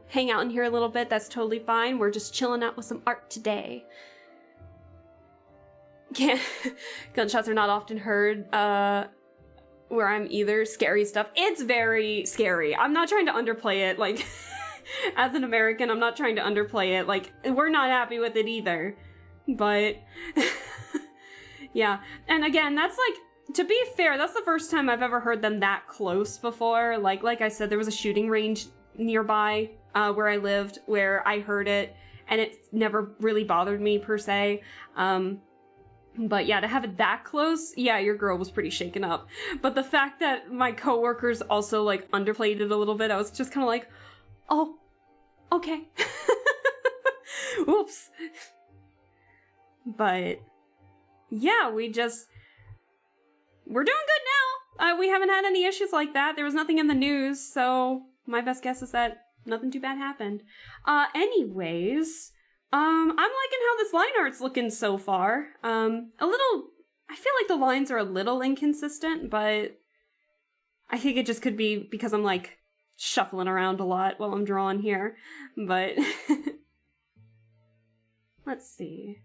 hang out in here a little bit, that's totally fine. We're just chilling out with some art today. Yeah, gunshots are not often heard where I'm either. Scary stuff. It's very scary. I'm not trying to underplay it, like, as an American, I'm not trying to underplay it. Like, we're not happy with it either. But, yeah. And again, that's like, to be fair, that's the first time I've ever heard them that close before. Like I said, there was a shooting range nearby where I lived where I heard it, and it never really bothered me per se. But yeah, to have it that close, yeah, your girl was pretty shaken up. But the fact that my coworkers also like underplayed it a little bit, I was just kind of like, oh, okay. Oops. But yeah, we're doing good now. We haven't had any issues like that. There was nothing in the news, so my best guess is that nothing too bad happened. Anyways, I'm liking how this line art's looking so far. I feel like the lines are a little inconsistent, but I think it just could be because I'm like shuffling around a lot while I'm drawing here. But let's see.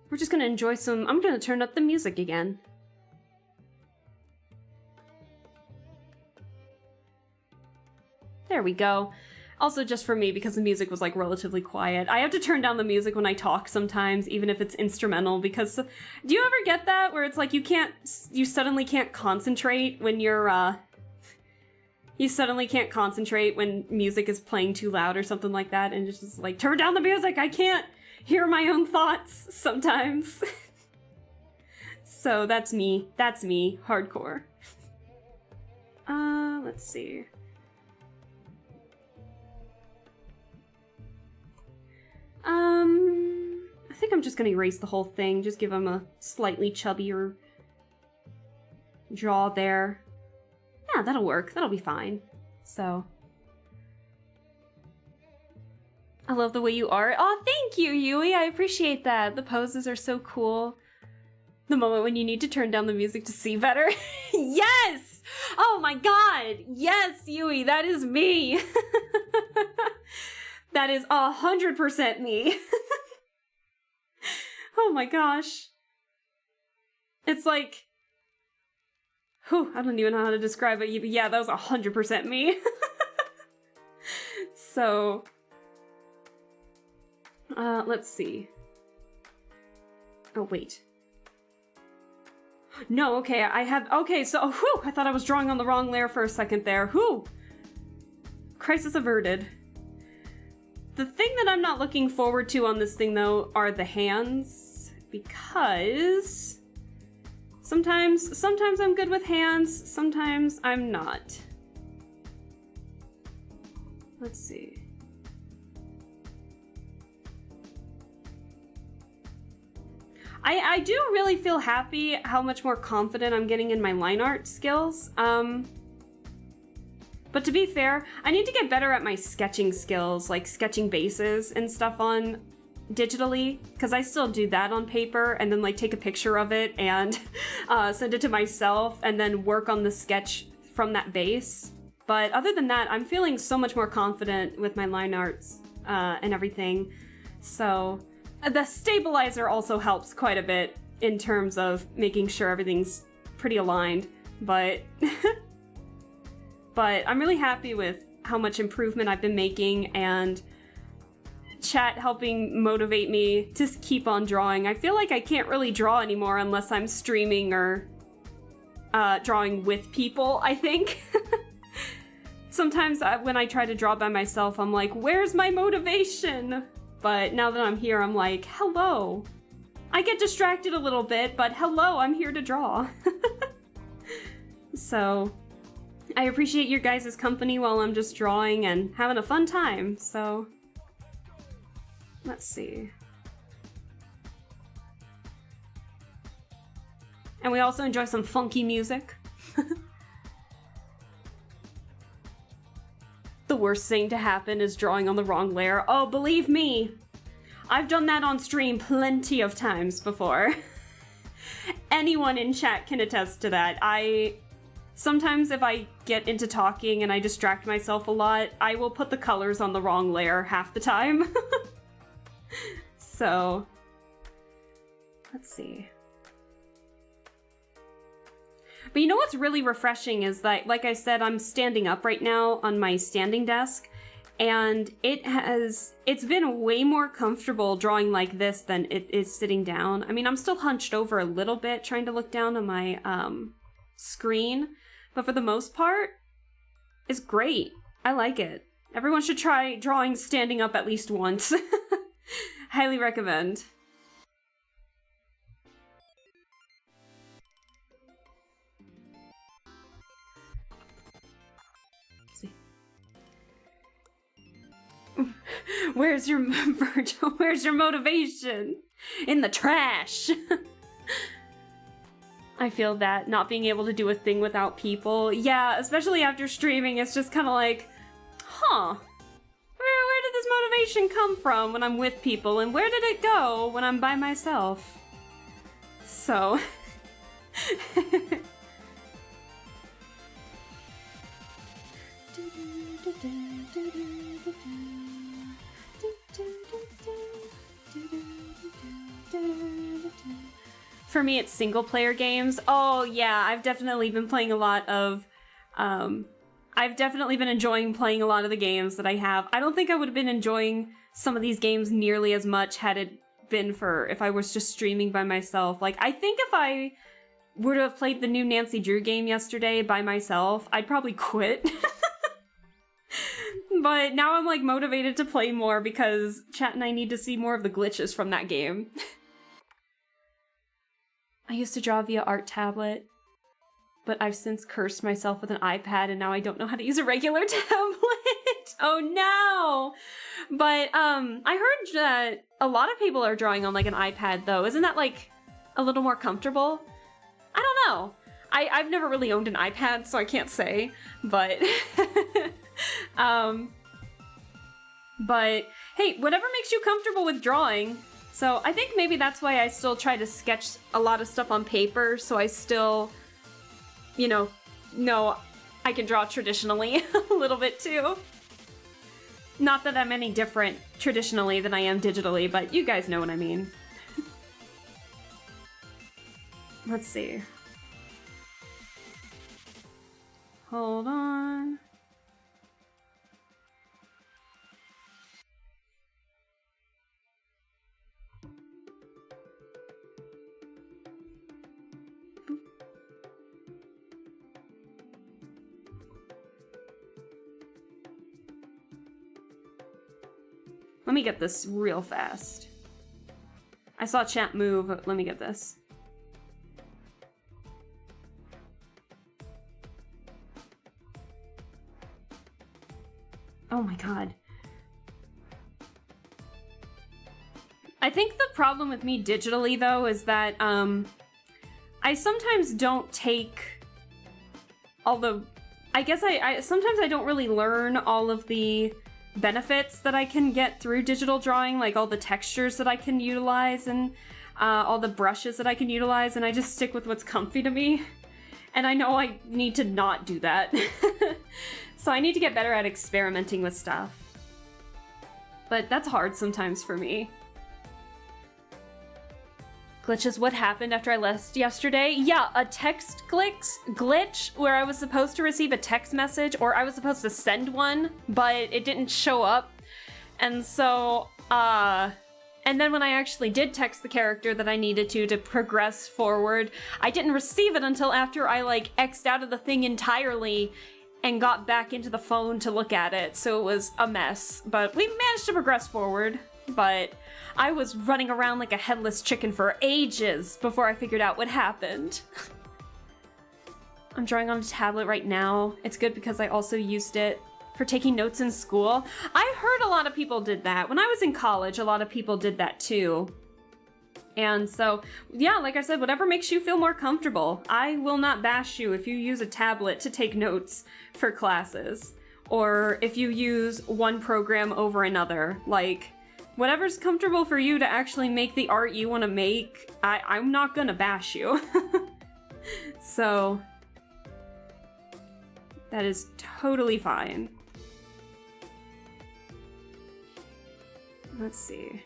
We're just gonna enjoy I'm gonna turn up the music again. There we go. Also just for me, because the music was like relatively quiet. I have to turn down the music when I talk sometimes, even if it's instrumental, because do you ever get that where it's like you suddenly can't concentrate when you're you suddenly can't concentrate when music is playing too loud or something like that, and it's just like, turn down the music, I can't hear my own thoughts sometimes. So that's me, hardcore. Let's see. I think I'm just gonna erase the whole thing, just give him a slightly chubbier jaw there. Yeah, that'll work, that'll be fine. So. I love the way you are. Oh, thank you, Yui. I appreciate that. The poses are so cool. The moment when you need to turn down the music to see better. Yes! Oh my god! Yes, Yui, that is me. That is 100% me. Oh my gosh. It's like... Whew, I don't even know how to describe it. But yeah, that was 100% me. So... let's see. Oh, wait. No, okay, I have... Okay, so... Whew! I thought I was drawing on the wrong layer for a second there. Whew! Crisis averted. The thing that I'm not looking forward to on this thing, though, are the hands. Because... Sometimes I'm good with hands, sometimes I'm not. Let's see. I do really feel happy how much more confident I'm getting in my line art skills. But to be fair, I need to get better at my sketching skills, like sketching bases and stuff on digitally, because I still do that on paper and then like take a picture of it and send it to myself and then work on the sketch from that base. But other than that, I'm feeling so much more confident with my line arts and everything. So the stabilizer also helps quite a bit in terms of making sure everything's pretty aligned, but but I'm really happy with how much improvement I've been making, and chat helping motivate me to keep on drawing. I feel like I can't really draw anymore unless I'm streaming or drawing with people, I think. Sometimes when I try to draw by myself, I'm like, where's my motivation? But now that I'm here, I'm like, hello. I get distracted a little bit, but hello, I'm here to draw. So I appreciate your guys' company while I'm just drawing and having a fun time, so let's see. And we also enjoy some funky music. The worst thing to happen is drawing on the wrong layer. Oh, believe me, I've done that on stream plenty of times before. Anyone in chat can attest to that. Sometimes if I get into talking and I distract myself a lot, I will put the colors on the wrong layer half the time. So, let's see. But you know what's really refreshing is that, like I said, I'm standing up right now on my standing desk, and it's been way more comfortable drawing like this than it is sitting down. I mean, I'm still hunched over a little bit trying to look down on my screen, but for the most part, it's great. I like it. Everyone should try drawing standing up at least once. Highly recommend. Where's your Virgil? Where's your motivation? In the trash. I feel that not being able to do a thing without people. Yeah, especially after streaming, it's just kind of like, huh. Where did this motivation come from when I'm with people, and where did it go when I'm by myself? So... For me, it's single-player games. Oh, yeah, I've definitely been playing a lot of... I've definitely been enjoying playing a lot of the games that I have. I don't think I would have been enjoying some of these games nearly as much had it been for if I was just streaming by myself. Like, I think if I were to have played the new Nancy Drew game yesterday by myself, I'd probably quit. But now I'm, like, motivated to play more because chat and I need to see more of the glitches from that game. I used to draw via art tablet, but I've since cursed myself with an iPad and now I don't know how to use a regular tablet. Oh no! But I heard that a lot of people are drawing on like an iPad though. Isn't that like a little more comfortable? I don't know. I've never really owned an iPad, so I can't say, but but Hey, whatever makes you comfortable with drawing. So I think maybe that's why I still try to sketch a lot of stuff on paper, so I still, you know I can draw traditionally a little bit too. Not that I'm any different traditionally than I am digitally, but you guys know what I mean. Let's see. Hold on. Let me get this real fast. I saw chat move. Let me get this. Oh my god. I think the problem with me digitally, though, is that I sometimes don't take all the... I guess I sometimes I don't really learn all of the benefits that I can get through digital drawing, like all the textures that I can utilize and all the brushes that I can utilize, and I just stick with what's comfy to me. And I know I need to not do that. So I need to get better at experimenting with stuff. But that's hard sometimes for me. Glitch is what happened after I left yesterday. Yeah, a text glitch where I was supposed to receive a text message, or I was supposed to send one, but it didn't show up. And so, and then when I actually did text the character that I needed to progress forward, I didn't receive it until after I X'd out of the thing entirely and got back into the phone to look at it. So it was a mess, but we managed to progress forward. But I was running around like a headless chicken for ages before I figured out what happened. I'm drawing on a tablet right now. It's good because I also used it for taking notes in school. I heard a lot of people did that. When I was in college, a lot of people did that too. And so, yeah, like I said, whatever makes you feel more comfortable. I will not bash you if you use a tablet to take notes for classes, or if you use one program over another. Like, whatever's comfortable for you to actually make the art you want to make, I'm not gonna bash you. So, that is totally fine. Let's see.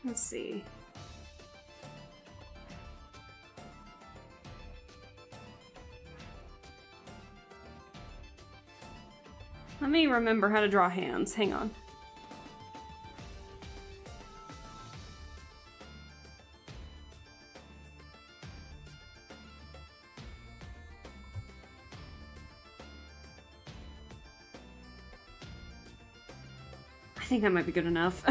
Let's see. Let me remember how to draw hands. Hang on. I think that might be good enough.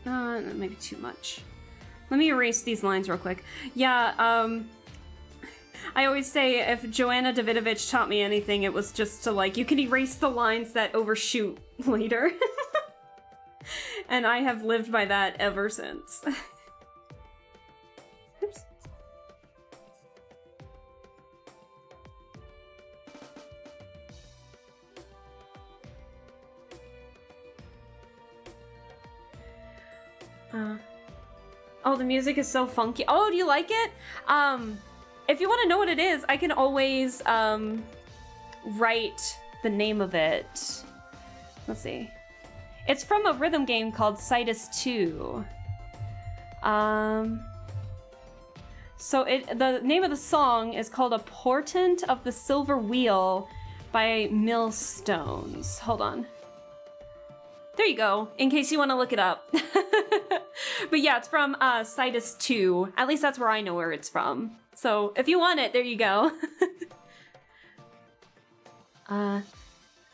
That might be too much. Let me erase these lines real quick. Yeah, I always say if Joanna Davidovich taught me anything, it was just to you can erase the lines that overshoot later. And I have lived by that ever since. Oops. Oh, the music is so funky. Oh, do you like it? If you want to know what it is, I can always write the name of it. Let's see. It's from a rhythm game called Citus 2. So the name of the song is called A Portent of the Silver Wheel by Millstones. Hold on. There you go, in case you want to look it up. But yeah, it's from Citus 2. At least that's where I know where it's from. So if you want it, there you go.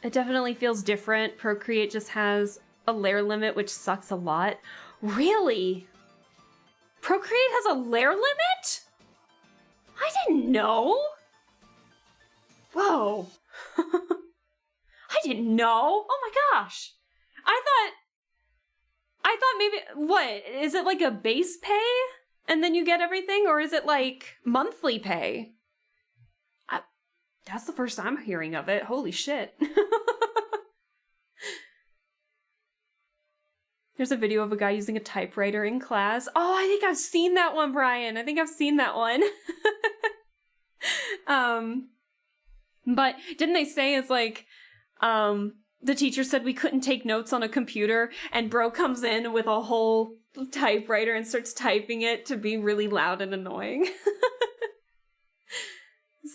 It definitely feels different. Procreate just has a layer limit, which sucks a lot. Really? Procreate has a layer limit? I didn't know. Whoa. I didn't know. Oh my gosh. I thought maybe, what, is it like a base pay and then you get everything, or is it like monthly pay? That's the first I'm hearing of it. Holy shit. There's a video of a guy using a typewriter in class. Oh, I think I've seen that one, Brian. I think I've seen that one. But didn't they say it's like, the teacher said we couldn't take notes on a computer, and bro comes in with a whole typewriter and starts typing it to be really loud and annoying.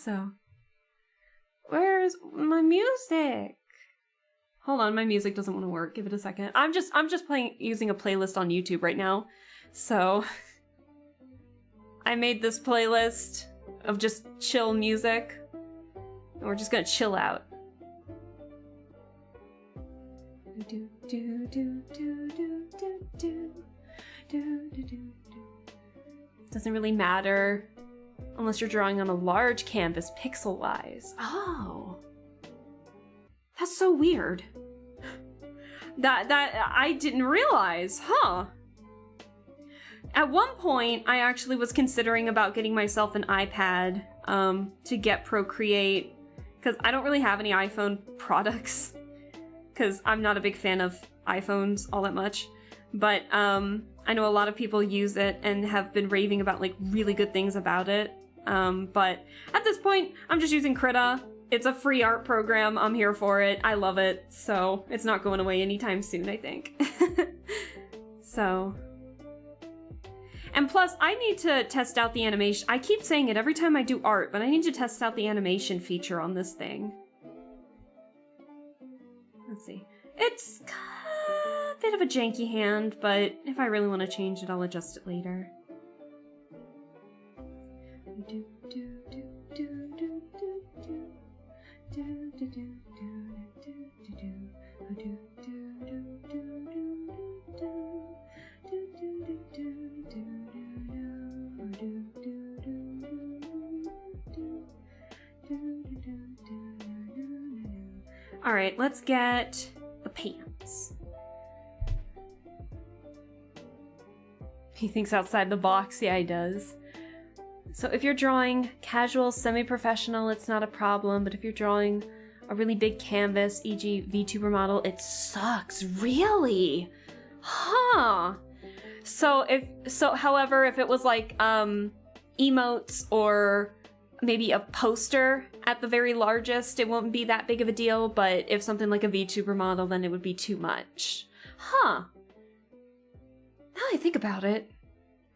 So, where's my music? Hold on, my music doesn't want to work. Give it a second. I'm just using a playlist on YouTube right now. So, I made this playlist of just chill music. And we're just gonna chill out. Doesn't really matter unless you're drawing on a large canvas pixel-wise. Oh. That's so weird. That I didn't realize, huh? At one point, I actually was considering about getting myself an iPad to get Procreate, because I don't really have any iPhone products, because I'm not a big fan of iPhones all that much. But I know a lot of people use it and have been raving about like really good things about it. But at this point, I'm just using Krita. It's a free art program. I'm here for it. I love it. So it's not going away anytime soon, I think. So. And plus, I need to test out the animation. I keep saying it every time I do art, but I need to test out the animation feature on this thing. Let's see. It's a bit of a janky hand, but if I really want to change it, I'll adjust it later. All right, let's get the pants. He thinks outside the box. Yeah, he does. So if you're drawing casual, semi-professional, it's not a problem. But if you're drawing a really big canvas, e.g. VTuber model, it sucks. Really? Huh. However, if it was like emotes or maybe a poster at the very largest, it won't be that big of a deal. But if something like a VTuber model, then it would be too much. Huh. Now that I think about it,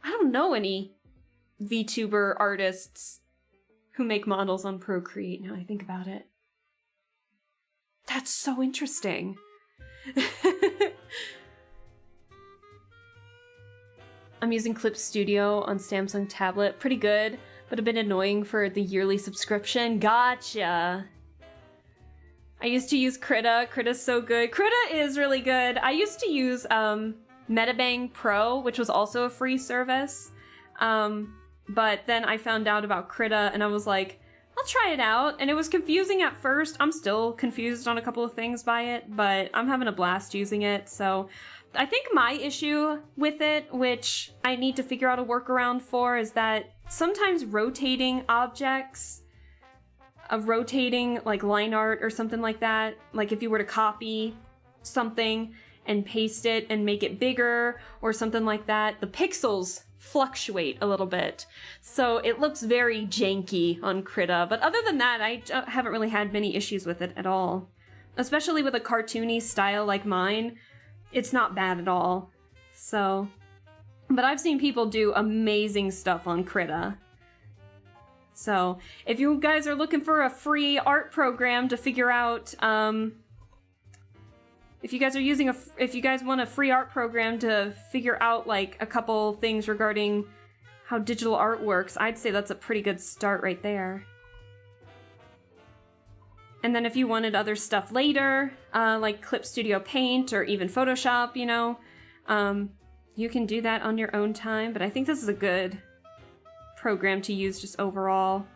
I don't know any VTuber artists who make models on Procreate, now I think about it. That's so interesting. I'm using Clip Studio on Samsung tablet. Pretty good, but a bit annoying for the yearly subscription. Gotcha. I used to use Krita. Krita's so good. Krita is really good. I used to use Metabang Pro, which was also a free service. But then I found out about Krita and I was like, I'll try it out. And it was confusing at first. I'm still confused on a couple of things by it, but I'm having a blast using it. So I think my issue with it, which I need to figure out a workaround for, is that sometimes rotating objects, rotating like line art or something like that, like if you were to copy something and paste it and make it bigger or something like that, the pixels fluctuate a little bit. So it looks very janky on Krita, but other than that, I haven't really had many issues with it at all. Especially with a cartoony style like mine, it's not bad at all. So, but I've seen people do amazing stuff on Krita. So if you guys are looking for a free art program to figure out, if you guys want a free art program to figure out like a couple things regarding how digital art works, I'd say that's a pretty good start right there. And then if you wanted other stuff later, like Clip Studio Paint or even Photoshop, you know, you can do that on your own time. But I think this is a good program to use just overall.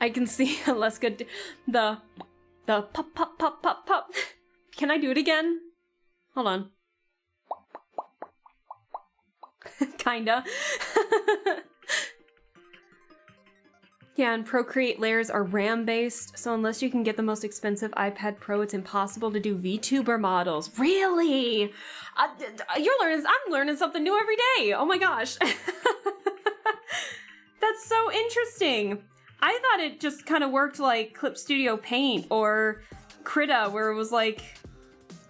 I can see less good. The pop, pop, pop, pop, pop. Can I do it again? Hold on. Kinda. Yeah, and Procreate layers are RAM-based, so unless you can get the most expensive iPad Pro, it's impossible to do VTuber models. Really? I'm learning something new every day. Oh my gosh. That's so interesting. I thought it just kind of worked like Clip Studio Paint or Krita, where it was like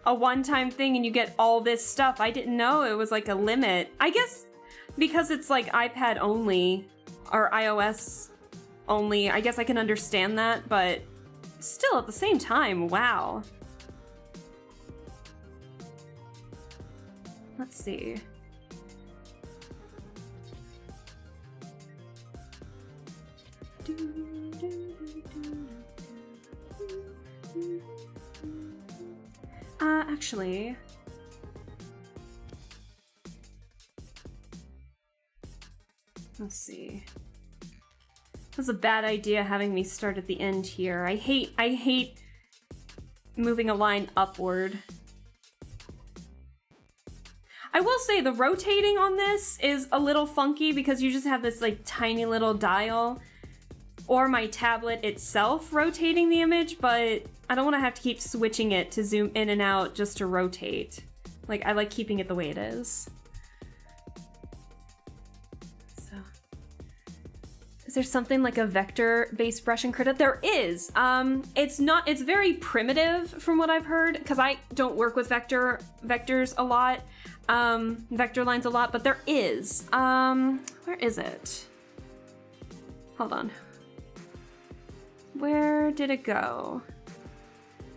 a one-time thing and you get all this stuff. I didn't know it was like a limit. I guess because it's like iPad only or iOS only, I guess I can understand that, but still at the same time, wow. Let's see. Actually, let's see. That's a bad idea having me start at the end here. I hate moving a line upward. I will say the rotating on this is a little funky because you just have this like tiny little dial or my tablet itself rotating the image, but I don't want to have to keep switching it to zoom in and out just to rotate. Like, I like keeping it the way it is. So, is there something like a vector-based brush in Krita? There is. It's very primitive from what I've heard, because I don't work with vectors a lot, vector lines a lot, but there is. Where is it? Hold on. Where did it go?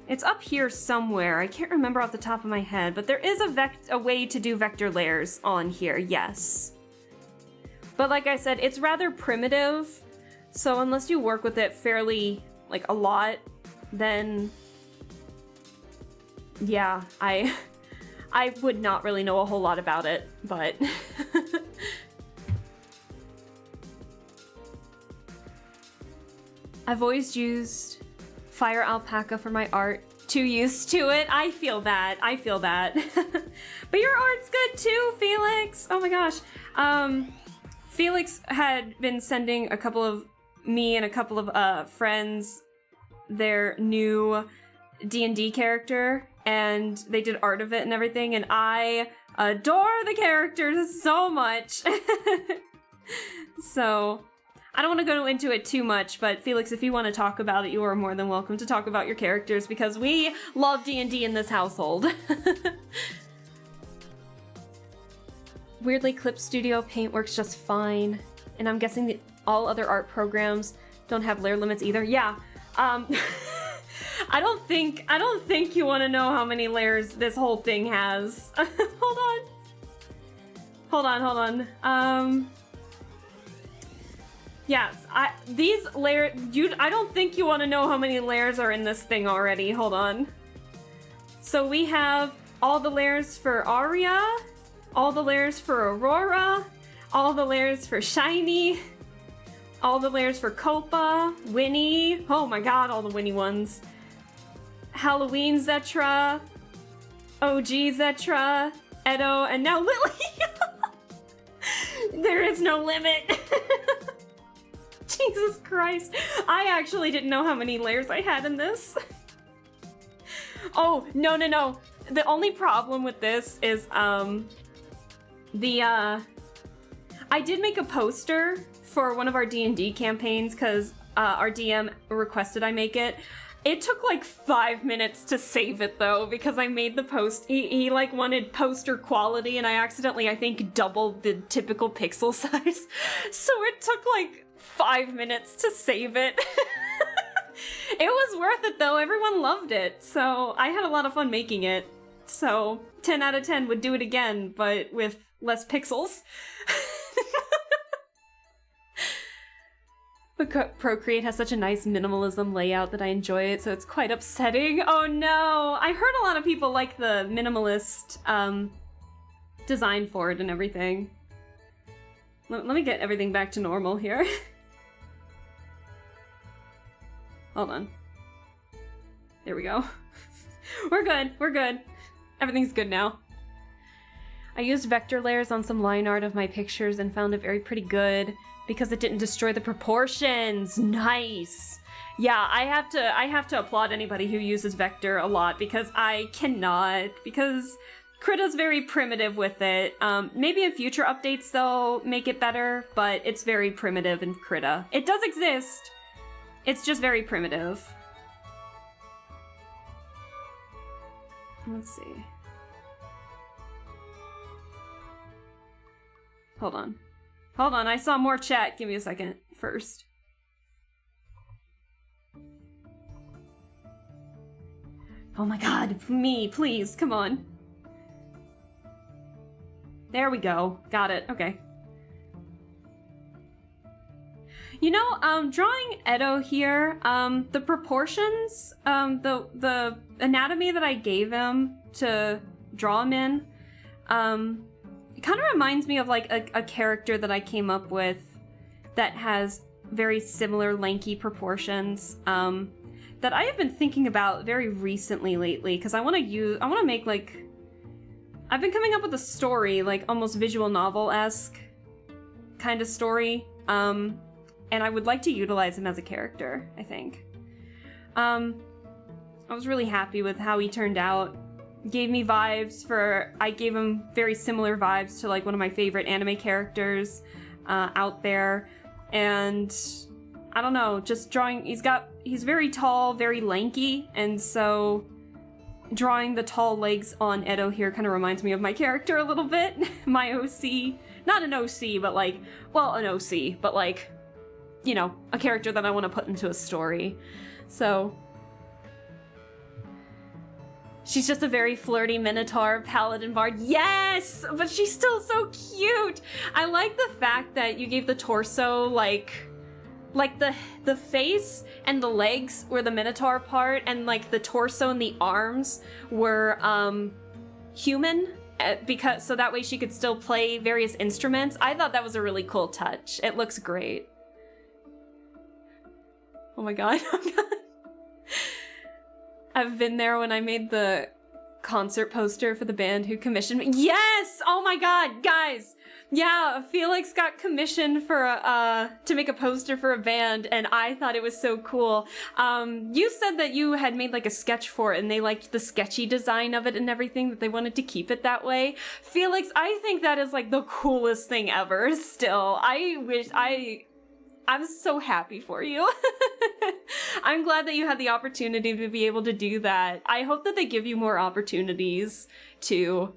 It's up here somewhere. I can't remember off the top of my head, but there is a way to do vector layers on here, yes. But like I said, it's rather primitive, so unless you work with it fairly, like, a lot, then yeah, I would not really know a whole lot about it, but I've always used Fire Alpaca for my art. Too used to it. I feel that. But your art's good too, Felix. Oh my gosh. Felix had been sending me and a couple of friends their new D&D character, and they did art of it and everything, and I adore the characters so much. So I don't want to go into it too much, but Felix, if you want to talk about it, you are more than welcome to talk about your characters, because we love D&D in this household. Weirdly, Clip Studio Paint works just fine, and I'm guessing that all other art programs don't have layer limits either. Yeah, I don't think you want to know how many layers this whole thing has. Hold on. Yes, these layers, I don't think you want to know how many layers are in this thing already. Hold on. So we have all the layers for Aria, all the layers for Aurora, all the layers for Shiny, all the layers for Copa, Winnie, oh my god, all the Winnie ones. Halloween Zetra, OG Zetra, Edo, and now Lily. There is no limit. Jesus Christ. I actually didn't know how many layers I had in this. Oh, no. The only problem with this is, I did make a poster for one of our D&D campaigns because our DM requested I make it. It took like 5 minutes to save it though, because I made the post, he like wanted poster quality, and I accidentally, I think, doubled the typical pixel size. So it took like 5 minutes to save it. It was worth it though, everyone loved it, so I had a lot of fun making it. So 10 out of 10 would do it again, but with less pixels. But Procreate has such a nice minimalism layout that I enjoy it, so it's quite upsetting. Oh no! I heard a lot of people like the minimalist design for it and everything. Let me get everything back to normal here. Hold on. There we go. We're good, we're good. Everything's good now. I used vector layers on some line art of my pictures and found it very pretty good because it didn't destroy the proportions. Nice. Yeah, I have to applaud anybody who uses vector a lot because I cannot, because Krita's very primitive with it. Maybe in future updates they'll make it better, but it's very primitive in Krita. It does exist. It's just very primitive. Let's see. Hold on. Hold on, I saw more chat. Give me a second first. Oh my god, me, please, come on. There we go. Got it, okay. You know, drawing Edo here, the proportions, the anatomy that I gave him to draw him in, it kind of reminds me of like a character that I came up with that has very similar lanky proportions, that I have been thinking about very recently lately, because I want to make like, I've been coming up with a story, like almost visual novel-esque kind of story, and I would like to utilize him as a character, I think. I was really happy with how he turned out. Gave me vibes for, I gave him very similar vibes to like one of my favorite anime characters out there. And I don't know, just drawing, he's very tall, very lanky, and so drawing the tall legs on Edo here kind of reminds me of my character a little bit. My OC. Not an OC, but like, well, an OC, but like, you know, a character that I want to put into a story. So she's just a very flirty Minotaur paladin bard. Yes! But she's still so cute! I like the fact that you gave the torso, like the face and the legs were the Minotaur part, and like the torso and the arms were human, because so that way she could still play various instruments. I thought that was a really cool touch. It looks great. Oh my god. I've been there when I made the concert poster for the band who commissioned me. Yes! Oh my god, guys! Yeah, Felix got commissioned for to make a poster for a band, and I thought it was so cool. You said that you had made like a sketch for it, and they liked the sketchy design of it and everything, that they wanted to keep it that way. Felix, I think that is like the coolest thing ever, still. I'm so happy for you. I'm glad that you had the opportunity to be able to do that. I hope that they give you more opportunities too,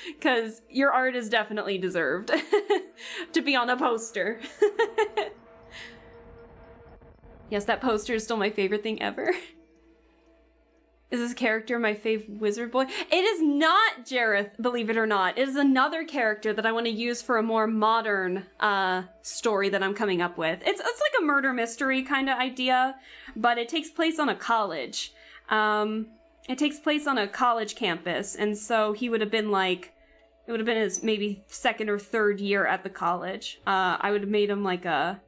because your art is definitely deserved to be on a poster. Yes, that poster is still my favorite thing ever. Is this character my fave wizard boy? It is not Jareth, believe it or not. It is another character that I want to use for a more modern story that I'm coming up with. It's like a murder mystery kind of idea, but it takes place on a college. It takes place on a college campus, and so he would have been like, it would have been his maybe second or third year at the college. I would have made him like a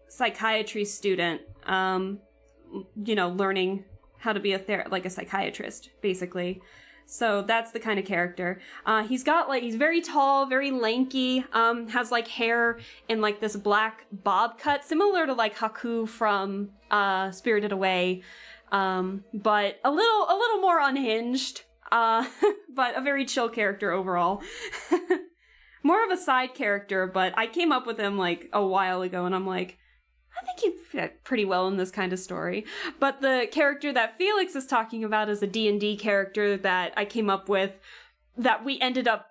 psychiatry student, you know, learning how to be a psychiatrist, basically. So that's the kind of character. He's very tall, very lanky, has like hair in like this black bob cut, similar to like Haku from Spirited Away, but a little more unhinged, but a very chill character overall. More of a side character, but I came up with him like a while ago, and I'm like, I think he'd fit pretty well in this kind of story. But the character that Felix is talking about is a D&D character that I came up with, that we ended up,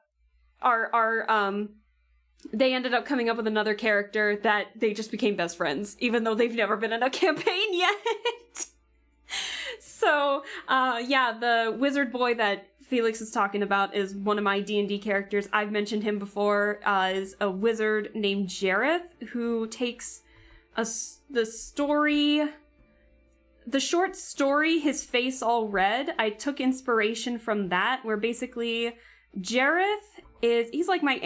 they ended up coming up with another character that they just became best friends, even though they've never been in a campaign yet. So, yeah, the wizard boy that Felix is talking about is one of my D&D characters. I've mentioned him before, is a wizard named Jareth, who takes the short story, His Face All Red. I took inspiration from that, where basically Jareth he's like my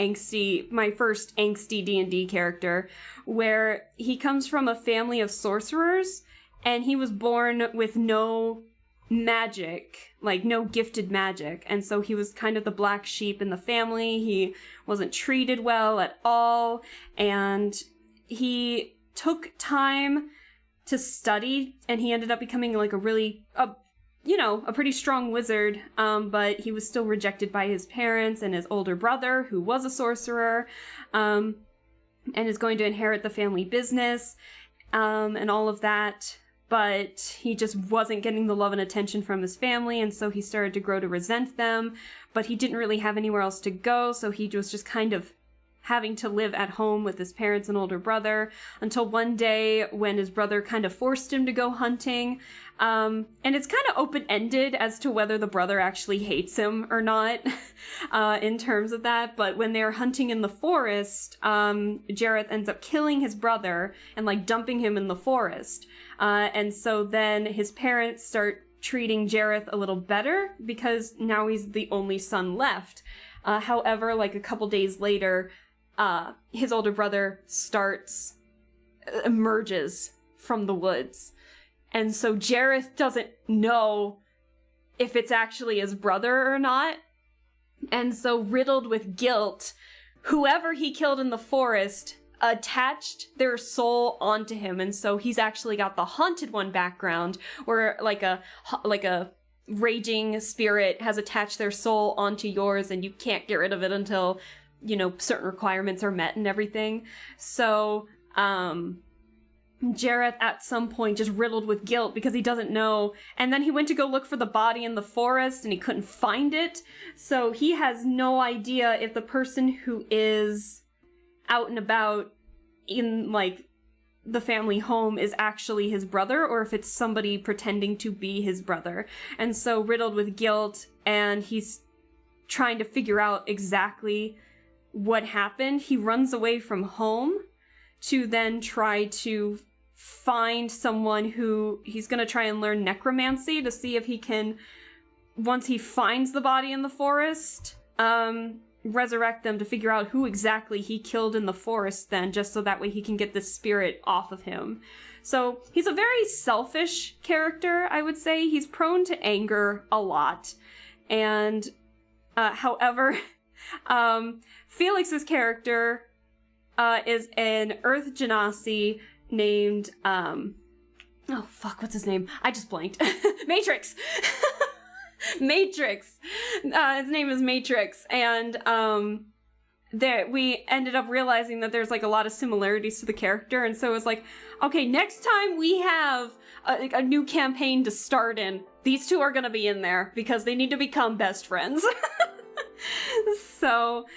first angsty D&D character, where he comes from a family of sorcerers, and he was born with no magic, like no gifted magic, and so he was kind of the black sheep in the family. He wasn't treated well at all, and he took time to study, and he ended up becoming like a pretty strong wizard, but he was still rejected by his parents and his older brother, who was a sorcerer, and is going to inherit the family business, and all of that. But he just wasn't getting the love and attention from his family, and so he started to grow to resent them, but he didn't really have anywhere else to go, so he was just kind of having to live at home with his parents and older brother, until one day when his brother kind of forced him to go hunting. And it's kind of open-ended as to whether the brother actually hates him or not, in terms of that. But when they're hunting in the forest, Jareth ends up killing his brother and like dumping him in the forest. And so then his parents start treating Jareth a little better because now he's the only son left. However, like a couple days later, his older brother emerges from the woods. And so Jareth doesn't know if it's actually his brother or not. And so, riddled with guilt, whoever he killed in the forest attached their soul onto him. And so he's actually got the Haunted One background, where like a raging spirit has attached their soul onto yours, and you can't get rid of it until, certain requirements are met and everything. So, Jareth at some point just riddled with guilt because he doesn't know, and then he went to go look for the body in the forest and he couldn't find it, so he has no idea if the person who is out and about in like the family home is actually his brother or if it's somebody pretending to be his brother. And so, riddled with guilt, and he's trying to figure out exactly what happened, he runs away from home to then try to find someone who he's going to try and learn necromancy to see if he can, once he finds the body in the forest, resurrect them to figure out who exactly he killed in the forest then, just so that way he can get the spirit off of him. So he's a very selfish character, I would say. He's prone to anger a lot. And, however, Felix's character is an Earth Genasi named, what's his name? I just blanked. Matrix! Matrix! His name is Matrix, and, we ended up realizing that there's, like, a lot of similarities to the character, and so it was like, okay, next time we have a new campaign to start in, these two are gonna be in there, because they need to become best friends. So,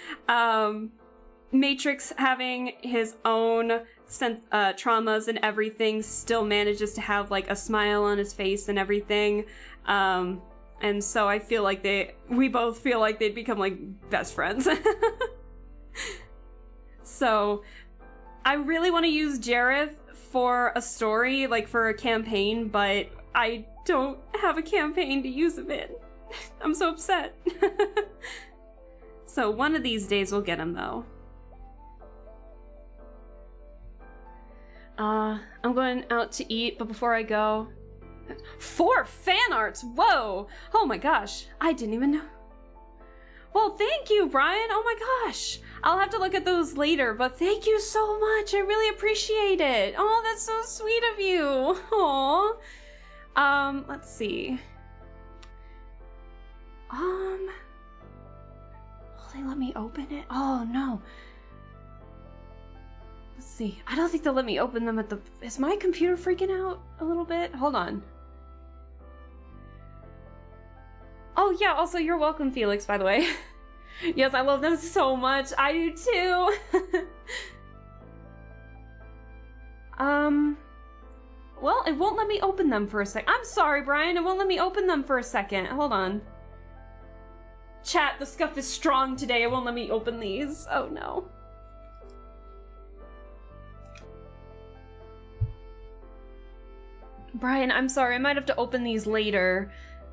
Matrix, having his own traumas and everything, still manages to have like a smile on his face and everything. And so I feel like we both feel like they'd become like best friends. So I really want to use Jareth for a story, like for a campaign, but I don't have a campaign to use him in. I'm so upset. So one of these days we'll get him though. I'm going out to eat, but before I go... 4 fan arts! Whoa! Oh my gosh, I didn't even know. Well, thank you, Brian! Oh my gosh! I'll have to look at those later, but thank you so much! I really appreciate it! Oh, that's so sweet of you! Aww. Let's see. Will they let me open it? Oh, no. Let's see. I don't think they'll let me open them at the... Is my computer freaking out a little bit? Hold on. Oh, yeah, also, you're welcome, Felix, by the way. Yes, I love them so much. I do, too. well, it won't let me open them for a sec. I'm sorry, Brian, it won't let me open them for a second. Hold on. Chat, the scuff is strong today. It won't let me open these. Oh no. Brian, I'm sorry. I might have to open these later.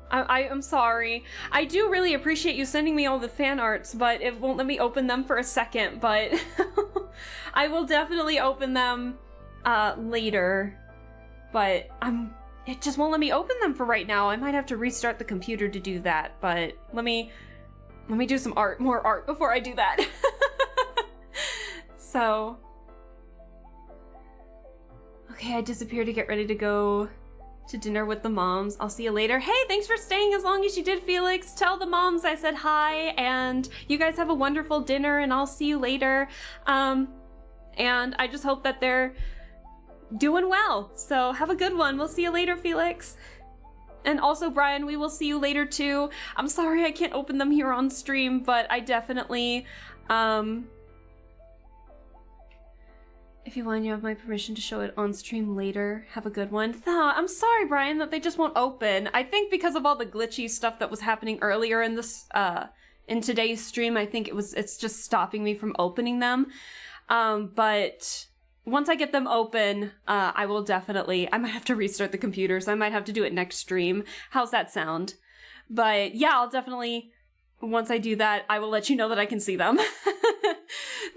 I'm sorry. I do really appreciate you sending me all the fan arts, but it won't let me open them for a second, but I will definitely open them later. But it just won't let me open them for right now. I might have to restart the computer to do that, but let me do some more art before I do that. So, okay, I disappeared to get ready to go to dinner with the moms. I'll see you later. Hey, thanks for staying as long as you did, Felix. Tell the moms I said hi, and you guys have a wonderful dinner, and I'll see you later. And I just hope that they're doing well. So have a good one. We'll see you later, Felix. And also, Brian, we will see you later too. I'm sorry I can't open them here on stream, but I definitely, if you want, you have my permission to show it on stream later. Have a good one. I'm sorry, Brian, that they just won't open. I think because of all the glitchy stuff that was happening earlier in this, in today's stream, I think it's just stopping me from opening them. But once I get them open, I will definitely, I might have to restart the computer, so I might have to do it next stream. How's that sound? But yeah, I'll definitely, once I do that, I will let you know that I can see them.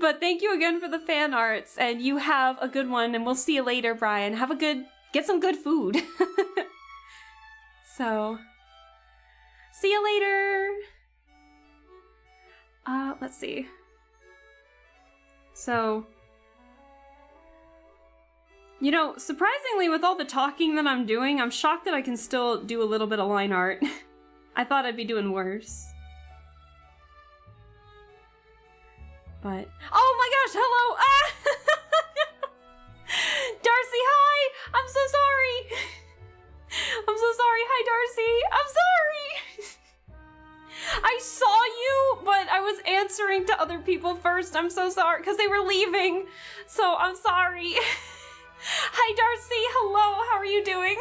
But thank you again for the fan arts, and you have a good one, and we'll see you later, Brian. Get some good food. So, see you later. Let's see. So, you know, surprisingly, with all the talking that I'm doing, I'm shocked that I can still do a little bit of line art. I thought I'd be doing worse. But, oh my gosh, hello! Ah! Darcy, hi! I'm so sorry! I'm so sorry, hi Darcy! I'm sorry! I saw you, but I was answering to other people first. I'm so sorry, because they were leaving. So, I'm sorry. Hi Darcy, hello, how are you doing?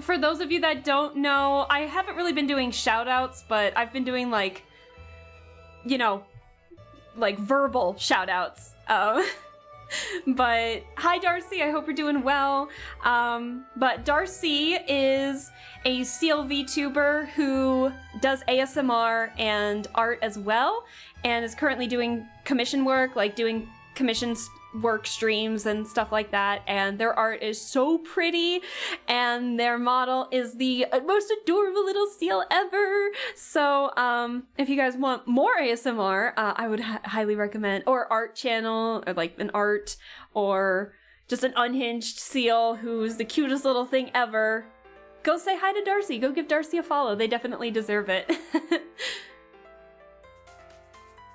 For those of you that don't know, I haven't really been doing shoutouts, but I've been doing like, you know, like verbal shoutouts. But hi Darcy, I hope you're doing well. But Darcy is a Seal VTuber who does ASMR and art as well, and is currently doing commission work, like doing commission work streams and stuff like that, and their art is so pretty, and their model is the most adorable little seal ever. So if you guys want more ASMR, I would highly recommend, or art channel, or like an art, or just an unhinged seal who's the cutest little thing ever, go say hi to Darcy. Go give Darcy a follow. They definitely deserve it.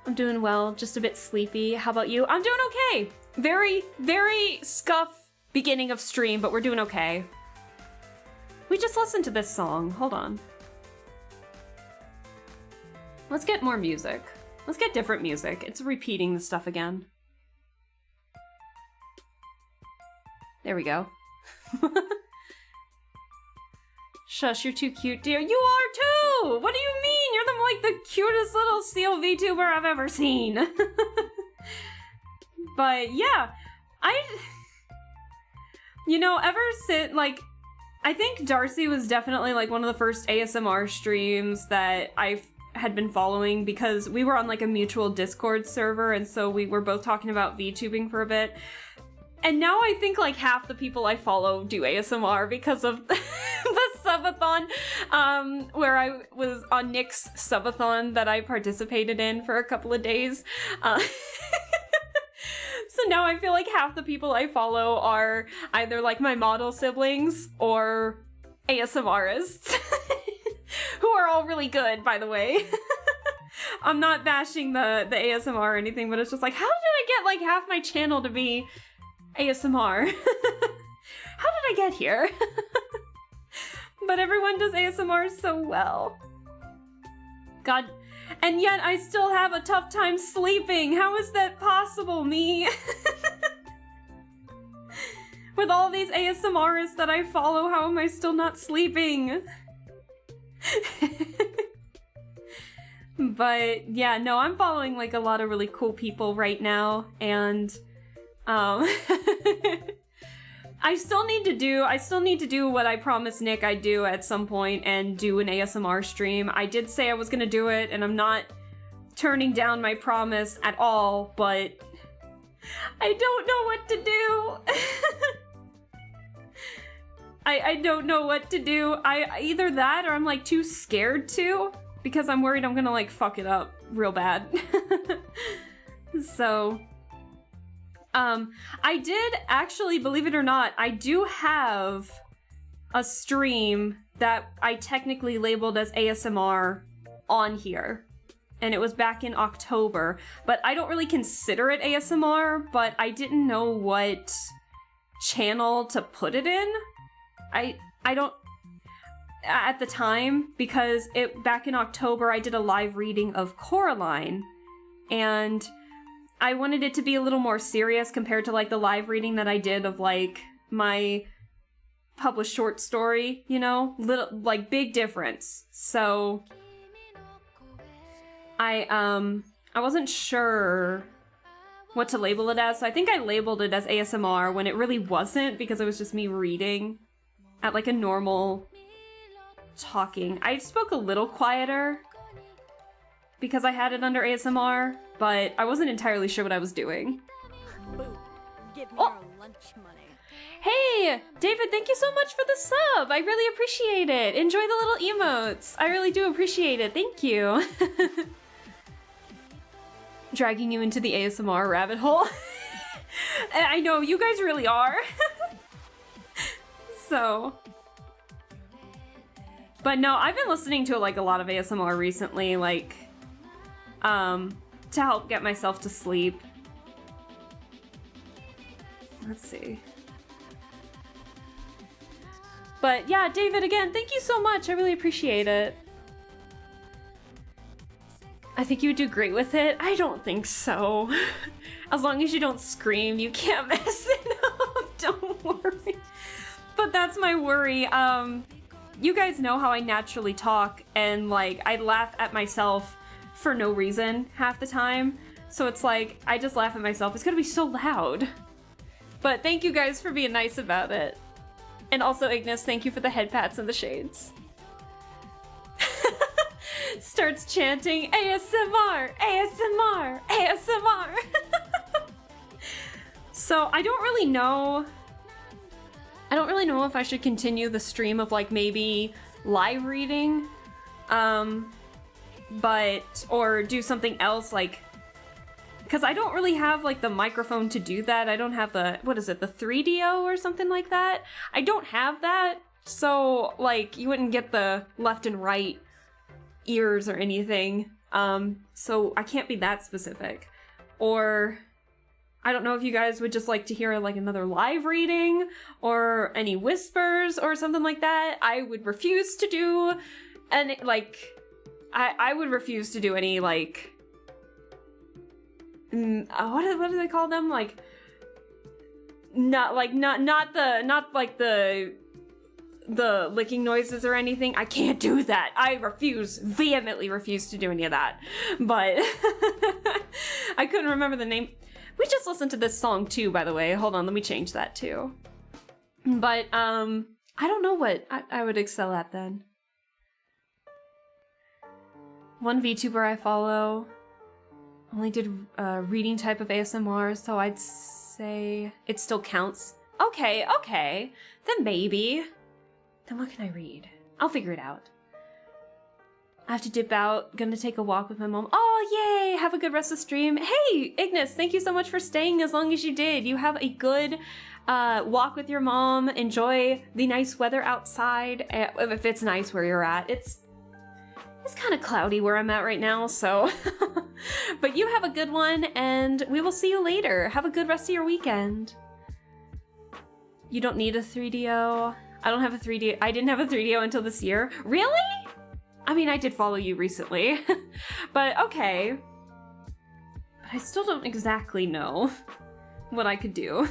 I'm doing well, just a bit sleepy. How about you? I'm doing okay. Very, very scuff beginning of stream, but we're doing okay. We just listened to this song. Hold on. Let's get more music. Let's get different music. It's repeating the stuff again. There we go. Shush, you're too cute, dear. You are too! What do you mean? You're the cutest little seal VTuber I've ever seen. But yeah, you know, ever since, like, I think Darcy was definitely like one of the first ASMR streams that I had been following, because we were on like a mutual Discord server, and so we were both talking about VTubing for a bit. And now I think like half the people I follow do ASMR because of the subathon, where I was on Nick's subathon that I participated in for a couple of days. So now I feel like half the people I follow are either like my model siblings or ASMRists, who are all really good, by the way. I'm not bashing the ASMR or anything, but it's just like, how did I get like half my channel to be ASMR? How did I get here? But everyone does ASMR so well. God, and yet I still have a tough time sleeping. How is that possible, me? With all these ASMRists that I follow, how am I still not sleeping? But yeah, no, I'm following like a lot of really cool people right now, and I still need to do what I promised Nick I'd do at some point and do an ASMR stream. I did say I was gonna do it, and I'm not turning down my promise at all, but I don't know what to do. I don't know what to do. Either that or I'm like too scared to, because I'm worried I'm gonna like fuck it up real bad. So I did actually, believe it or not, I do have a stream that I technically labeled as ASMR on here. And it was back in October, but I don't really consider it ASMR, but I didn't know what channel to put it in. I don't, at the time, because back in October I did a live reading of Coraline, and I wanted it to be a little more serious compared to like the live reading that I did of like my published short story, you know? Like big difference. So I wasn't sure what to label it as, so I think I labeled it as ASMR when it really wasn't, because it was just me reading at like a normal talking. I spoke a little quieter because I had it under ASMR, but I wasn't entirely sure what I was doing. Give me your lunch money. Hey, David, thank you so much for the sub. I really appreciate it. Enjoy the little emotes. I really do appreciate it. Thank you. Dragging you into the ASMR rabbit hole. I know, you guys really are. So. But no, I've been listening to like a lot of ASMR recently, like, to help get myself to sleep. Let's see. But yeah, David, again, thank you so much. I really appreciate it. I think you would do great with it. I don't think so. As long as you don't scream, you can't mess it up. Don't worry. But that's my worry. You guys know how I naturally talk, and like I laugh at myself for no reason half the time. So it's like I just laugh at myself. It's gonna be so loud. But thank you guys for being nice about it. And also, Ignis, thank you for the head pats and the shades. Starts chanting ASMR, ASMR, ASMR. So I don't really know if I should continue the stream of like maybe live reading, or do something else, like, because I don't really have like the microphone to do that. I don't have the, what is it, the 3DO or something like that? I don't have that, so like you wouldn't get the left and right ears or anything. So I can't be that specific. Or I don't know if you guys would just like to hear like another live reading or any whispers or something like that. I would refuse to do any, like, I would refuse to do any like, what do they call them? Like, not the licking noises or anything. I can't do that. I vehemently refuse to do any of that. But I couldn't remember the name. We just listened to this song too, by the way. Hold on, let me change that too. But I don't know what I would excel at then. One VTuber I follow only did reading type of ASMR, so I'd say it still counts. Okay, then maybe. Then what can I read? I'll figure it out. I have to dip out. Gonna take a walk with my mom. Oh, yay! Have a good rest of the stream. Hey, Ignis, thank you so much for staying as long as you did. You have a good walk with your mom. Enjoy the nice weather outside. If it's nice where you're at. It's kind of cloudy where I'm at right now, so. But you have a good one, and we will see you later. Have a good rest of your weekend. You don't need a 3DO. I don't have a 3D. I didn't have a 3DO until this year. Really? I mean, I did follow you recently. But okay. But I still don't exactly know what I could do.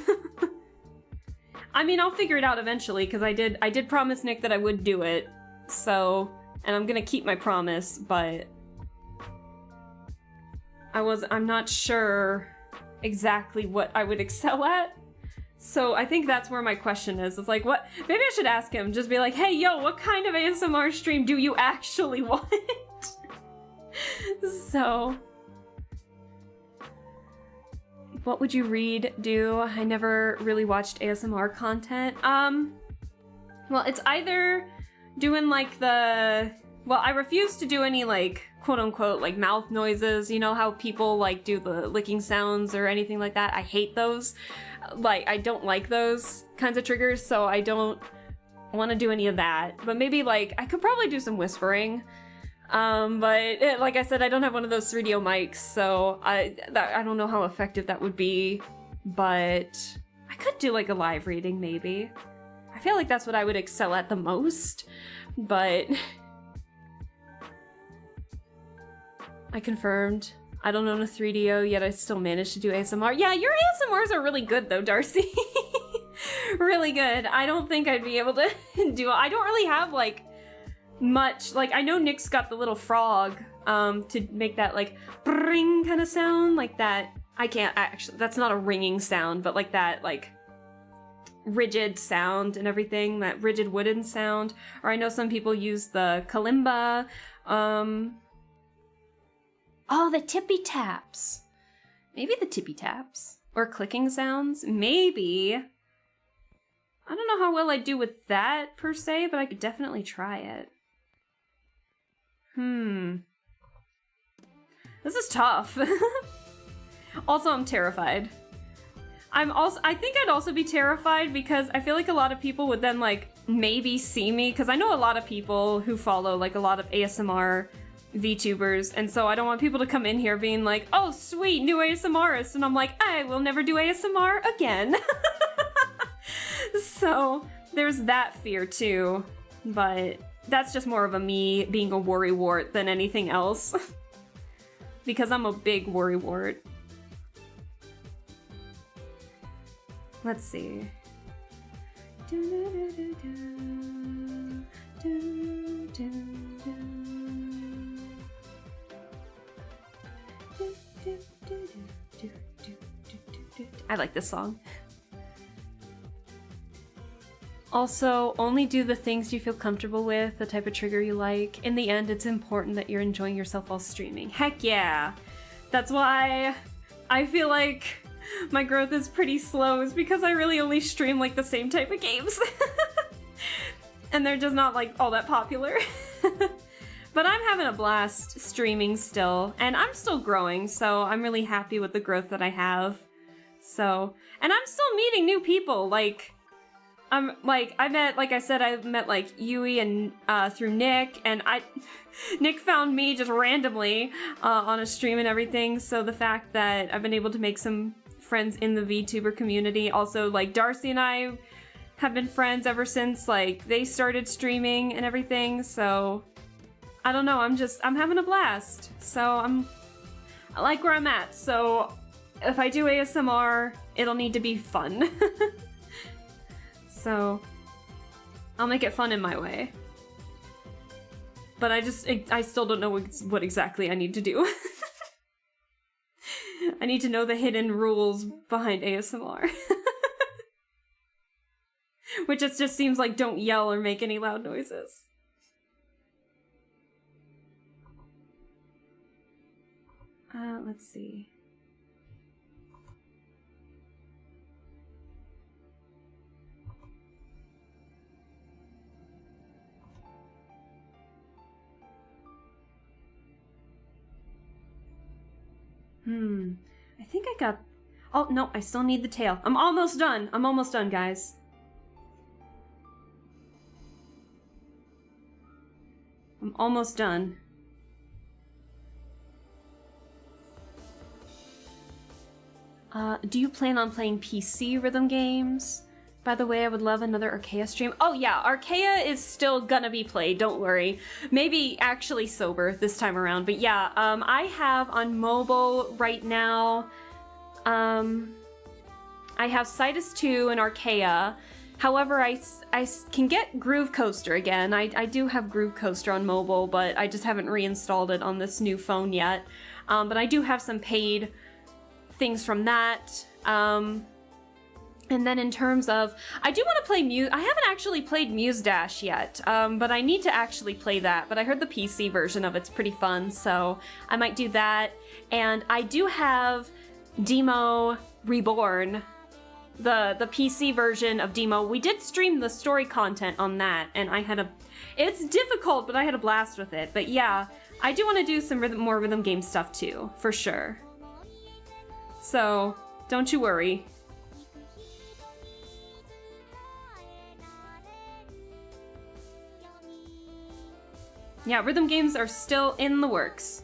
I mean, I'll figure it out eventually, because I did promise Nick that I would do it. So, and I'm gonna keep my promise, but I'm not sure exactly what I would excel at. So I think that's where my question is. It's like, what? Maybe I should ask him, just be like, hey, yo, what kind of ASMR stream do you actually want? So, what would you do? I never really watched ASMR content. Well, it's either doing like well, I refuse to do any like quote unquote like mouth noises. You know how people like do the licking sounds or anything like that? I hate those. Like, I don't like those kinds of triggers, so I don't want to do any of that. But maybe like, I could probably do some whispering. But like I said, I don't have one of those 3DO mics, so I don't know how effective that would be. But I could do like a live reading, maybe. I feel like that's what I would excel at the most, but I confirmed. I don't own a 3DO, yet I still managed to do ASMR. Yeah, your ASMRs are really good though, Darcy. Really good. I don't think I'd be able to do it. I don't really have like much, like I know Nick's got the little frog to make that like bring kind of sound, like that. I can't actually, that's not a ringing sound, but like that like rigid sound and everything, that rigid wooden sound. Or I know some people use the kalimba. Oh, the tippy taps. Maybe the tippy taps. Or clicking sounds. Maybe. I don't know how well I do with that, per se, but I could definitely try it. This is tough. Also, I'm terrified. I think I'd also be terrified because I feel like a lot of people would then, like, maybe see me, because I know a lot of people who follow, like, a lot of ASMR VTubers, and so I don't want people to come in here being like, oh, sweet, new ASMRist, and I'm like, I will never do ASMR again. So, there's that fear, too, but that's just more of a me being a worrywart than anything else. Because I'm a big worrywart. Let's see. I like this song. Also, only do the things you feel comfortable with, the type of trigger you like. In the end, it's important that you're enjoying yourself while streaming. Heck yeah! That's why I feel like my growth is pretty slow, is because I really only stream like the same type of games. And they're just not like all that popular. But I'm having a blast streaming still, and I'm still growing, so I'm really happy with the growth that I have. So, and I'm still meeting new people, like, I met like Yui and through Nick, and Nick found me just randomly on a stream and everything. So the fact that I've been able to make some friends in the VTuber community, also like Darcy and I have been friends ever since like they started streaming and everything. So I don't know, I'm having a blast. So I like where I'm at. So if I do ASMR, it'll need to be fun. So, I'll make it fun in my way. But I still don't know what exactly I need to do. I need to know the hidden rules behind ASMR. Which just seems like don't yell or make any loud noises. Let's see. I think I got... Oh, no, I still need the tail. I'm almost done. I'm almost done, guys. I'm almost done. Do you plan on playing PC rhythm games? By the way, I would love another Archaea stream. Oh yeah, Archaea is still gonna be played, don't worry. Maybe actually sober this time around, but yeah, I have on mobile right now, I have Citus 2 and Archaea, However, I can get Groove Coaster again. I do have Groove Coaster on mobile, but I just haven't reinstalled it on this new phone yet. But I do have some paid things from that. And then in terms of, I do want to play I haven't actually played Muse Dash yet, but I need to actually play that. But I heard the PC version of it's pretty fun, so I might do that. And I do have Demo Reborn, the PC version of Demo. We did stream the story content on that, and it's difficult, but I had a blast with it. But yeah, I do want to do some more rhythm game stuff too, for sure. So, don't you worry. Yeah, rhythm games are still in the works.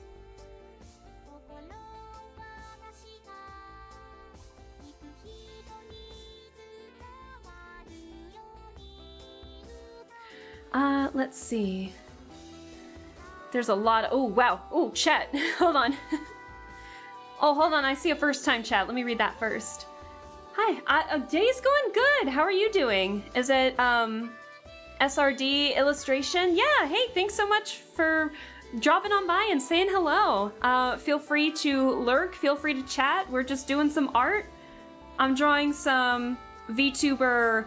Let's see. There's a lot of, oh wow, oh chat, hold on. Oh, hold on, I see a first time chat. Let me read that first. Hi, day's going good. How are you doing? Is it, SRD illustration? Yeah, hey, thanks so much for dropping on by and saying hello. Feel free to lurk, feel free to chat. We're just doing some art. I'm drawing some VTuber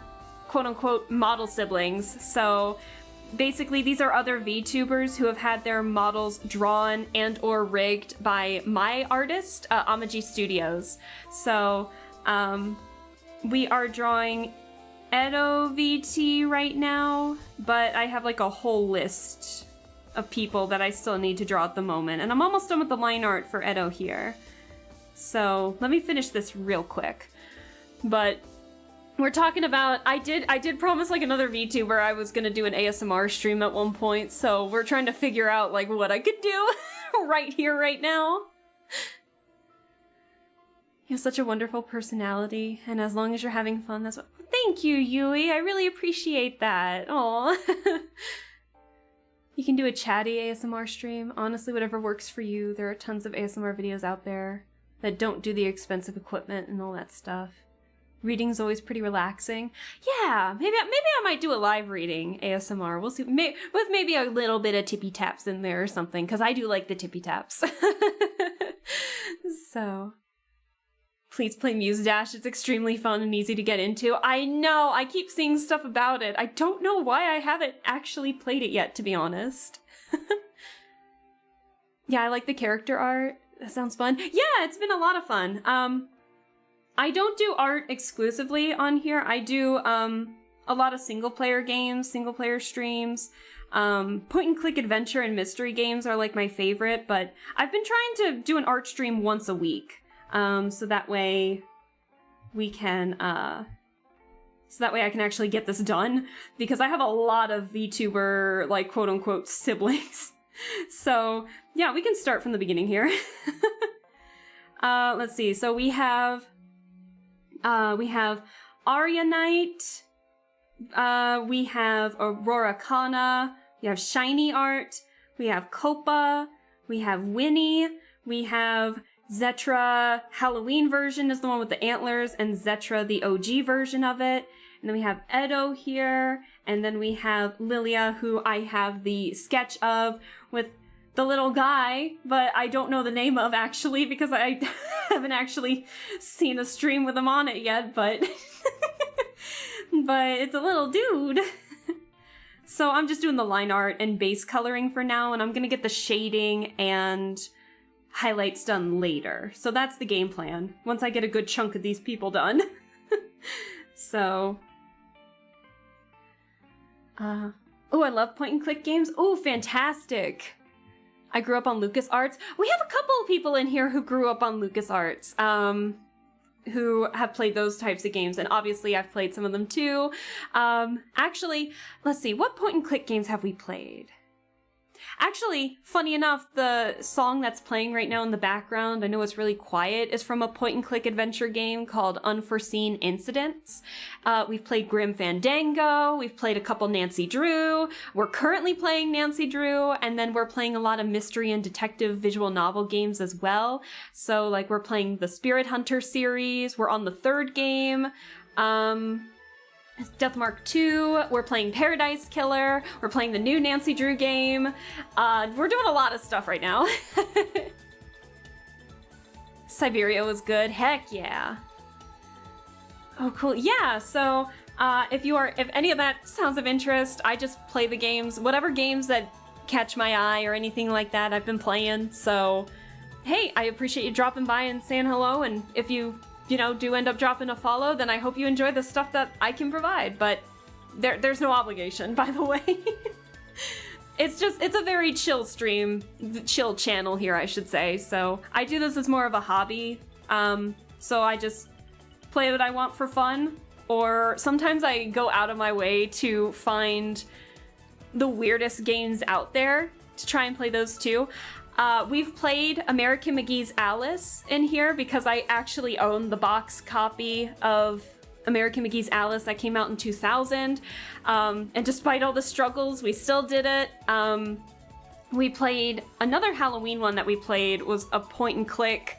quote-unquote model siblings. So basically these are other VTubers who have had their models drawn and or rigged by my artist, Amaji Studios. So we are drawing Edo VT right now, but I have like a whole list of people that I still need to draw at the moment, and I'm almost done with the line art for Edo here. So let me finish this real quick. But we're talking about, I did promise like another VTuber I was gonna do an ASMR stream at one point, so we're trying to figure out like what I could do right here, right now. You have such a wonderful personality, and as long as you're having fun, that's what. Thank you, Yui. I really appreciate that. Aw. You can do a chatty ASMR stream. Honestly, whatever works for you. There are tons of ASMR videos out there that don't do the expensive equipment and all that stuff. Reading's always pretty relaxing. Yeah, maybe I might do a live reading ASMR. We'll see. With maybe a little bit of tippy taps in there or something, because I do like the tippy taps. So. Please play Muse Dash. It's extremely fun and easy to get into. I know, I keep seeing stuff about it. I don't know why I haven't actually played it yet, to be honest. Yeah, I like the character art. That sounds fun. Yeah, it's been a lot of fun. I don't do art exclusively on here. I do a lot of single-player games, single-player streams. Point-and-click adventure and mystery games are like my favorite, but I've been trying to do an art stream once a week. So that way we can, so that way I can actually get this done, because I have a lot of VTuber, like, quote-unquote siblings. So, yeah, we can start from the beginning here. Let's see, so we have Arya Knight, we have Aurora Kana, we have Shiny Art, we have Copa, we have Winnie, we have Zetra Halloween version is the one with the antlers, and Zetra the OG version of it. And then we have Edo here, and then we have Lilia, who I have the sketch of with the little guy, but I don't know the name of actually because I haven't actually seen a stream with him on it yet, but but it's a little dude. So I'm just doing the line art and base coloring for now, and I'm gonna get the shading and highlights done later. So that's the game plan, once I get a good chunk of these people done. So, oh, I love point-and-click games. Oh, fantastic. I grew up on LucasArts. We have a couple of people in here who grew up on LucasArts, who have played those types of games, and obviously I've played some of them too. Actually, let's see, what point-and-click games have we played? Actually, funny enough, the song that's playing right now in the background, I know it's really quiet, is from a point-and-click adventure game called Unforeseen Incidents. We've played Grim Fandango, we've played a couple Nancy Drew, we're currently playing Nancy Drew, and then we're playing a lot of mystery and detective visual novel games as well. So, like, we're playing the Spirit Hunter series, we're on the third game. Deathmark 2, we're playing Paradise Killer, we're playing the new Nancy Drew game. We're doing a lot of stuff right now. Siberia was good, heck yeah. Oh, cool, yeah, so if any of that sounds of interest, I just play the games, whatever games that catch my eye or anything like that I've been playing, so hey, I appreciate you dropping by and saying hello, and if you do end up dropping a follow, then I hope you enjoy the stuff that I can provide, but there's no obligation, by the way. It's a very chill stream, chill channel here, I should say, so I do this as more of a hobby, so I just play what I want for fun, or sometimes I go out of my way to find the weirdest games out there to try and play those too. We've played American McGee's Alice in here because I actually own the box copy of American McGee's Alice that came out in 2000. And despite all the struggles, we still did it. We played another Halloween one that we played was a point and click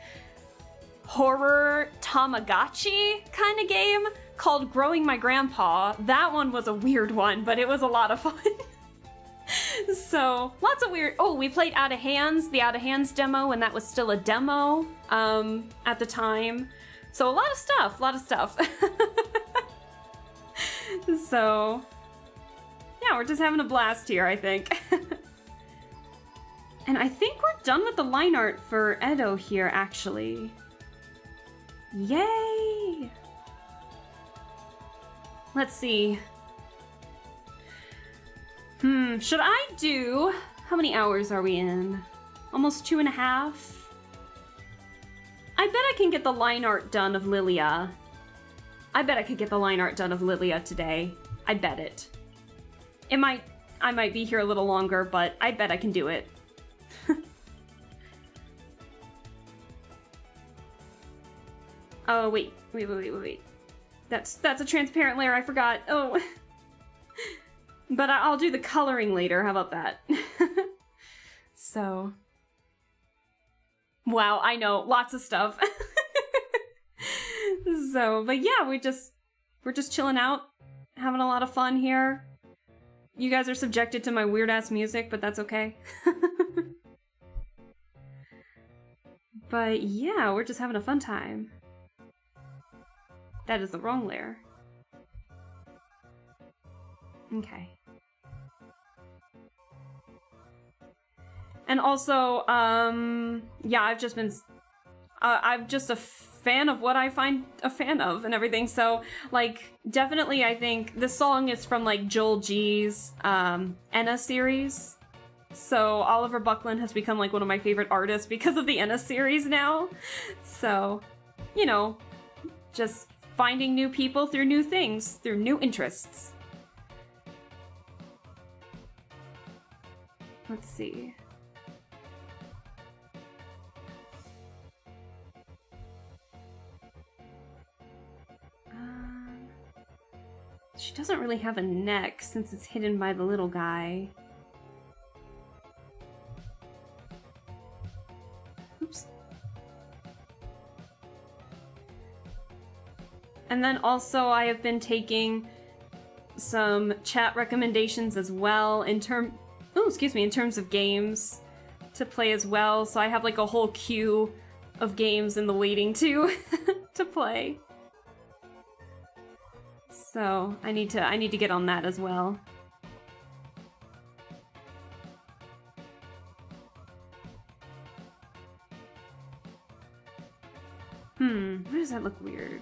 horror Tamagotchi kind of game called Growing My Grandpa. That one was a weird one, but it was a lot of fun. So, lots of weird... Oh, we played Out of Hands, the Out of Hands demo, and that was still a demo at the time. So, a lot of stuff. So, yeah, we're just having a blast here, I think. And I think we're done with the line art for Edo here, actually. Yay! Let's see. Should I do... How many hours are we in? Almost 2.5? I bet I can get the line art done of Lilia. I bet I could get the line art done of Lilia today. I bet it. I might be here a little longer, but I bet I can do it. Oh, wait. That's a transparent layer, I forgot. Oh. But I'll do the coloring later, how about that? So. Wow, I know, lots of stuff. So, but yeah, we're just chilling out, having a lot of fun here. You guys are subjected to my weird-ass music, but that's okay. But yeah, we're just having a fun time. That is the wrong layer. Okay. And also, yeah, I'm just a fan of what I find a fan of and everything. So, like, definitely I think this song is from, like, Joel G's, Enna series. So Oliver Buckland has become, like, one of my favorite artists because of the Enna series now. So, you know, just finding new people through new things, through new interests. Let's see. She doesn't really have a neck since it's hidden by the little guy. Oops. And then also I have been taking some chat recommendations as well in terms of games to play as well. So I have like a whole queue of games in the waiting to to play. So I need to get on that as well. Why does that look weird?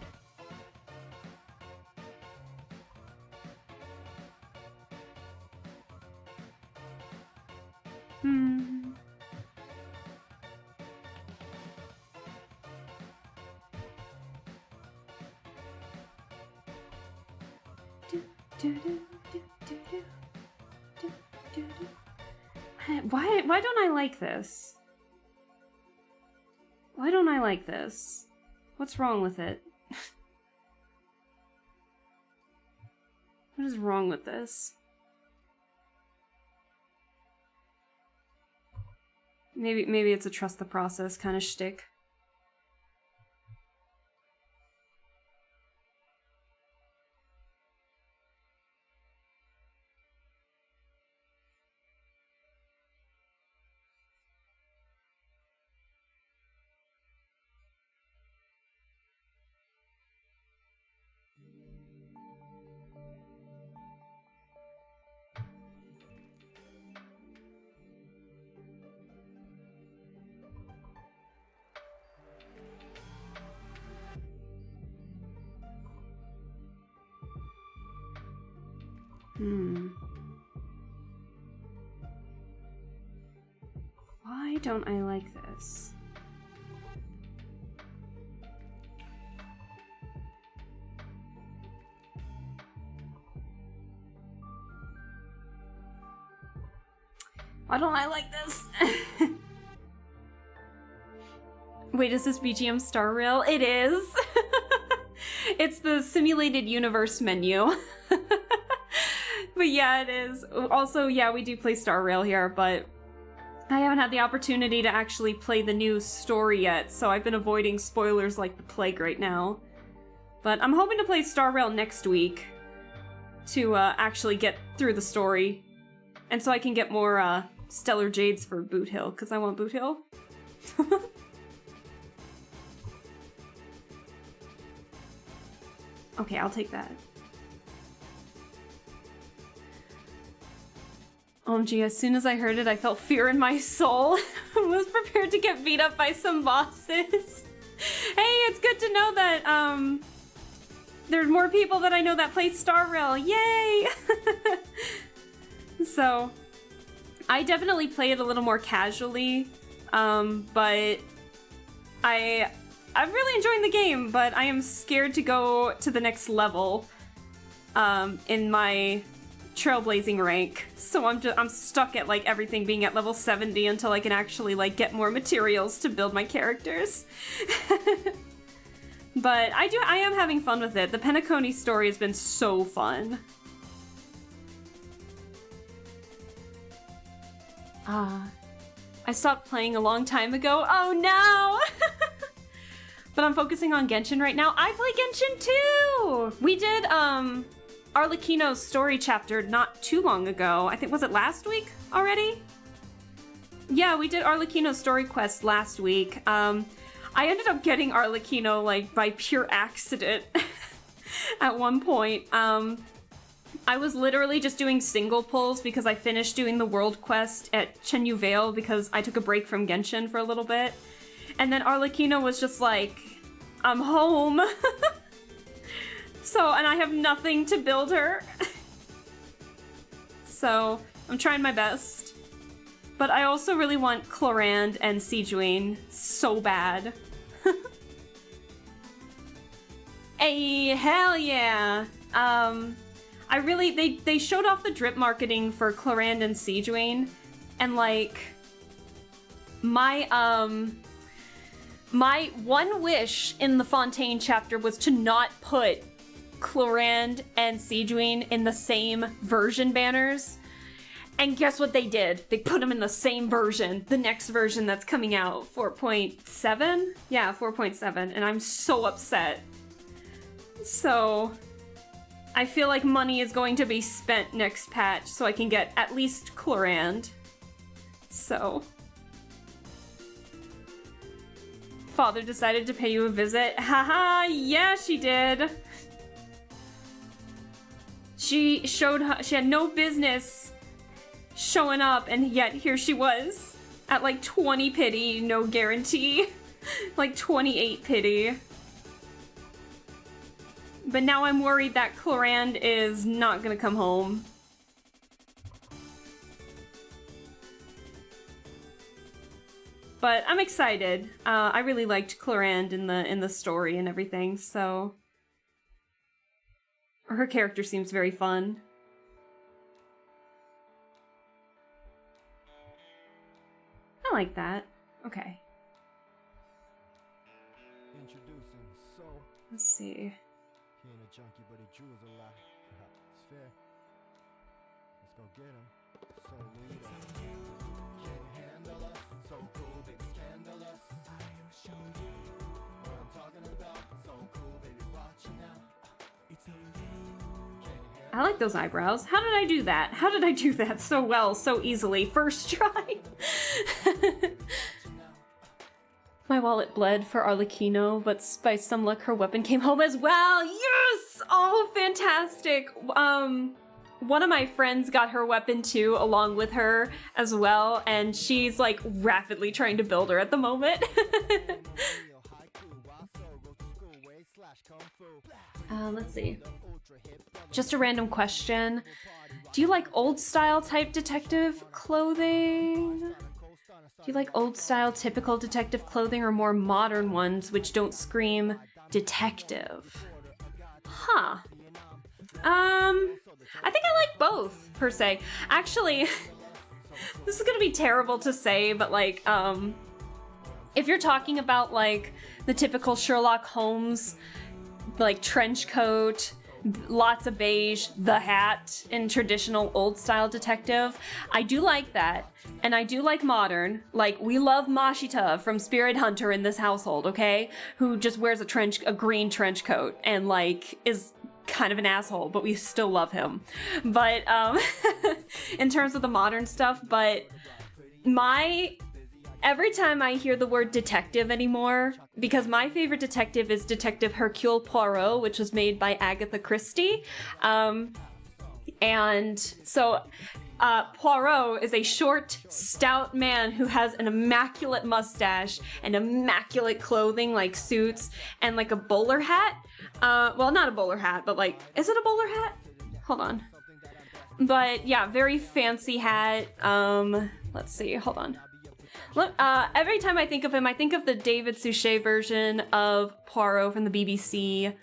Why don't I like this? Why don't I like this? What's wrong with it? What is wrong with this? Maybe it's a trust the process kind of shtick. don't I like this? Why don't I like this? Wait, is this BGM Star Rail? It is! It's the simulated universe menu. But yeah, it is. Also, yeah, we do play Star Rail here, but I haven't had the opportunity to actually play the new story yet, so I've been avoiding spoilers like the plague right now. But I'm hoping to play Star Rail next week to actually get through the story. And so I can get more Stellar Jades for Boot Hill, because I want Boot Hill. Okay, I'll take that. OMG, as soon as I heard it, I felt fear in my soul. I was prepared to get beat up by some bosses. Hey, it's good to know that, there's more people that I know that play Star Rail. Yay! So, I definitely play it a little more casually, but I'm really enjoying the game, but I am scared to go to the next level in my trailblazing rank. So I'm stuck at like everything being at level 70 until I can actually like get more materials to build my characters. But I am having fun with it. The Penacony story has been so fun. I stopped playing a long time ago. Oh no! But I'm focusing on Genshin right now. I play Genshin too! We did, Arlecchino's story chapter not too long ago. I think, was it last week already? Yeah, we did Arlecchino's story quest last week. I ended up getting Arlecchino, like, by pure accident at one point. I was literally just doing single pulls because I finished doing the world quest at Chenyu Vale because I took a break from Genshin for a little bit. And then Arlecchino was just like, I'm home. So, and I have nothing to build her. So, I'm trying my best. But I also really want Clorand and Sejuani so bad. Hey, hell yeah! They showed off the drip marketing for Clorand and Sejuani, and like, my one wish in the Fontaine chapter was to not put Clorand and Sejuani in the same version banners. And guess what they did? They put them in the same version, the next version that's coming out, 4.7? Yeah, 4.7, and I'm so upset. So, I feel like money is going to be spent next patch so I can get at least Clorand. So... Father decided to pay you a visit. Haha, yeah, she did. She had no business showing up, and yet here she was at like 20 pity, no guarantee. Like 28 pity. But now I'm worried that Clorand is not gonna come home. But I'm excited. I really liked Clorand in the story and everything, so her character seems very fun. I like that. Okay. Introducing Soul. Let's see. He ain't a junkie, but he jewels a lot. It's fair. Let's go get him. Soul leader. Can't handle us. So cool, big scandalous. I'll show you what I'm talking about. So cool, baby, watch it now. It's I like those eyebrows. How did I do that? How did I do that so well, so easily? First try. My wallet bled for Arlecchino, but by some luck her weapon came home as well. Yes! Oh, fantastic. One of my friends got her weapon too, along with her as well, and she's like rapidly trying to build her at the moment. Let's see. Just a random question. Do you like old style type detective clothing? Do you like old style typical detective clothing or more modern ones which don't scream detective? Huh. I think I like both, per se. Actually, this is gonna be terrible to say, but like, if you're talking about like the typical Sherlock Holmes, like trench coat, lots of beige, the hat in traditional old style detective, I do like that. And I do like modern. Like, we love Mashita from Spirit Hunter in this household, okay? Who just wears a green trench coat and like is kind of an asshole, but we still love him. But in terms of the modern stuff, but every time I hear the word detective anymore, because my favorite detective is Detective Hercule Poirot, which was made by Agatha Christie. And so Poirot is a short, stout man who has an immaculate mustache and immaculate clothing, like suits, and like a bowler hat. Well, not a bowler hat, but like, is it a bowler hat? Hold on. But yeah, very fancy hat. Let's see, hold on. Look, every time I think of him, I think of the David Suchet version of Poirot from the BBC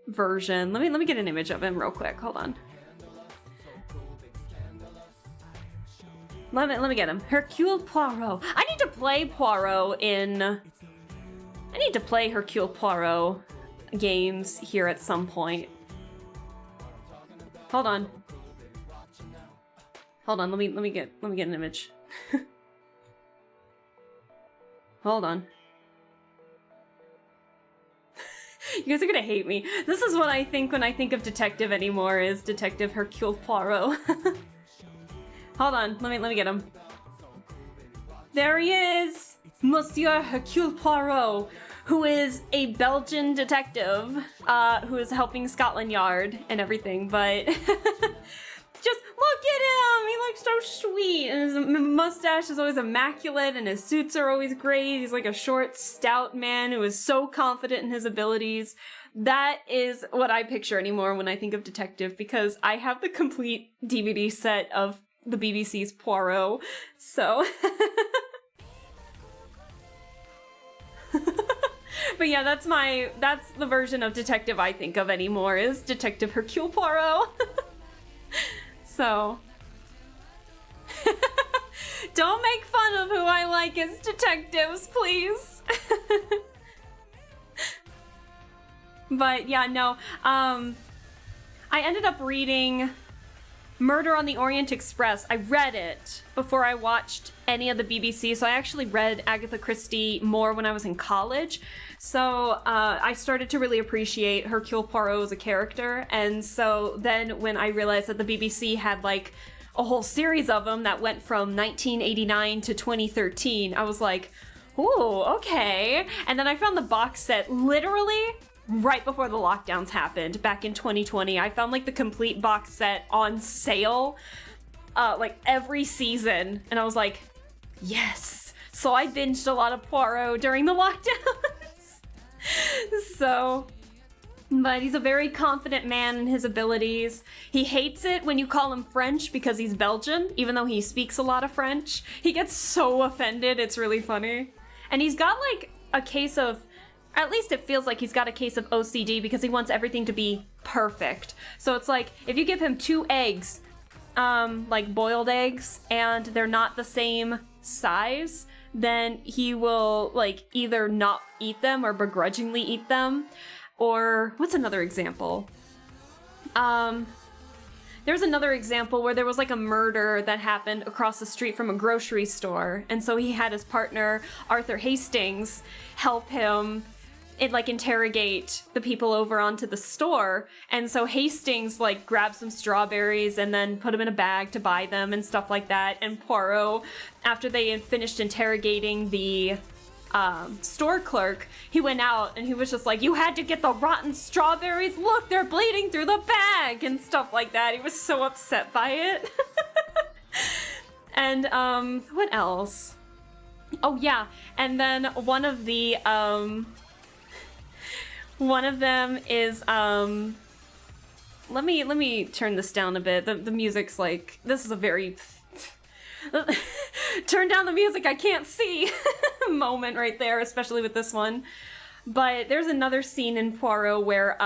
version. Let me get an image of him real quick. Hold on. Let me get him. Hercule Poirot. I need to play Hercule Poirot games here at some point. Hold on. Hold on. Let me get an image. Hold on. You guys are gonna hate me. This is what I think when I think of detective anymore, is Detective Hercule Poirot. Hold on, let me get him. There he is! Monsieur Hercule Poirot, who is a Belgian detective, who is helping Scotland Yard and everything, but just look at him! He looks so sweet, and his mustache is always immaculate, and his suits are always great. He's like a short, stout man who is so confident in his abilities. That is what I picture anymore when I think of detective, because I have the complete DVD set of the BBC's Poirot, so... But yeah, that's the version of detective I think of anymore, is Detective Hercule Poirot. So... Don't make fun of who I like as detectives, please. But yeah, no, I ended up reading Murder on the Orient Express. I read it before I watched any of the BBC, so I actually read Agatha Christie more when I was in college. So I started to really appreciate Hercule Poirot as a character, and so then when I realized that the BBC had like a whole series of them that went from 1989 to 2013, I was like, ooh, okay. And then I found the box set literally right before the lockdowns happened back in 2020. I found like the complete box set on sale, like every season, and I was like, yes. So I binged a lot of Poirot during the lockdowns. So, but he's a very confident man in his abilities. He hates it when you call him French because he's Belgian, even though he speaks a lot of French. He gets so offended, it's really funny. And he's got like a case of, at least it feels like he's got a case of OCD because he wants everything to be perfect. So it's like, if you give him 2 eggs, like boiled eggs, and they're not the same size, then he will like either not eat them or begrudgingly eat them. Or what's another example? There's another example where there was like a murder that happened across the street from a grocery store, and so he had his partner Arthur Hastings help him interrogate the people over onto the store. And so Hastings like grabbed some strawberries and then put them in a bag to buy them and stuff like that. And Poirot, after they had finished interrogating the store clerk, he went out and he was just like, you had to get the rotten strawberries, look, they're bleeding through the bag, and stuff like that. He was so upset by it. And what else? Oh yeah, and then one of them is let me turn this down a bit. The music's like, this is a very turn down the music, I can't see moment right there, especially with this one. But there's another scene in Poirot where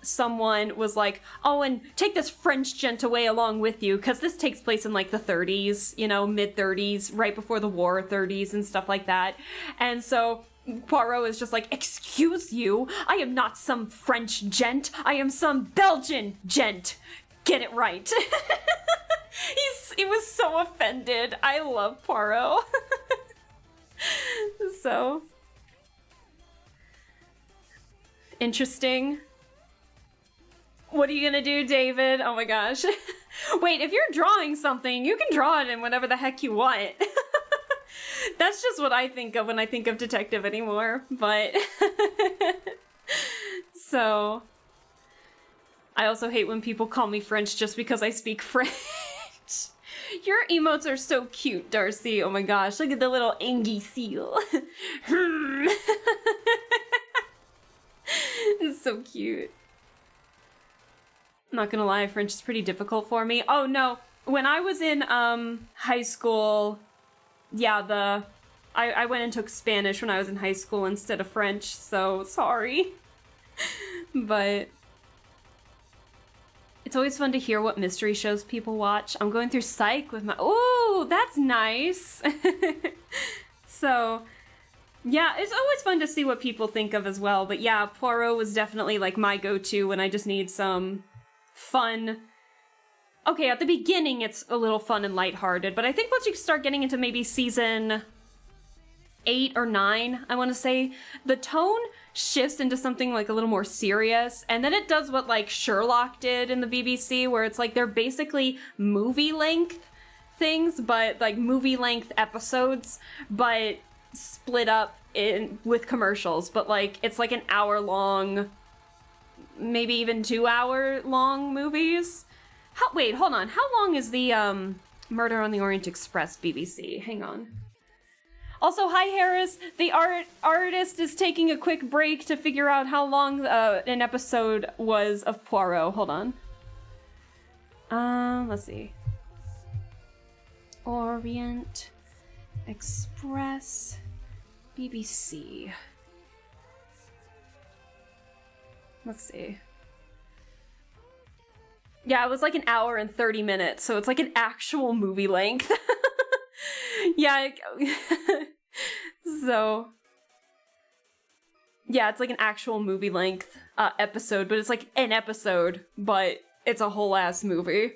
someone was like, oh, and take this French gent away along with you, because this takes place in like the 30s, you know, mid-30s, right before the war, 30s and stuff like that. And so Poirot is just like, excuse you, I am not some French gent, I am some Belgian gent. Get it right. He was so offended. I love Poirot. So interesting. What are you gonna do, David? Oh my gosh. Wait, if you're drawing something, you can draw it in whatever the heck you want. That's just what I think of when I think of detective anymore, but... So... I also hate when people call me French just because I speak French. Your emotes are so cute, Darcy. Oh my gosh, look at the little Angie seal. It's so cute. I'm not gonna lie, French is pretty difficult for me. Oh no, when I was in high school, yeah, I went and took Spanish when I was in high school instead of French, so sorry. But it's always fun to hear what mystery shows people watch. I'm going through Psych with my... Ooh, that's nice. So, yeah, it's always fun to see what people think of as well. But yeah, Poirot was definitely like my go-to when I just need some fun... Okay, at the beginning it's a little fun and lighthearted, but I think once you start getting into maybe season 8 or 9, I want to say, the tone shifts into something like a little more serious, and then it does what like Sherlock did in the BBC, where it's like they're basically movie length things, but like movie length episodes, but split up in with commercials, but like it's like an hour long, maybe even 2 hour long movies. Wait, hold on, how long is the Murder on the Orient Express BBC? Hang on. Also, hi Harris, the artist is taking a quick break to figure out how long an episode was of Poirot. Hold on. Let's see. Orient Express BBC. Let's see. Yeah, it was like an hour and 30 minutes, so it's like an actual movie length. Yeah, so, yeah, it's like an actual movie length episode, but it's like an episode, but it's a whole ass movie.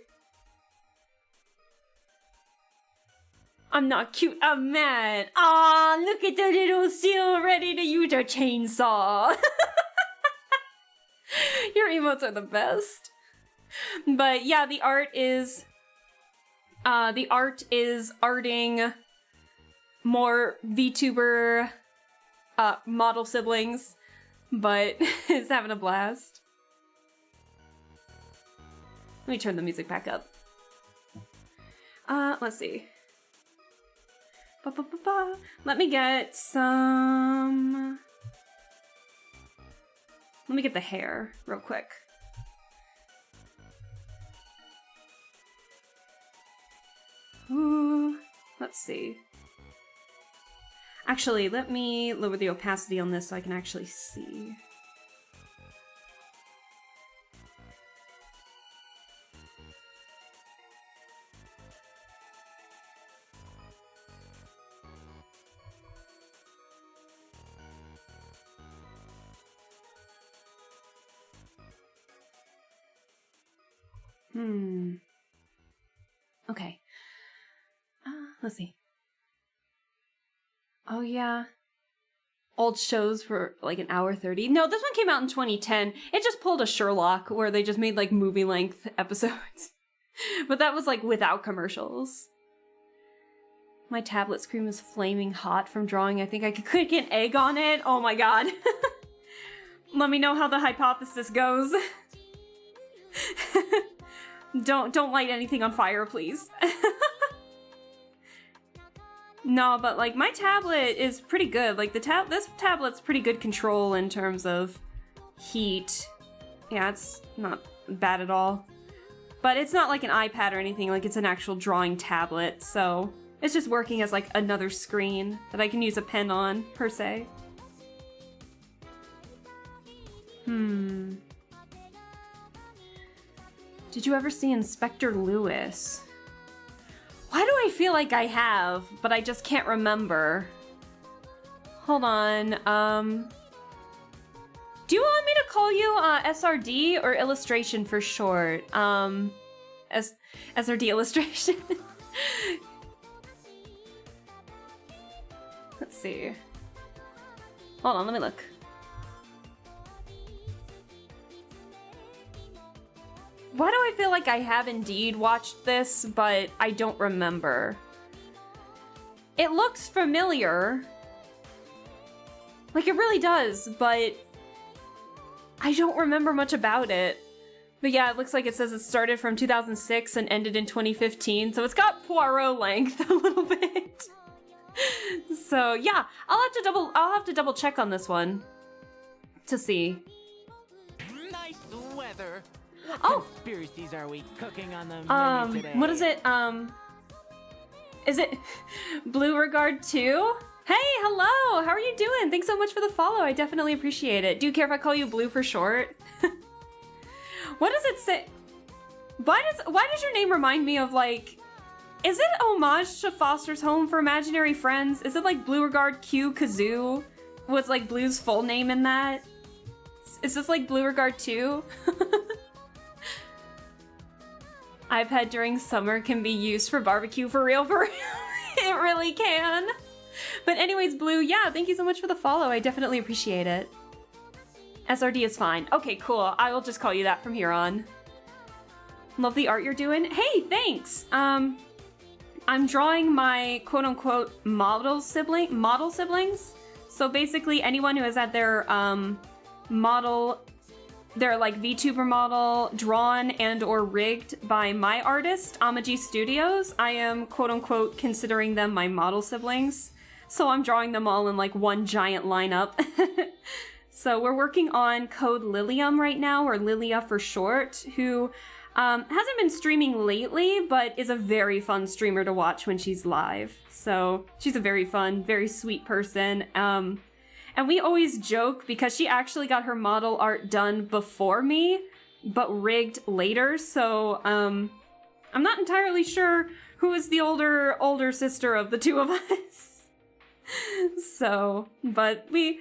I'm not cute, I'm mad. Aw, look at the little seal ready to use a chainsaw. Your emotes are the best. But yeah, the art is arting more VTuber model siblings, but is having a blast. Let me turn the music back up. Let's see. Let me get some... Let me get the hair real quick. Ooh, let's see. Actually, let me lower the opacity on this so I can actually see. Okay. Let's see. Oh yeah. Old shows for like an hour 30. No, this one came out in 2010. It just pulled a Sherlock where they just made like movie length episodes. But that was like without commercials. My tablet screen was flaming hot from drawing. I think I could click an egg on it. Oh my god. Let me know how the hypothesis goes. Don't light anything on fire, please. No, but like my tablet is pretty good. Like this tablet's pretty good control in terms of heat. Yeah, it's not bad at all. But it's not like an iPad or anything, like it's an actual drawing tablet, so it's just working as like another screen that I can use a pen on, per se. Did you ever see Inspector Lewis? Why do I feel like I have, but I just can't remember? Hold on, do you want me to call you SRD or illustration for short? SRD illustration. Let's see. Hold on, let me look. Why do I feel like I have indeed watched this, but I don't remember? It looks familiar. Like, it really does, but I don't remember much about it. But yeah, it looks like it says it started from 2006 and ended in 2015, so it's got Poirot length a little bit. So yeah, I'll have to double check on this one to see. Nice weather. What Oh! conspiracies are we cooking on the menu today? What is it? Is it Blue Regard 2? Hey, hello! How are you doing? Thanks so much for the follow. I definitely appreciate it. Do you care if I call you Blue for short? What does it say? Why does your name remind me of, like, is it homage to Foster's Home for Imaginary Friends? Is it like Blue Regard Q Kazoo? What's like Blue's full name in that? Is this like Blue Regard 2? iPad during summer can be used for barbecue for real, for real. It really can. But anyways, Blue, yeah, thank you so much for the follow. I definitely appreciate it. SRD is fine. Okay, cool. I will just call you that from here on. Love the art you're doing. Hey, thanks. I'm drawing my quote-unquote model siblings. So basically anyone who has had their their like VTuber model drawn and or rigged by my artist, Amaji Studios, I am quote-unquote considering them my model siblings. So I'm drawing them all in like one giant lineup. So we're working on Code Lilium right now, or Lilia for short, who hasn't been streaming lately, but is a very fun streamer to watch when she's live. So she's a very fun, very sweet person. And we always joke because she actually got her model art done before me, but rigged later. So I'm not entirely sure who is the older sister of the two of us. So, but we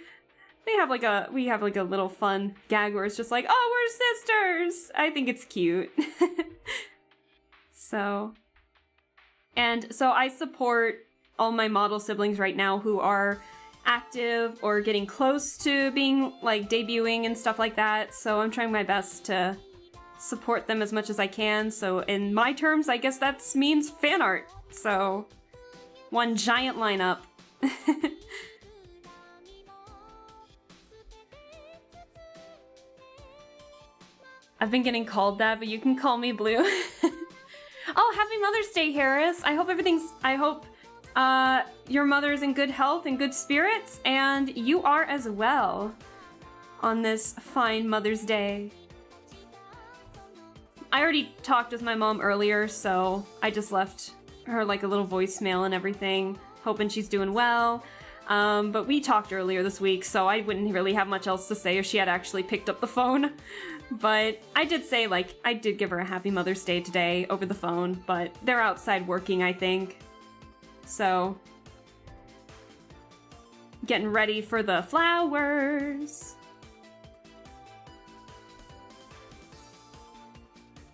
have like a little fun gag where it's just like, oh, we're sisters. I think it's cute. So I support all my model siblings right now who are active or getting close to being like debuting and stuff like that. So I'm trying my best to support them as much as I can. So in my terms, I guess that means fan art. So one giant lineup. I've been getting called that, but you can call me Blue. Oh, happy Mother's Day, Harris. I hope your mother is in good health and good spirits, and you are as well on this fine Mother's Day. I already talked with my mom earlier, so I just left her like a little voicemail and everything, hoping she's doing well. But we talked earlier this week, so I wouldn't really have much else to say if she had actually picked up the phone. But I did say, like, I did give her a happy Mother's Day today over the phone, but they're outside working, I think. So, getting ready for the flowers.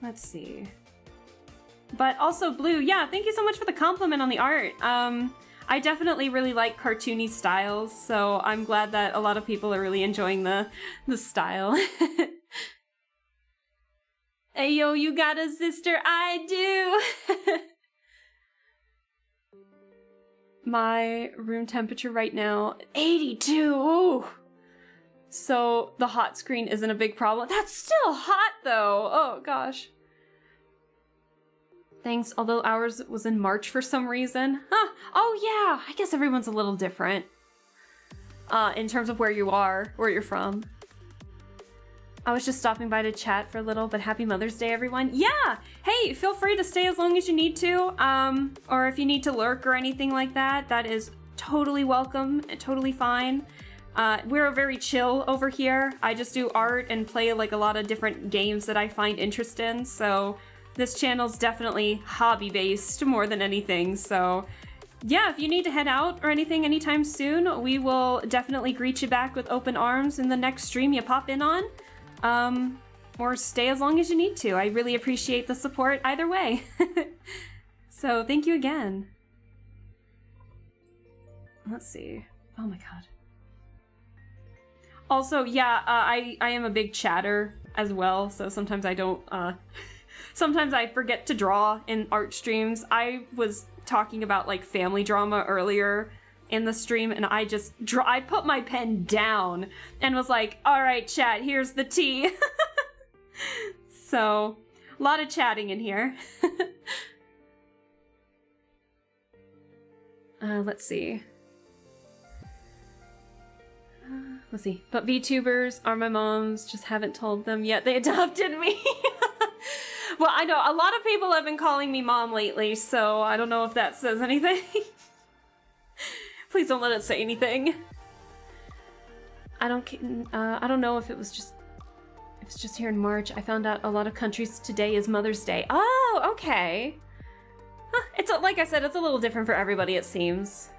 Let's see. But also, Blue, yeah, thank you so much for the compliment on the art. I definitely really like cartoony styles, so I'm glad that a lot of people are really enjoying the style. Hey, yo, you got a sister? I do! My room temperature right now, 82! Ooh. So the hot screen isn't a big problem. That's still hot, though! Oh, gosh. Thanks, although ours was in March for some reason. Huh. Oh yeah, I guess everyone's a little different. In terms of where you are, where you're from. I was just stopping by to chat for a little, but happy Mother's Day, everyone. Yeah! Hey, feel free to stay as long as you need to, or if you need to lurk or anything like that, that is totally welcome and totally fine. We're very chill over here. I just do art and play like a lot of different games that I find interest in, so this channel's definitely hobby-based more than anything, so yeah, if you need to head out or anything anytime soon, we will definitely greet you back with open arms in the next stream you pop in on. Or stay as long as you need to. I really appreciate the support either way. So thank you again. Let's see. Oh my god. Also, yeah, I am a big chatter as well, so sometimes I don't, sometimes I forget to draw in art streams. I was talking about like family drama earlier in the stream, and I just I put my pen down and was like, all right, chat, here's the tea. So, a lot of chatting in here. Let's see. Let's see. But VTubers are my moms, just haven't told them yet they adopted me. Well, I know a lot of people have been calling me mom lately, so I don't know if that says anything. Please don't let it say anything. I don't know if it was just here in March. I found out a lot of countries today is Mother's Day. Oh, okay. Huh, like I said, it's a little different for everybody, it seems.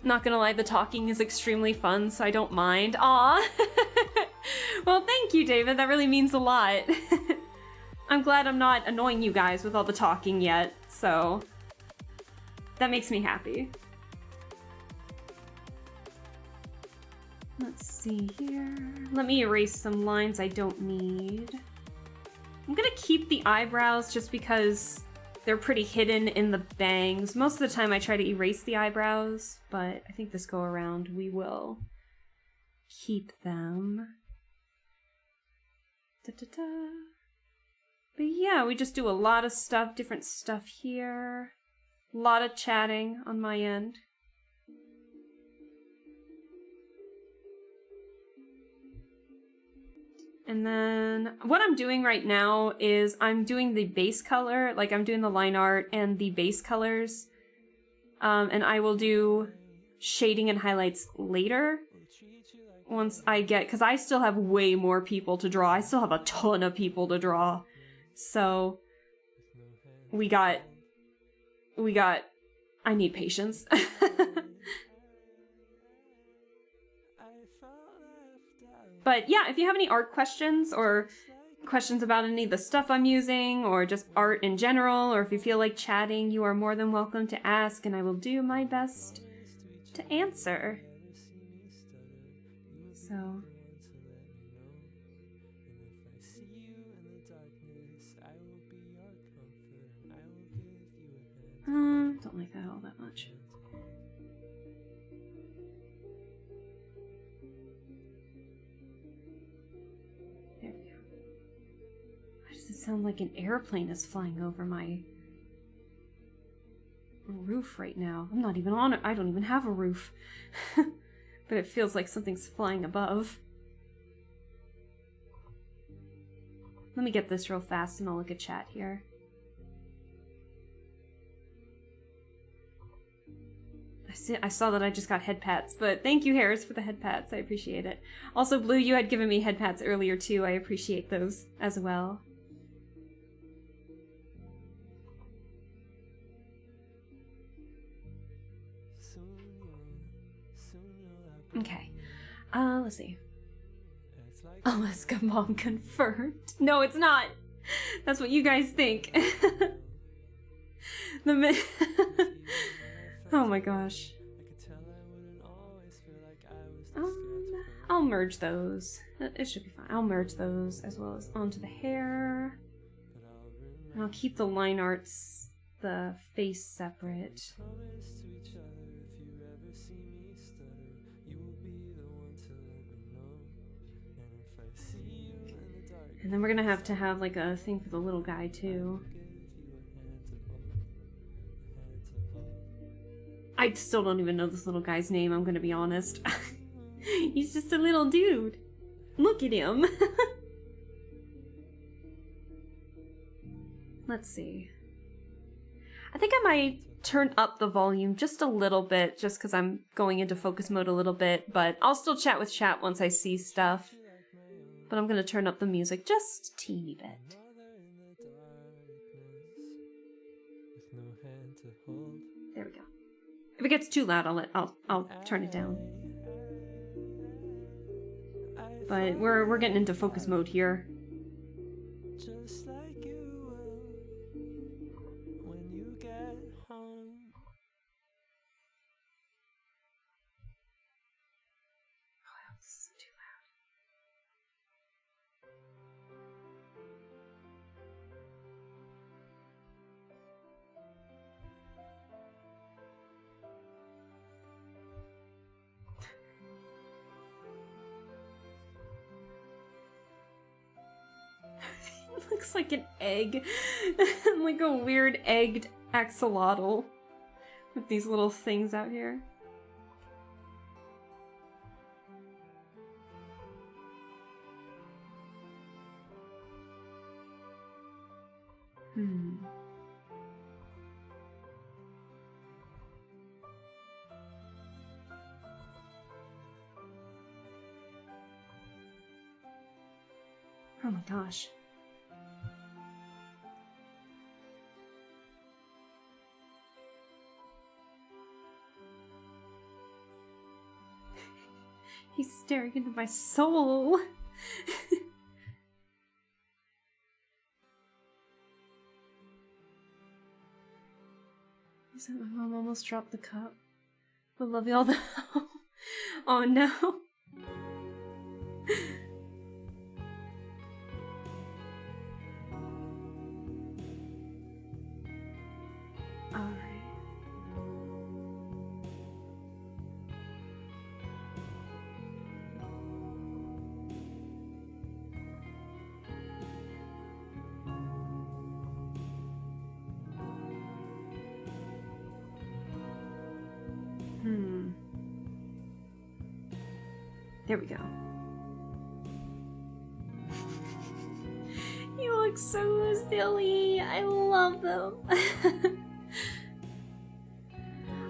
Not gonna lie, the talking is extremely fun, so I don't mind. Aw. Well, thank you, David. That really means a lot. I'm glad I'm not annoying you guys with all the talking yet, so that makes me happy. Let's see here. Let me erase some lines I don't need. I'm gonna keep the eyebrows just because they're pretty hidden in the bangs. Most of the time I try to erase the eyebrows, but I think this go around we will keep them. Da-da-da. But yeah, we just do a lot of stuff, different stuff here. A lot of chatting on my end. And then what I'm doing right now is I'm doing the base color, like I'm doing the line art and the base colors. And I will do shading and highlights later. Once I get, because I still have way more people to draw. I still have a ton of people to draw. So I need patience. But yeah, if you have any art questions or questions about any of the stuff I'm using or just art in general, or if you feel like chatting, you are more than welcome to ask and I will do my best to answer. So don't like that all that much. There we go. Why does it sound like an airplane is flying over my roof right now? I'm not even on it. I don't even have a roof. But it feels like something's flying above. Let me get this real fast and I'll look at chat here. I saw that I just got head pats, but thank you, Harris, for the head pats. I appreciate it. Also, Blue, you had given me head pats earlier too. I appreciate those as well. Okay. Let's see. Alaska mom confirmed. No, it's not. That's what you guys think. Oh my gosh. I'll merge those. It should be fine. I'll merge those as well as onto the hair. And I'll keep the line arts, the face separate. And then we're gonna have to have like a thing for the little guy too. I still don't even know this little guy's name, I'm gonna be honest. He's just a little dude. Look at him. Let's see. I think I might turn up the volume just a little bit, just because I'm going into focus mode a little bit, but I'll still chat with chat once I see stuff. But I'm gonna turn up the music just a teeny bit. There we go. If it gets too loud, I'll turn it down. But we're getting into focus mode here. Just like you will when you get home. Oh, this is too loud. It looks like an egg. Like a weird egged axolotl. With these little things out here. Oh my gosh. He's staring into my soul. Is that my mom almost dropped the cup? I love you all the. Oh no. Alright. There we go. You look so silly. I love them.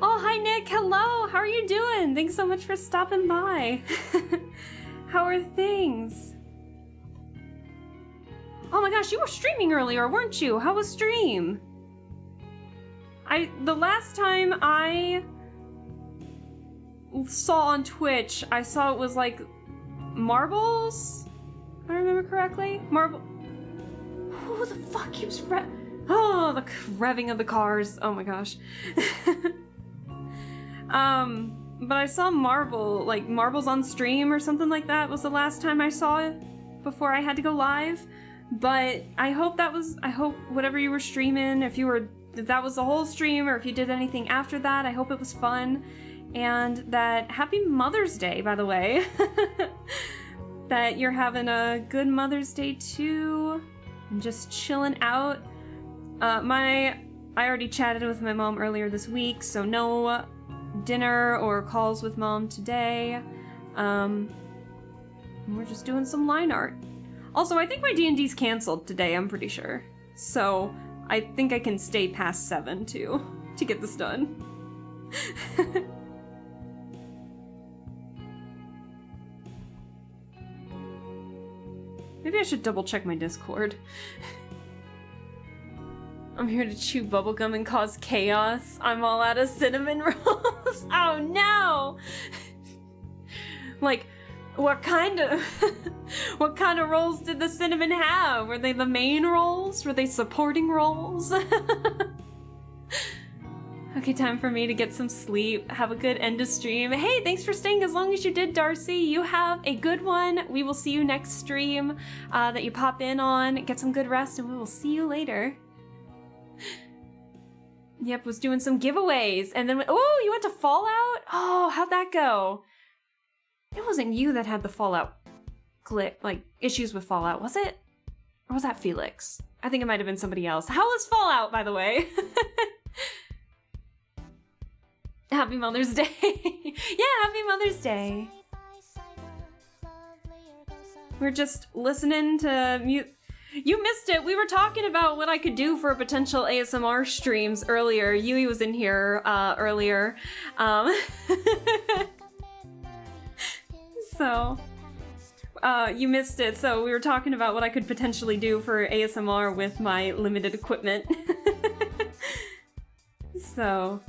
Oh, hi Nick. Hello. How are you doing? Thanks so much for stopping by. How are things? Oh my gosh, you were streaming earlier, weren't you? How was stream? The last time I saw on Twitch, I saw it was like marbles, if I remember correctly. Who the fuck keeps oh, the revving of the cars. Oh my gosh. But I saw marbles on stream or something like that was the last time I saw it before I had to go live. But I hope whatever you were streaming, if that was the whole stream or if you did anything after that, I hope it was fun. And that happy Mother's Day, by the way. That you're having a good Mother's Day too. And just chilling out. I already chatted with my mom earlier this week, so no dinner or calls with mom today. We're just doing some line art. Also, I think my D&D's canceled today, I'm pretty sure. So I think I can stay past 7 too, to get this done. Maybe I should double check my Discord. I'm here to chew bubblegum and cause chaos. I'm all out of cinnamon rolls. Oh no! Like, what kind of rolls did the cinnamon have? Were they the main rolls? Were they supporting rolls? Okay, time for me to get some sleep. Have a good end of stream. Hey, thanks for staying as long as you did, Darcy. You have a good one. We will see you next stream that you pop in on. Get some good rest, and we will see you later. Yep, was doing some giveaways. And then, oh, you went to Fallout? Oh, how'd that go? It wasn't you that had the Fallout issues with Fallout, was it? Or was that Felix? I think it might have been somebody else. How was Fallout, by the way? Happy Mother's Day. Yeah, happy Mother's Day. We're just listening to You missed it. We were talking about what I could do for potential ASMR streams earlier. Yui was in here earlier. So, you missed it. So we were talking about what I could potentially do for ASMR with my limited equipment. So,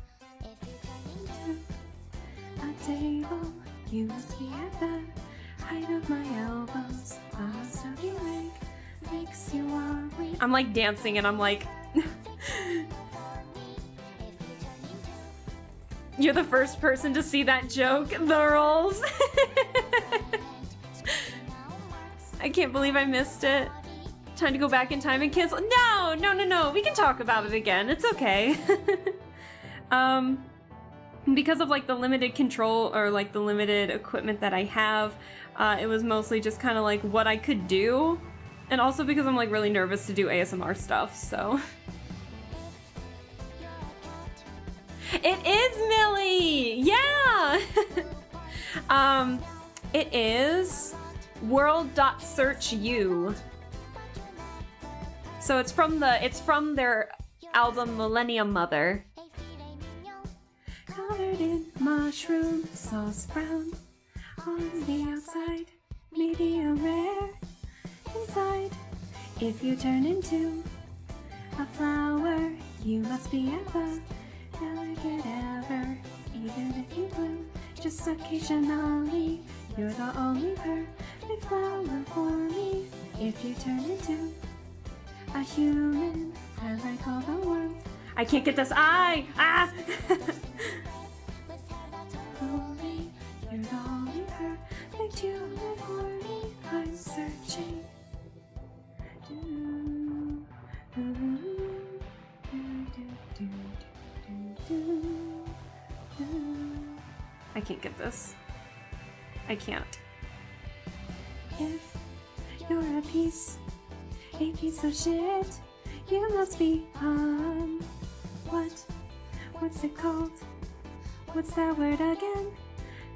a table, you must be at the height of my elbows. A soggy leg makes you wobbly. I'm like dancing and I'm like... You're the first person to see that joke, the rolls. I can't believe I missed it. Time to go back in time and cancel. No, no, no, no. We can talk about it again. It's okay. Because of like the limited control or like the limited equipment that I have, it was mostly just kind of like what I could do. And also because I'm like really nervous to do ASMR stuff, so. It is Millie! Yeah! It is world.searchu. So it's from their album Millennium Mother. Covered in mushroom sauce brown. On the outside, medium rare. Inside, if you turn into a flower, you must be ever delicate ever. Even if you bloom just occasionally, you're the only perfect flower for me. If you turn into a human, I like all the world. I can't get this eye! Ah! Holy, you're the only perfect human for me. I'm searching. I can't get this. I can't. If you're a piece of shit, you must be, what's it called? What's that word again?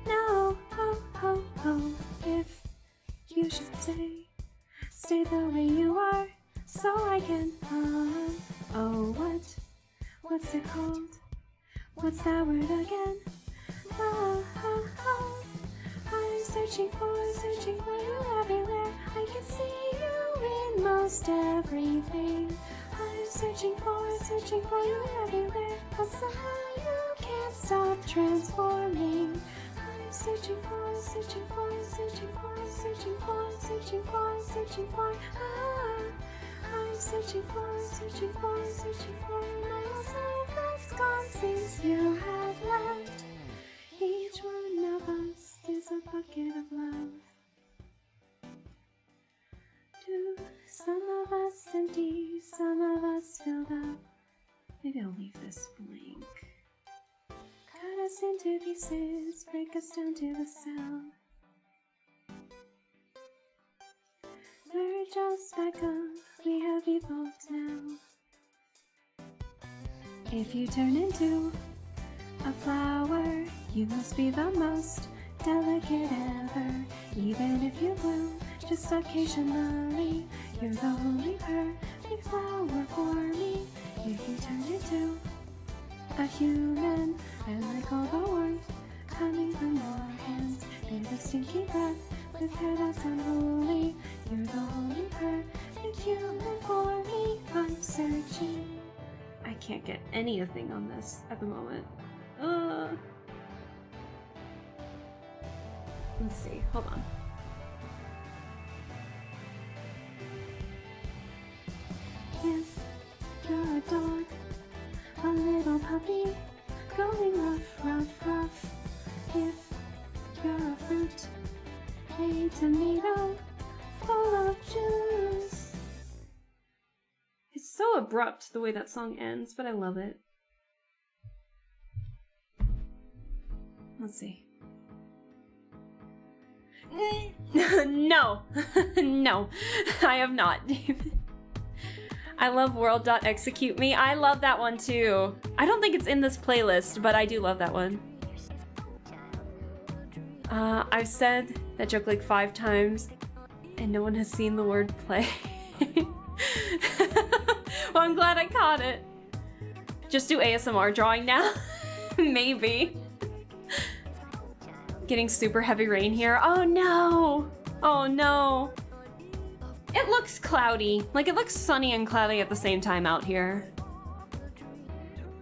No, oh, if you should stay the way you are, so I can, oh, what's it called? What's that word again? I'm searching for you everywhere. I can see you in most everything. I'm searching for you everywhere, but somehow you can't stop transforming. I'm searching for. I'm searching for myself that's gone since you have left. Each one of us is a bucket of love. To some of us empty, some of us filled up. Maybe I'll leave this blank. Cut us into pieces, break us down to the cell. Merge us back up, we have evolved now. If you turn into a flower, you must be the most delicate ever. Even if you bloom just occasionally, you're the only perfect flower for me. If you turn into a human, I like all the warmth coming from your hands. You're the stinky breath with hair that's unholy. You're the only perfect human for me. I'm searching. I can't get anything on this at the moment. Let's see, hold on. If you're a dog, a little puppy, going rough. If you're a fruit, a tomato, full of juice. It's so abrupt the way that song ends, but I love it. Let's see. No, no, I have not. I love world.execute me. I love that one too. I don't think it's in this playlist, but I do love that one. I've said that joke like 5 times. And no one has seen the word play. Well, I'm glad I caught it. Just do ASMR drawing now? Maybe. Getting super heavy rain here. Oh no! Oh no! It looks cloudy. Like, it looks sunny and cloudy at the same time out here.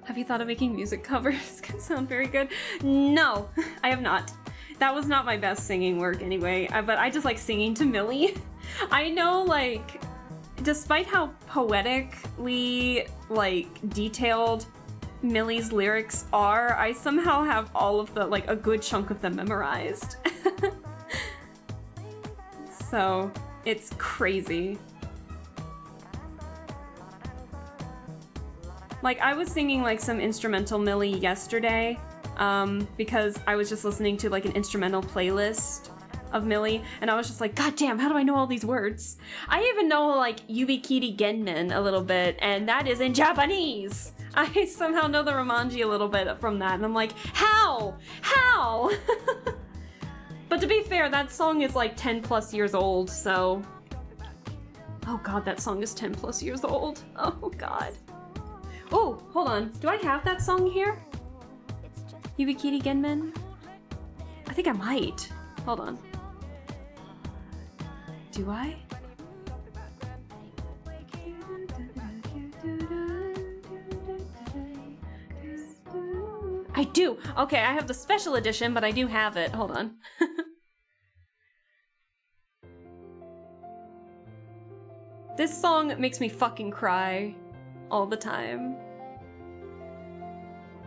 Have you thought of making music covers? Could sound very good. No, I have not. That was not my best singing work anyway, but I just like singing to Millie. I know, like, despite how poetically, like, detailed Millie's lyrics are, I somehow have all of the, like, a good chunk of them memorized. So, it's crazy. Like, I was singing, like, some instrumental Millie yesterday, because I was just listening to, like, an instrumental playlist of Millie, and I was just like, God damn, how do I know all these words? I even know, like, Yubikiri Genmen a little bit, and that is in Japanese! I somehow know the Romanji a little bit from that, and I'm like, how? How? But to be fair, that song is like 10 plus years old, so... Oh god, that song is 10 plus years old. Oh god. Oh, hold on. Do I have that song here? Yubikiri Genmen? I think I might. Hold on. Do I? I do! Okay, I have the special edition, but I do have it. Hold on. This song makes me fucking cry all the time.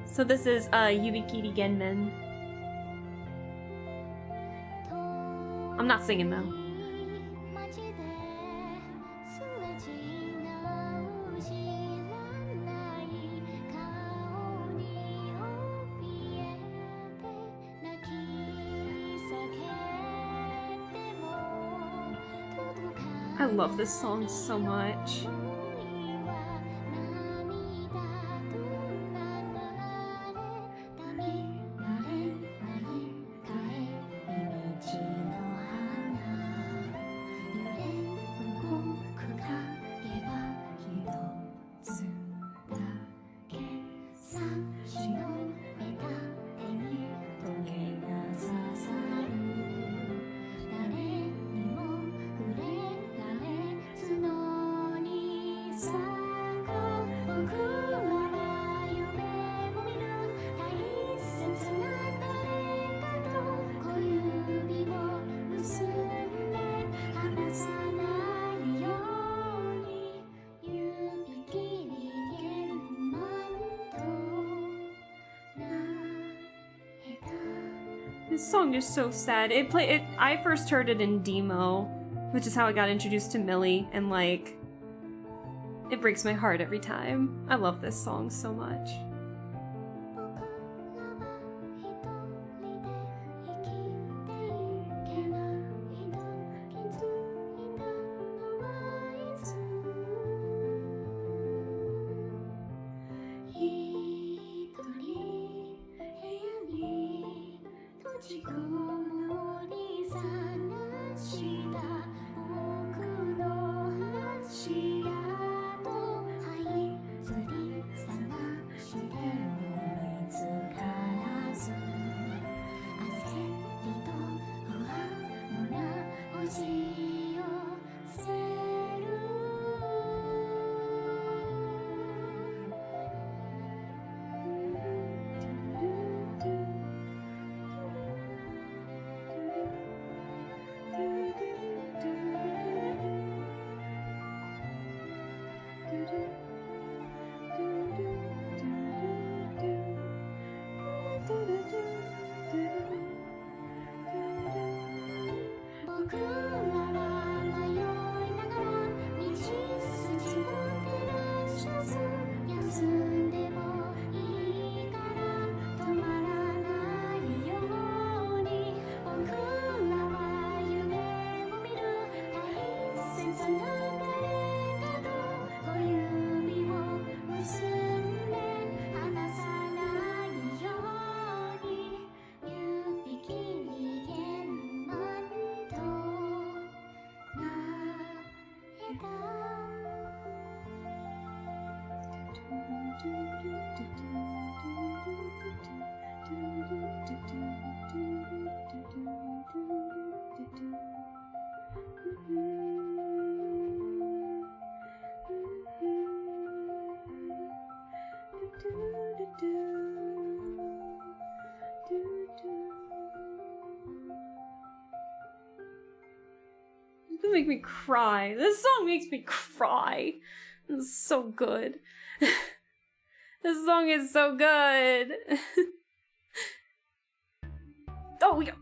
So this is Yubikiri Genmen. I'm not singing though. I love this song so much. This song is so sad. I first heard it in demo, which is how I got introduced to Millie, and like, it breaks my heart every time. I love this song so much. You make me cry. This song makes me cry. It's so good. This song is so good. Oh, we go.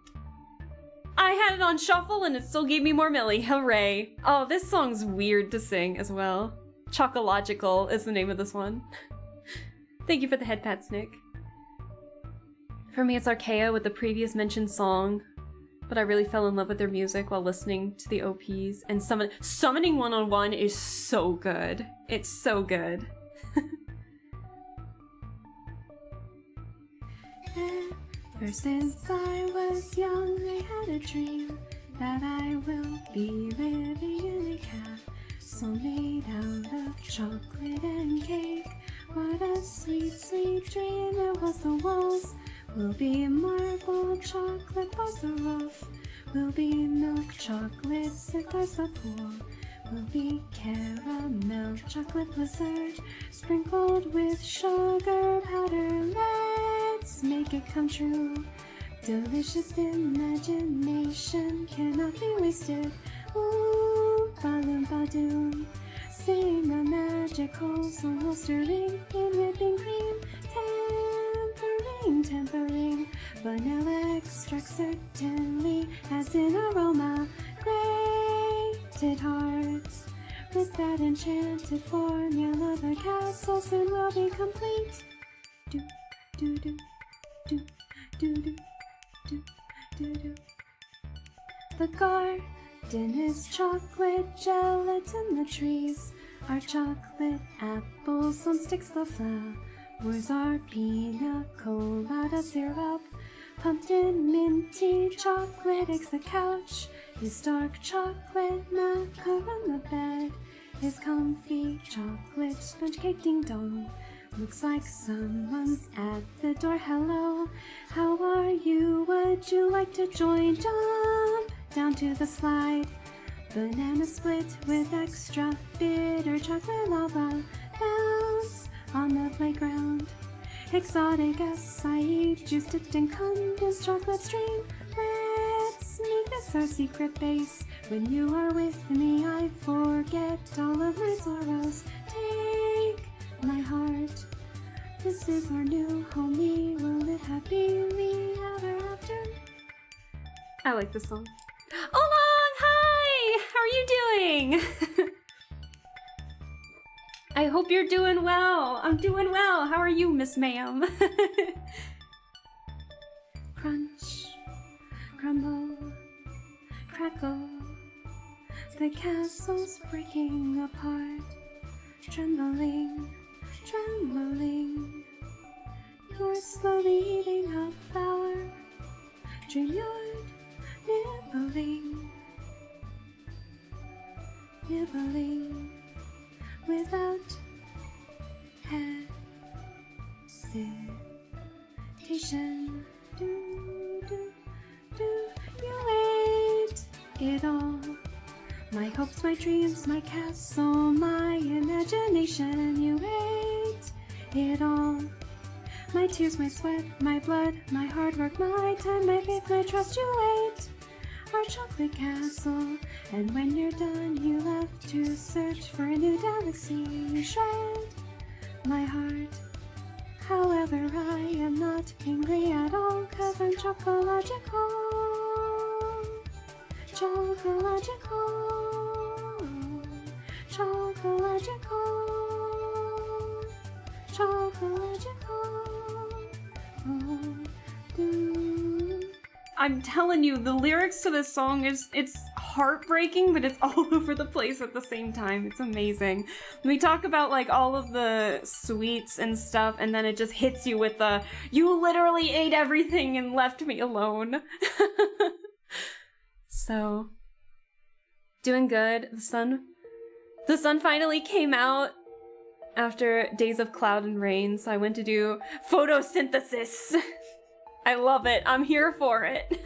I had it on shuffle and it still gave me more Millie. Hooray. Oh, this song's weird to sing as well. Chocological is the name of this one. Thank you for the head pats, Nick. For me, it's Archaea with the previous mentioned song, but I really fell in love with their music while listening to the OPs, and Summoning 101 is so good. It's so good. Ever since I was young, I had a dream that I will be living in a castle made out of chocolate and cake. What a sweet, sweet dream it was. The walls will be marble, chocolate bars the roof. Will be milk chocolates if there's a pool. Will be caramel chocolate blizzard sprinkled with sugar powder. Let's make it come true. Delicious imagination cannot be wasted. Ooh, balloon badoon. Sing a magical song while stirring in whipping cream. Tempering, tempering. Vanilla extract certainly adds an aroma. Grated hearts. With that enchanted formula, the castle soon will be complete. Do, do, do, do, do, do, do, do, do. The garden is chocolate, gelatin, the trees are chocolate, apples on sticks, the flowers are pina colada syrup, pumpkin, minty, chocolate eggs, the couch is dark chocolate, macaron, the bed is comfy, chocolate, sponge cake, ding dong. Looks like someone's at the door. Hello, how are you? Would you like to join? Jump down to the slide. Banana split with extra bitter chocolate lava. Bounce on the playground. Exotic acai juice dipped in condensed chocolate stream. Let's make this our secret base. When you are with me, I forget all of my sorrows. Take my heart. This is our new home. We will live happily ever after. I like this song. Olong, hi! How are you doing? I hope you're doing well. I'm doing well. How are you, Miss Ma'am? Crunch, crumble, crackle. The castle's breaking apart. Trembling, trembling. You're slowly eating up our dream yard. Nibbling, nibbling. Without hesitation. Do, do, do. You ate it all. My hopes, my dreams, my castle, my imagination. You ate it all. My tears, my sweat, my blood, my hard work, my time, my faith, my trust. You ate our chocolate castle. And when you're done, you left to search for a new galaxy. You shred my heart. However, I am not angry at all, 'cause I'm chocological. Chocological. Chocological. Chocological. Oh, do. I'm telling you, the lyrics to this song it's heartbreaking, but it's all over the place at the same time. It's amazing. We talk about like all of the sweets and stuff, and then it just hits you with the, you literally ate everything and left me alone. So, doing good. The sun finally came out. after days of cloud and rain, so I went to do photosynthesis. I love it. I'm here for it.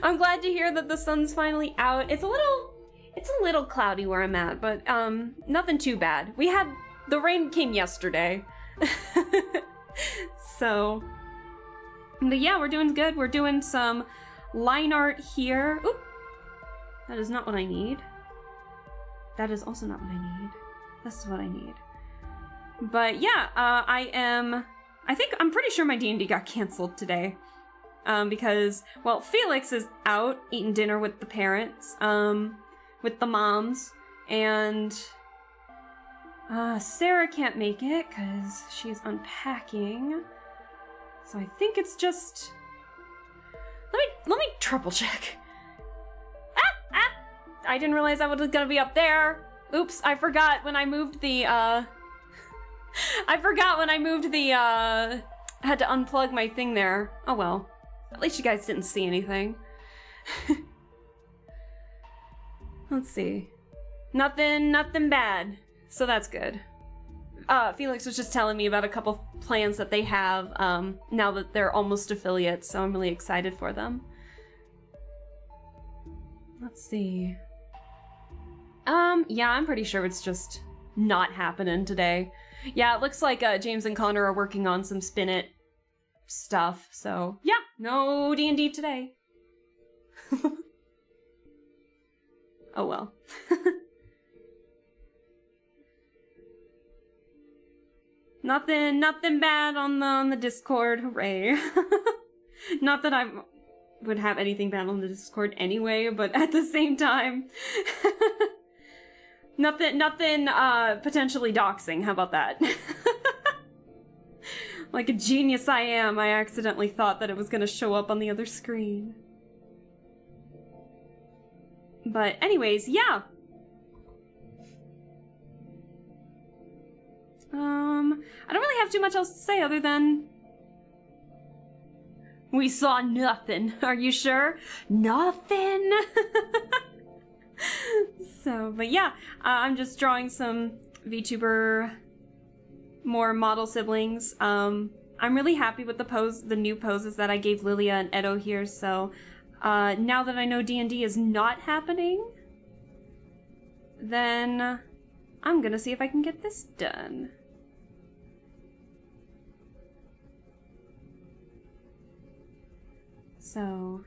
I'm glad to hear that the sun's finally out. It's a little cloudy where I'm at, but nothing too bad. The rain came yesterday. So, but yeah, we're doing good. We're doing some line art here. Oop. That is not what I need. That is also not what I need. This is what I need. But yeah, I'm pretty sure my D&D got canceled today. Because, well, Felix is out eating dinner with the parents, with the moms, and Sarah can't make it because she's unpacking. So I think it's just... Let me triple check. I didn't realize I was gonna be up there. Oops, I forgot when I moved the, I had to unplug my thing there. Oh well. At least you guys didn't see anything. Let's see. Nothing bad. So that's good. Felix was just telling me about a couple plans that they have, now that they're almost affiliates, so I'm really excited for them. Let's see. Yeah, I'm pretty sure it's just not happening today. Yeah, it looks like James and Connor are working on some Spin It stuff, so yeah, no D&D today. Oh well. Nothing bad on the Discord, hooray. Not that I would have anything bad on the Discord anyway, but at the same time, nothing potentially doxing, how about that? Like a genius I am, I accidentally thought that it was gonna show up on the other screen. But anyways, yeah. I don't really have too much else to say other than we saw nothing. Are you sure? Nothing. So, but yeah, I'm just drawing some VTuber more model siblings. I'm really happy with the new poses that I gave Lilia and Edo here. So, now that I know D&D is not happening, then I'm gonna see if I can get this done. So...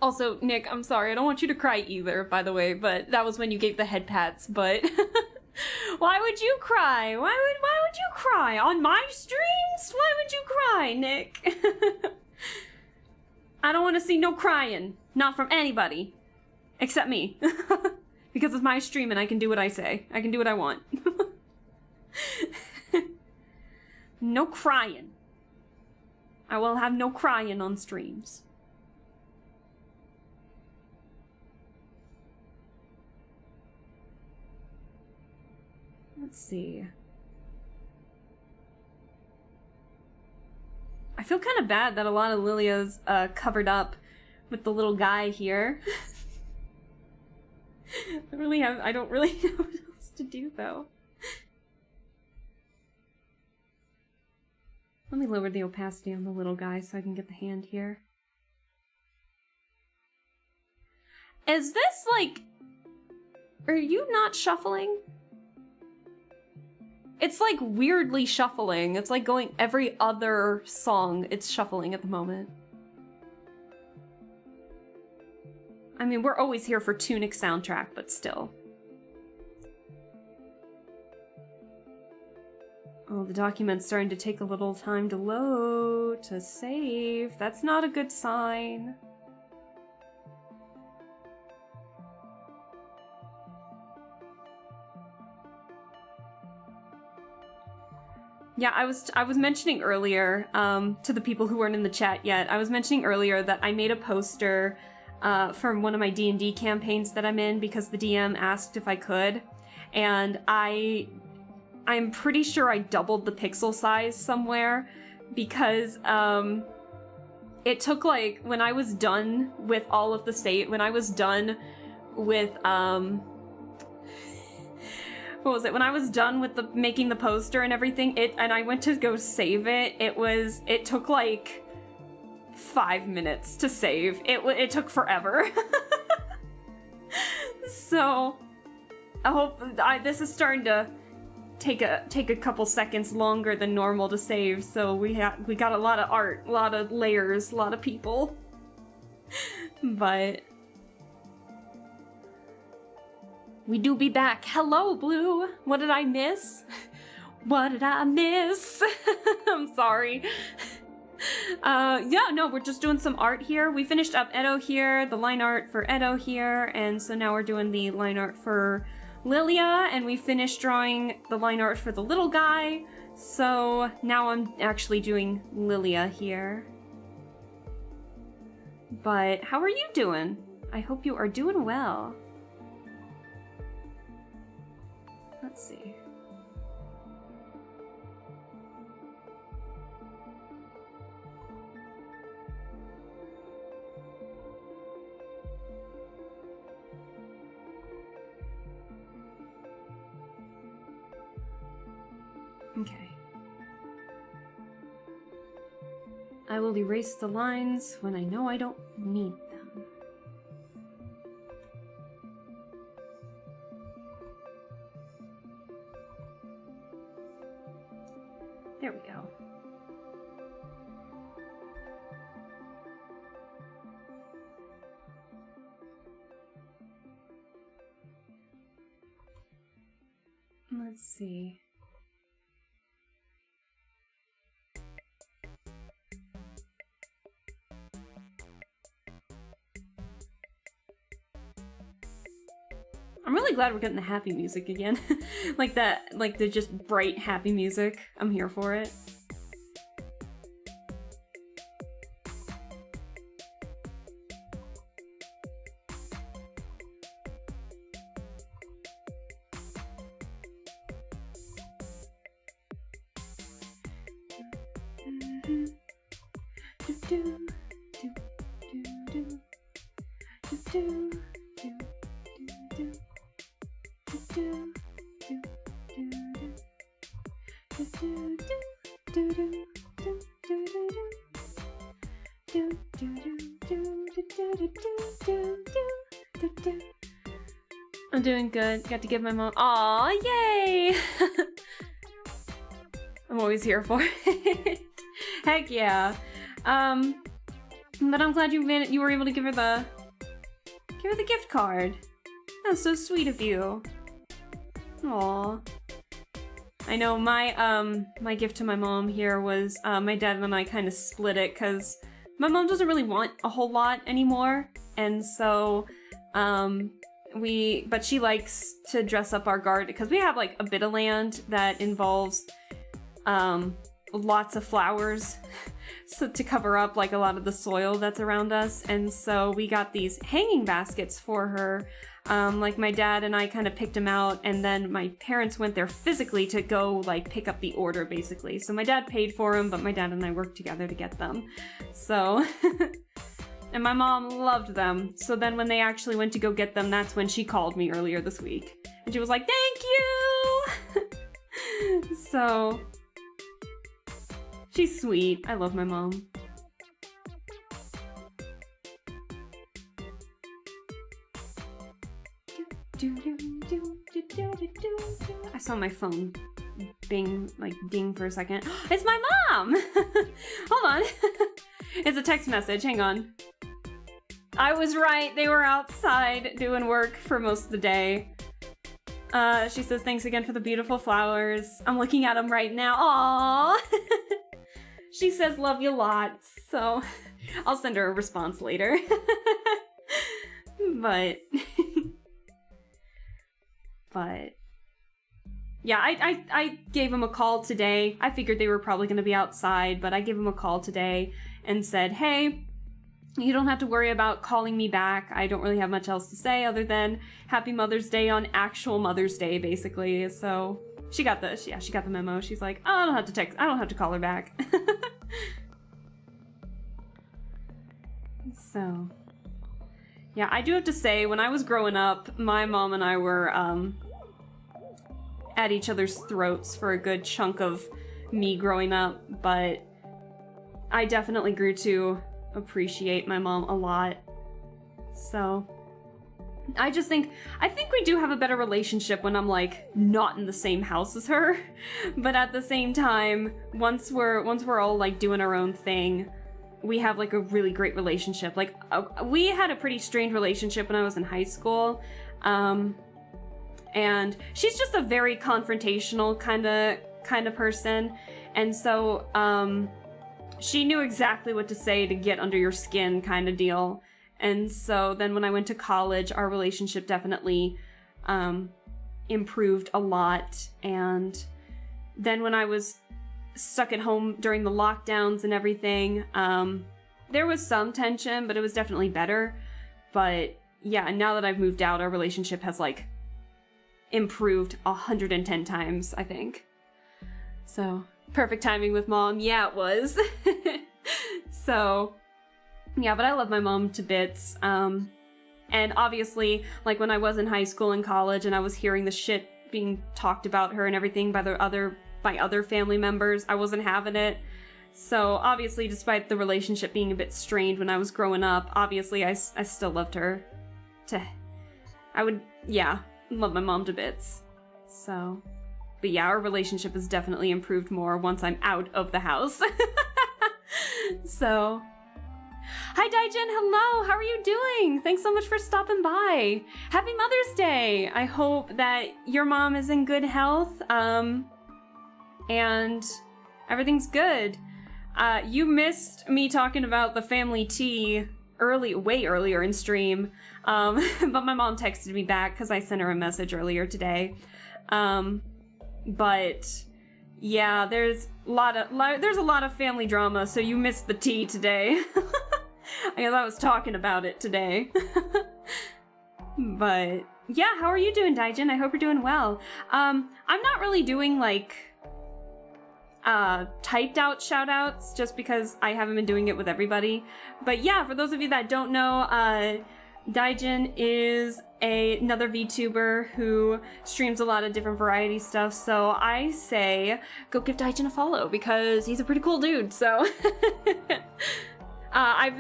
Also, Nick, I'm sorry, I don't want you to cry either, by the way, but that was when you gave the head pats, but... Why would you cry? Why would you cry? On my streams? Why would you cry, Nick? I don't want to see no crying. Not from anybody. Except me. Because it's my stream and I can do what I say. I can do what I want. No crying. I will have no crying on streams. Let's see. I feel kind of bad that a lot of Lilia's covered up with the little guy here. I don't really know what else to do though. Let me lower the opacity on the little guy so I can get the hand here. Is this like... Are you not shuffling? It's like weirdly shuffling. It's like going every other song. It's shuffling at the moment. I mean, we're always here for Tunic's soundtrack, but still. Oh, the document's starting to take a little time to load, to save. That's not a good sign. Yeah, I was mentioning earlier, to the people who weren't in the chat yet, I was mentioning earlier that I made a poster from one of my D&D campaigns that I'm in because the DM asked if I could, and I'm pretty sure I doubled the pixel size somewhere because it took like, when I was done with all of the when I was done with, what was it? When I was done with making the poster and everything, and I went to go save it, it took like 5 minutes to save. It took forever. So, I hope, this is starting to take a couple seconds longer than normal to save, so we got a lot of art, a lot of layers, a lot of people. But we do be back. Hello, Blue! What did I miss? What did I miss? I'm sorry. Yeah, no, we're just doing some art here. We finished up Edo here, the line art for Edo here, and so now we're doing the line art for Lilia, and we finished drawing the line art for the little guy, so now I'm actually doing Lilia here. But how are you doing? I hope you are doing well. Let's see. Okay. I will erase the lines when I know I don't need them. There we go. Let's see. I'm really glad we're getting the happy music again. Like that, like the just bright happy music. I'm here for it. I'm doing good. Got to give my mom. Aw, yay! I'm always here for it. Heck yeah. But I'm glad you were able to give her the gift card. That's so sweet of you. Aw. I know my gift to my mom here was my dad and I kind of split it because my mom doesn't really want a whole lot anymore, and so but she likes to dress up our garden because we have like a bit of land that involves lots of flowers so to cover up like a lot of the soil that's around us, and so we got these hanging baskets for her. Like my dad and I kind of picked them out, and then my parents went there physically to go like pick up the order basically. So my dad paid for them, but my dad and I worked together to get them. So, and my mom loved them. So then when they actually went to go get them, that's when she called me earlier this week. And she was like, "Thank you!" So, she's sweet. I love my mom. I saw my phone bing, like ding for a second. It's my mom! Hold on. It's a text message, hang on. I was right, they were outside doing work for most of the day. She says, "Thanks again for the beautiful flowers. I'm looking at them right now." Aww. She says, "Love you lots." So I'll send her a response later. But yeah, I gave him a call today. I figured they were probably going to be outside, but I gave him a call today and said, "Hey, you don't have to worry about calling me back. I don't really have much else to say other than Happy Mother's Day on actual Mother's Day, basically." So she got the memo. She's like, "Oh, I don't have to call her back." So, yeah, I do have to say, when I was growing up, my mom and I were at each other's throats for a good chunk of me growing up, but I definitely grew to appreciate my mom a lot. So, I think we do have a better relationship when I'm like not in the same house as her, but at the same time, once we're all like doing our own thing, we have like a really great relationship. Like we had a pretty strained relationship when I was in high school, and she's just a very confrontational kind of person, and so she knew exactly what to say to get under your skin kind of deal. And so then when I went to college, our relationship definitely improved a lot. And then when I was stuck at home during the lockdowns and everything, there was some tension, but it was definitely better. But yeah, now that I've moved out, our relationship has like improved 110 times, I think. So, perfect timing with mom. Yeah, it was. So, yeah, but I love my mom to bits. And obviously, like when I was in high school and college and I was hearing the shit being talked about her and everything by other family members, I wasn't having it. So obviously, despite the relationship being a bit strained when I was growing up, obviously I still loved her. Love my mom to bits. So, but yeah, our relationship has definitely improved more once I'm out of the house. So, hi Daijin, hello, how are you doing? Thanks so much for stopping by. Happy Mother's Day. I hope that your mom is in good health, and everything's good. You missed me talking about the family tea way earlier in stream, but my mom texted me back because I sent her a message earlier today. But yeah, there's a lot of family drama, so you missed the tea today. I guess I was talking about it today. But yeah, how are you doing, Daijin? I hope you're doing well. I'm not really doing like typed out shout outs just because I haven't been doing it with everybody. But yeah, for those of you that don't know, Daijin is another VTuber who streams a lot of different variety stuff, so I say go give Daijin a follow because he's a pretty cool dude. So I've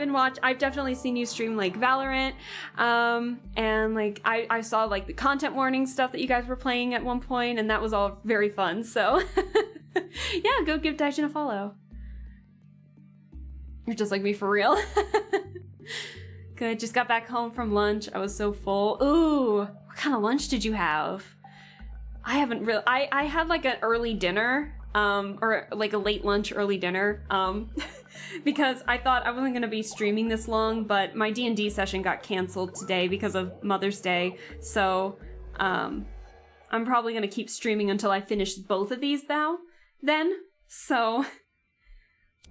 definitely seen you stream like Valorant, and like I saw like the content warning stuff that you guys were playing at one point, and that was all very fun. So yeah, go give Daijin a follow. You're just like me for real. Good, just got back home from lunch. I was so full. Ooh, what kind of lunch did you have? I haven't really, I had like an early dinner, or like a late lunch, early dinner, because I thought I wasn't gonna be streaming this long, but my D&D session got canceled today because of Mother's Day, so, I'm probably gonna keep streaming until I finish both of these then, so,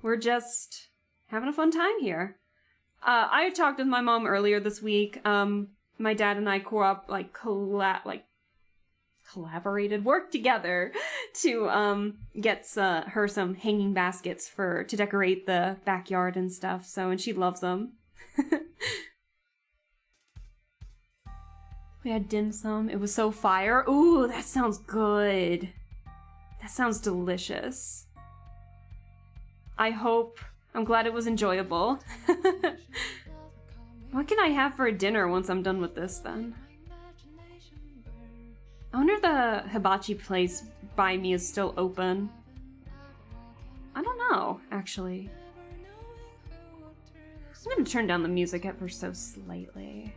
we're just having a fun time here. I talked with my mom earlier this week. My dad and I worked together to get her some hanging baskets to decorate the backyard and stuff. So, and she loves them. We had dim sum. It was so fire. Ooh, that sounds good. That sounds delicious. I'm glad it was enjoyable. What can I have for dinner once I'm done with this, then? I wonder if the hibachi place by me is still open. I don't know, actually. I'm gonna turn down the music ever so slightly.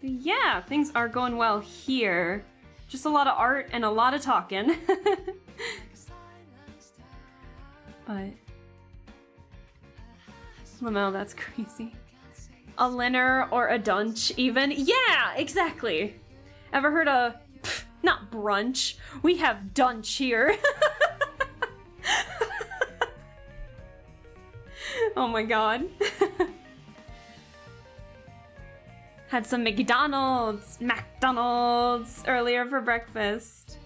But yeah, things are going well here. Just a lot of art and a lot of talking. But Lamel, that's crazy. A linner or a dunch, even? Yeah, exactly. Ever heard of not brunch? We have dunch here. Oh my god. Had some McDonald's earlier for breakfast.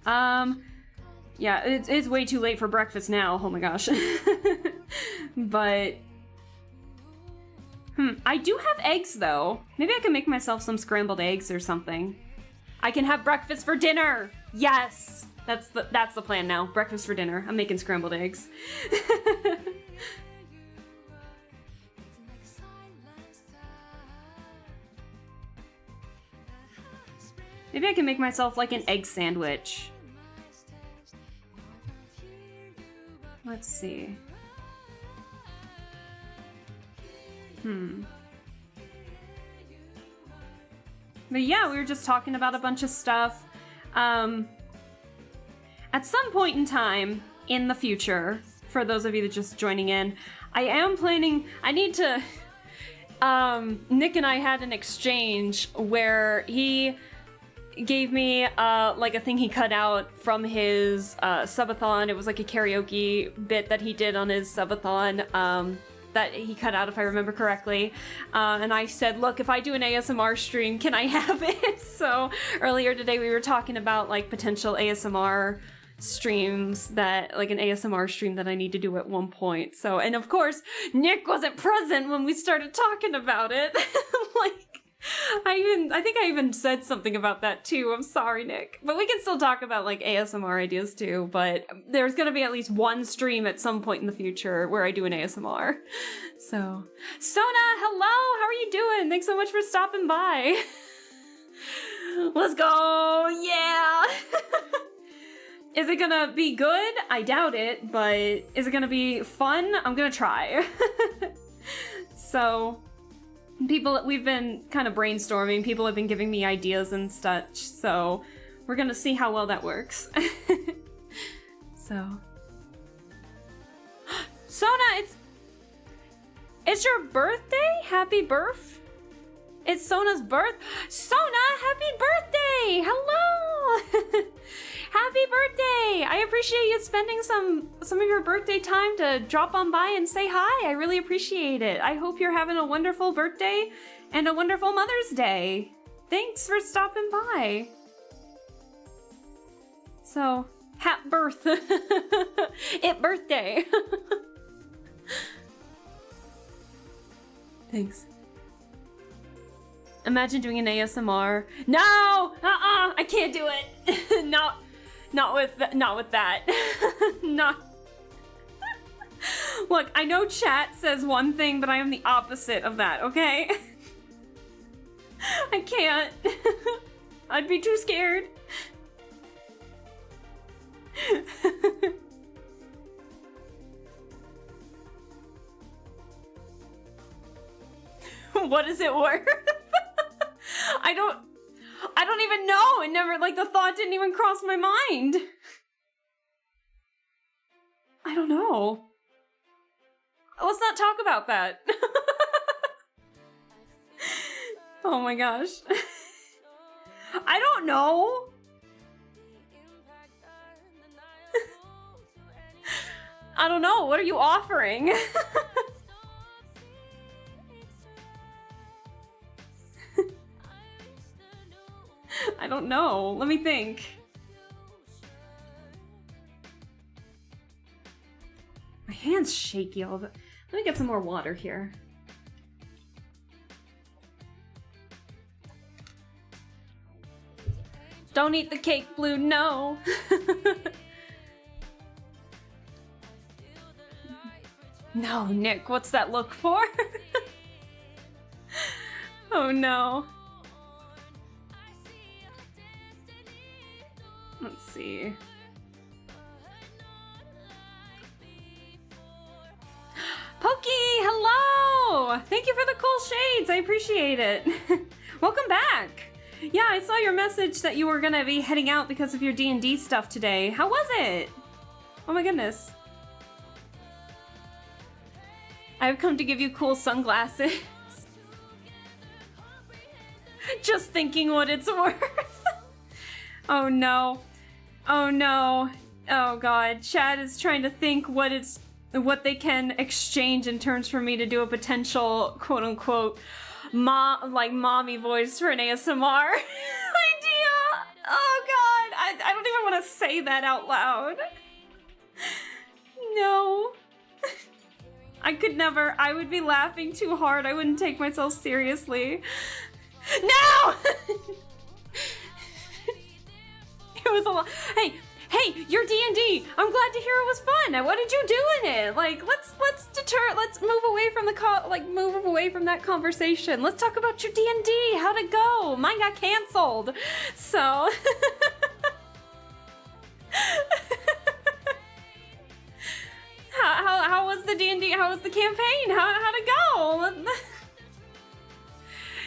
Yeah, it's way too late for breakfast now. Oh my gosh. But I do have eggs though. Maybe I can make myself some scrambled eggs or something. I can have breakfast for dinner. Yes, that's the plan now. Breakfast for dinner. I'm making scrambled eggs. Maybe I can make myself like an egg sandwich. Let's see. But yeah, we were just talking about a bunch of stuff. At some point in time in the future, for those of you that are just joining in, I am planning, I need to, Nick and I had an exchange where he gave me like a thing he cut out from his subathon. It was like a karaoke bit that he did on his subathon that he cut out, if I remember correctly. And I said, look, if I do an ASMR stream, can I have it? So earlier today we were talking about like potential ASMR streams, that like an ASMR stream that I need to do at one point. So, and of course, Nick wasn't present when we started talking about it. Like, I think I even said something about that too. I'm sorry, Nick. But we can still talk about like ASMR ideas too, but there's gonna be at least one stream at some point in the future where I do an ASMR. So, Sona, hello! How are you doing? Thanks so much for stopping by. Let's go! Yeah! Is it gonna be good? I doubt it, but is it gonna be fun? I'm gonna try. So, we've been kind of brainstorming, people have been giving me ideas and such, so we're gonna see how well that works. So. Sona, it's your birthday? Happy birth? It's Sona's birth? Sona, happy birthday! Hello! Happy birthday! I appreciate you spending some of your birthday time to drop on by and say hi. I really appreciate it. I hope you're having a wonderful birthday and a wonderful Mother's Day. Thanks for stopping by. So, happy birth. It birthday. Thanks. Imagine doing an ASMR. No! I can't do it. Not with that. Not. Look, I know chat says one thing, but I am the opposite of that, okay? I can't. I'd be too scared. What is it worth? I don't even know. It never, like, the thought didn't even cross my mind. I don't know. Let's not talk about that. Oh my gosh. I don't know. I don't know. What are you offering? I don't know. Let me think. My hand's shaky all the... Let me get some more water here. Don't eat the cake, Blue, no. No, Nick, what's that look for? Oh no. Let's see. Pokey, hello! Thank you for the cool shades. I appreciate it. Welcome back. Yeah, I saw your message that you were gonna be heading out because of your D&D stuff today. How was it? Oh my goodness. I've come to give you cool sunglasses. Just thinking what it's worth. Oh no. Oh no. Oh god. Chad is trying to think what they can exchange in terms for me to do a potential quote unquote mommy voice for an ASMR idea. Oh god. I don't even want to say that out loud. No. I could never. I would be laughing too hard. I wouldn't take myself seriously. No! It was a lot. Hey, you're D&D. I'm glad to hear it was fun. What did you do in it? Like, let's move away from move away from that conversation. Let's talk about your D&D. How'd it go? Mine got canceled. So how was the D&D? How was the campaign? How'd it go?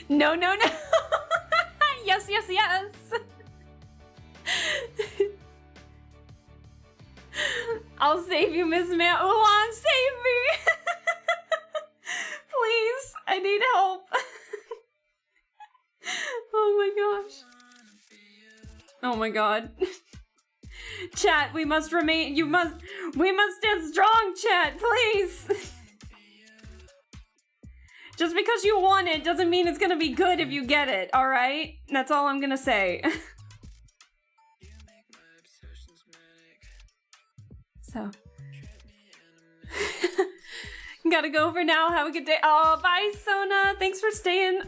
No. Yes. I'll save you, Miss Oolong. Save me. Please, I need help. Oh my gosh. Oh my god. Chat, we must stand strong, chat, please. Just because you want it doesn't mean it's gonna be good if you get it, alright? That's all I'm gonna say. So. Gotta go for now. Have a good day. Oh, bye, Sona. Thanks for staying.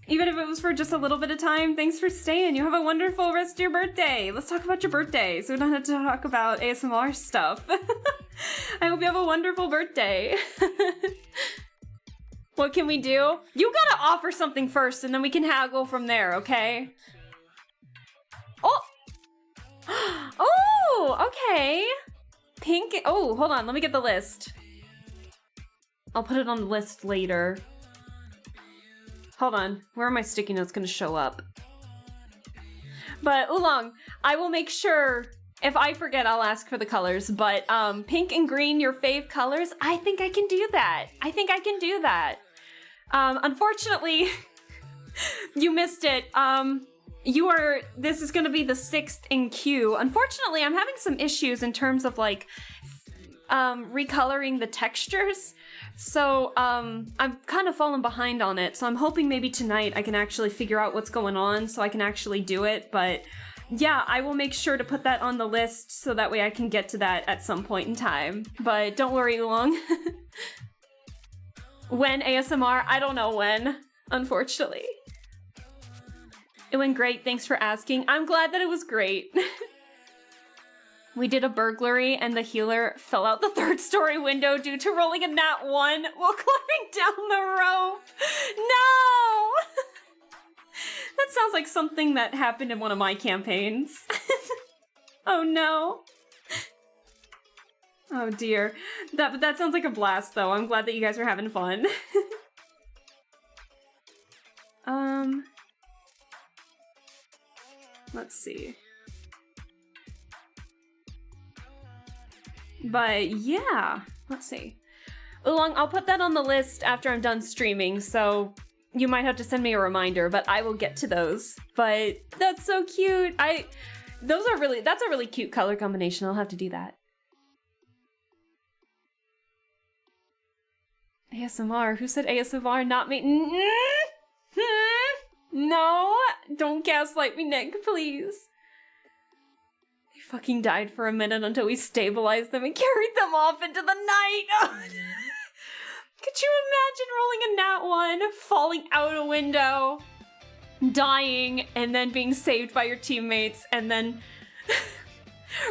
Even if it was for just a little bit of time, thanks for staying. You have a wonderful rest of your birthday. Let's talk about your birthday so we don't have to talk about ASMR stuff. I hope you have a wonderful birthday. What can we do? You gotta offer something first and then we can haggle from there, okay? Oh! Oh, okay. Pink. Oh, hold on. Let me get the list. I'll put it on the list later. Hold on. Where are my sticky notes gonna show up? But Oolong, I will make sure. If I forget, I'll ask for the colors. But pink and green, your fave colors. I think I can do that. Unfortunately, you missed it. This is gonna be the 6th in queue. Unfortunately, I'm having some issues in terms of like recoloring the textures. So I'm kind of falling behind on it. So I'm hoping maybe tonight I can actually figure out what's going on so I can actually do it. But yeah, I will make sure to put that on the list so that way I can get to that at some point in time. But don't worry, Oolong. When ASMR? I don't know when, unfortunately. It went great, thanks for asking. I'm glad that it was great. We did a burglary and the healer fell out the 3rd story window due to rolling a nat 1 while climbing down the rope. No! That sounds like something that happened in one of my campaigns. Oh no. Oh dear. That sounds like a blast though. I'm glad that you guys are having fun. Let's see. But yeah, let's see. Oolong, I'll put that on the list after I'm done streaming, so you might have to send me a reminder, but I will get to those. But that's so cute. That's a really cute color combination. I'll have to do that. ASMR. Who said ASMR? Not me. No, don't gaslight me, Nick, please. They fucking died for a minute until we stabilized them and carried them off into the night. Could you imagine rolling a nat 1, falling out a window, dying, and then being saved by your teammates, and then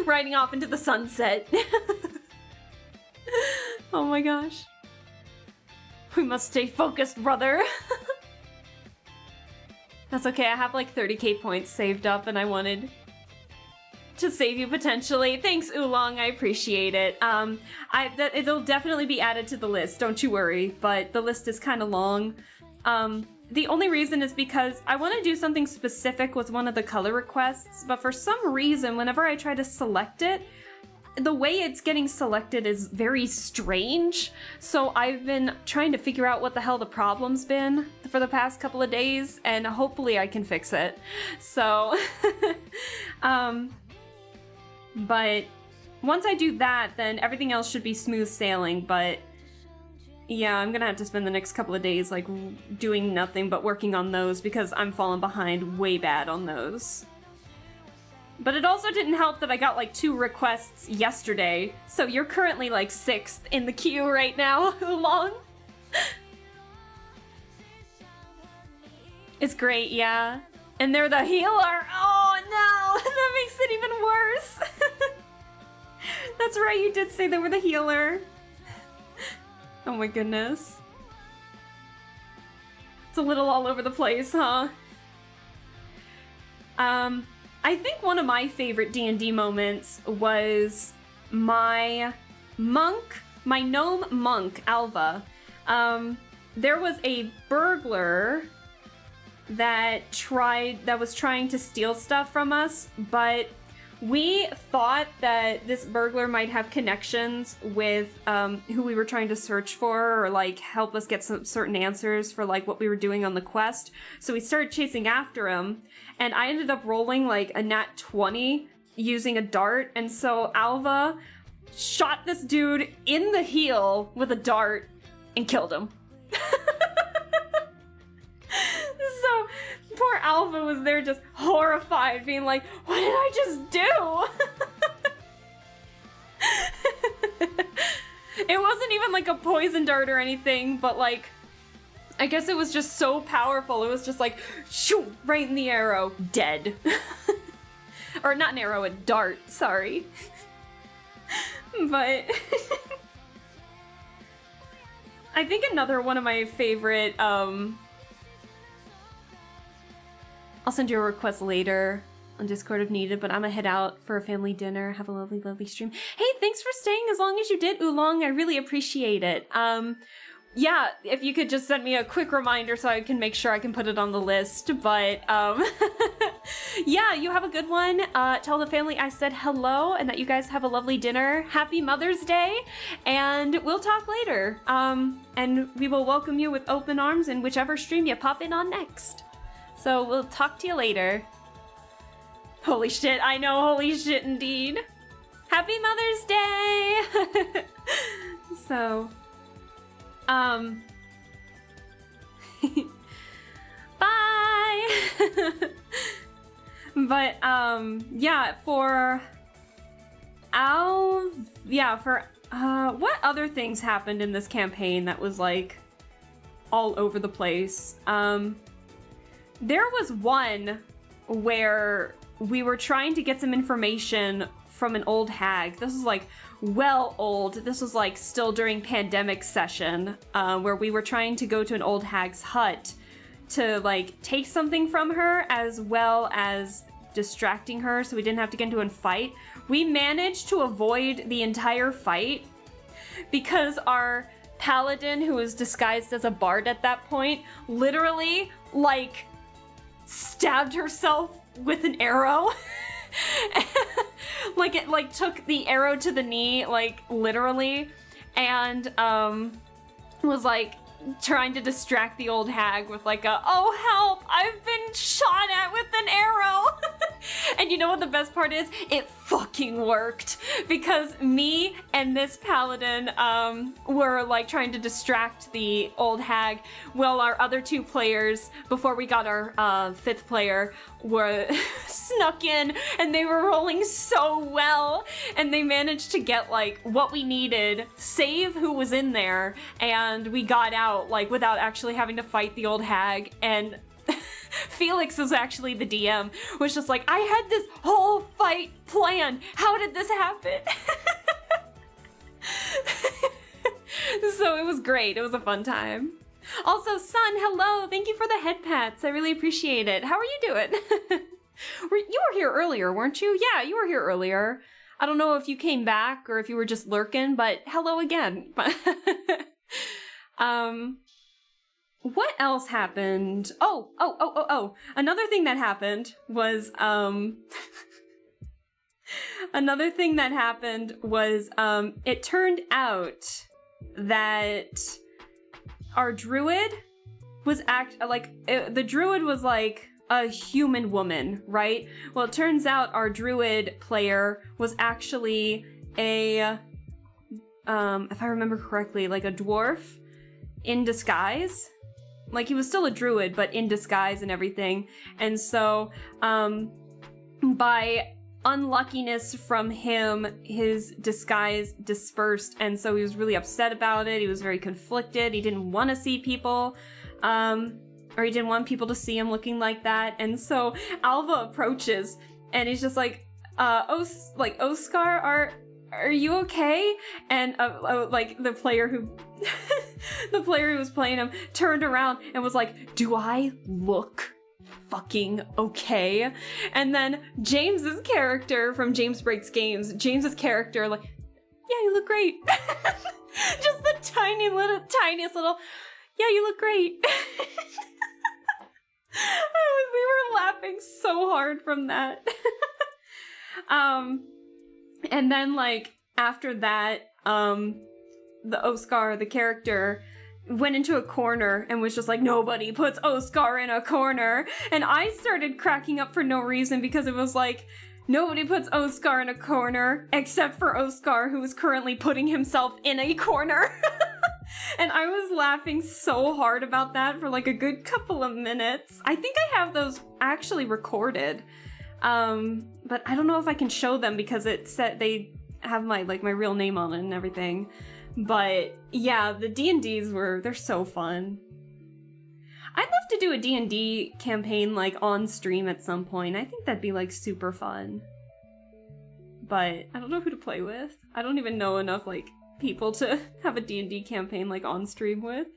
riding off into the sunset? Oh my gosh. We must stay focused, brother. That's okay, I have like 30k points saved up and I wanted to save you potentially. Thanks, Oolong, I appreciate it. It'll definitely be added to the list, don't you worry, but the list is kind of long. The only reason is because I want to do something specific with one of the color requests, but for some reason, whenever I try to select it, the way it's getting selected is very strange. So I've been trying to figure out what the hell the problem's been for the past couple of days, and hopefully I can fix it. So, but once I do that, then everything else should be smooth sailing. But yeah, I'm gonna have to spend the next couple of days like doing nothing but working on those because I'm falling behind way bad on those. But it also didn't help that I got like 2 requests yesterday, so you're currently like 6th in the queue right now, Oolong. It's great, yeah. And they're the healer! Oh no! That makes it even worse! That's right, you did say they were the healer. Oh my goodness. It's a little all over the place, huh? I think one of my favorite D&D moments was my gnome monk, Alva. There was a burglar that was trying to steal stuff from us, but we thought that this burglar might have connections with who we were trying to search for, or like help us get some certain answers for like what we were doing on the quest. So we started chasing after him, and I ended up rolling like a nat 20 using a dart, and so Alva shot this dude in the heel with a dart and killed him. So poor Alva was there just horrified, being like, what did I just do? It wasn't even like a poison dart or anything, but like, I guess it was just so powerful. It was just like, shoo, right in the arrow, dead. Or not an arrow, a dart, sorry. But I think another one of my favorite, I'll send you a request later on Discord if needed, but I'm gonna head out for a family dinner. Have a lovely, lovely stream. Hey, thanks for staying as long as you did, Oolong. I really appreciate it. Yeah, if you could just send me a quick reminder so I can make sure I can put it on the list, but, yeah, you have a good one. Tell the family I said hello and that you guys have a lovely dinner. Happy Mother's Day, and we'll talk later. And we will welcome you with open arms in whichever stream you pop in on next. So we'll talk to you later. Holy shit, I know, holy shit indeed. Happy Mother's Day! So, bye! But, yeah, what other things happened in this campaign that was, like, all over the place? There was one where we were trying to get some information from an old hag. This is like well old. This was like still during pandemic session, where we were trying to go to an old hag's hut to like take something from her as well as distracting her so we didn't have to get into a fight. We managed to avoid the entire fight because our paladin, who was disguised as a bard at that point, literally like stabbed herself with an arrow. Like it like took the arrow to the knee, like literally, and was like trying to distract the old hag with like a, oh help, I've been shot at with an arrow. And you know what the best part is? It fucking worked, because me and this paladin were like trying to distract the old hag while our other 2 players, before we got our 5th player, were snuck in, and they were rolling so well, and they managed to get like what we needed, save who was in there, and we got out like without actually having to fight the old hag. And Felix was actually the DM, was just like, I had this whole fight planned. How did this happen? So it was great. It was a fun time. Also, Sun, hello. Thank you for the head pats. I really appreciate it. How are you doing? You were here earlier, weren't you? Yeah, you were here earlier. I don't know if you came back or if you were just lurking, but hello again. What else happened? Oh. Another thing that happened was, it turned out that our druid was the druid was like a human woman, right? Well, it turns out our druid player was actually a, if I remember correctly, like a dwarf in disguise. Like, he was still a druid, but in disguise and everything. And so, by unluckiness from him, his disguise dispersed, and so he was really upset about it. He was very conflicted. He didn't want to see people, or he didn't want people to see him looking like that. And so Alva approaches, and he's just like, Oscar, are you okay? And like the player who the player who was playing him turned around and was like, do I look fucking okay? And then James's character from James Breaks Games, James's character, like, yeah, you look great. Just the tiniest little, yeah, you look great. We were laughing so hard from that. And then, like, after that, the Oscar, the character, went into a corner and was just like, nobody puts Oscar in a corner. And I started cracking up for no reason because it was like, nobody puts Oscar in a corner except for Oscar, who is currently putting himself in a corner. And I was laughing so hard about that for like a good couple of minutes. I think I have those actually recorded. But I don't know if I can show them because it said they have my real name on it and everything. But yeah, the D&Ds they're so fun. I'd love to do a D&D campaign like on stream at some point. I think that'd be like super fun. But I don't know who to play with. I don't even know enough like people to have a D&D campaign like on stream with.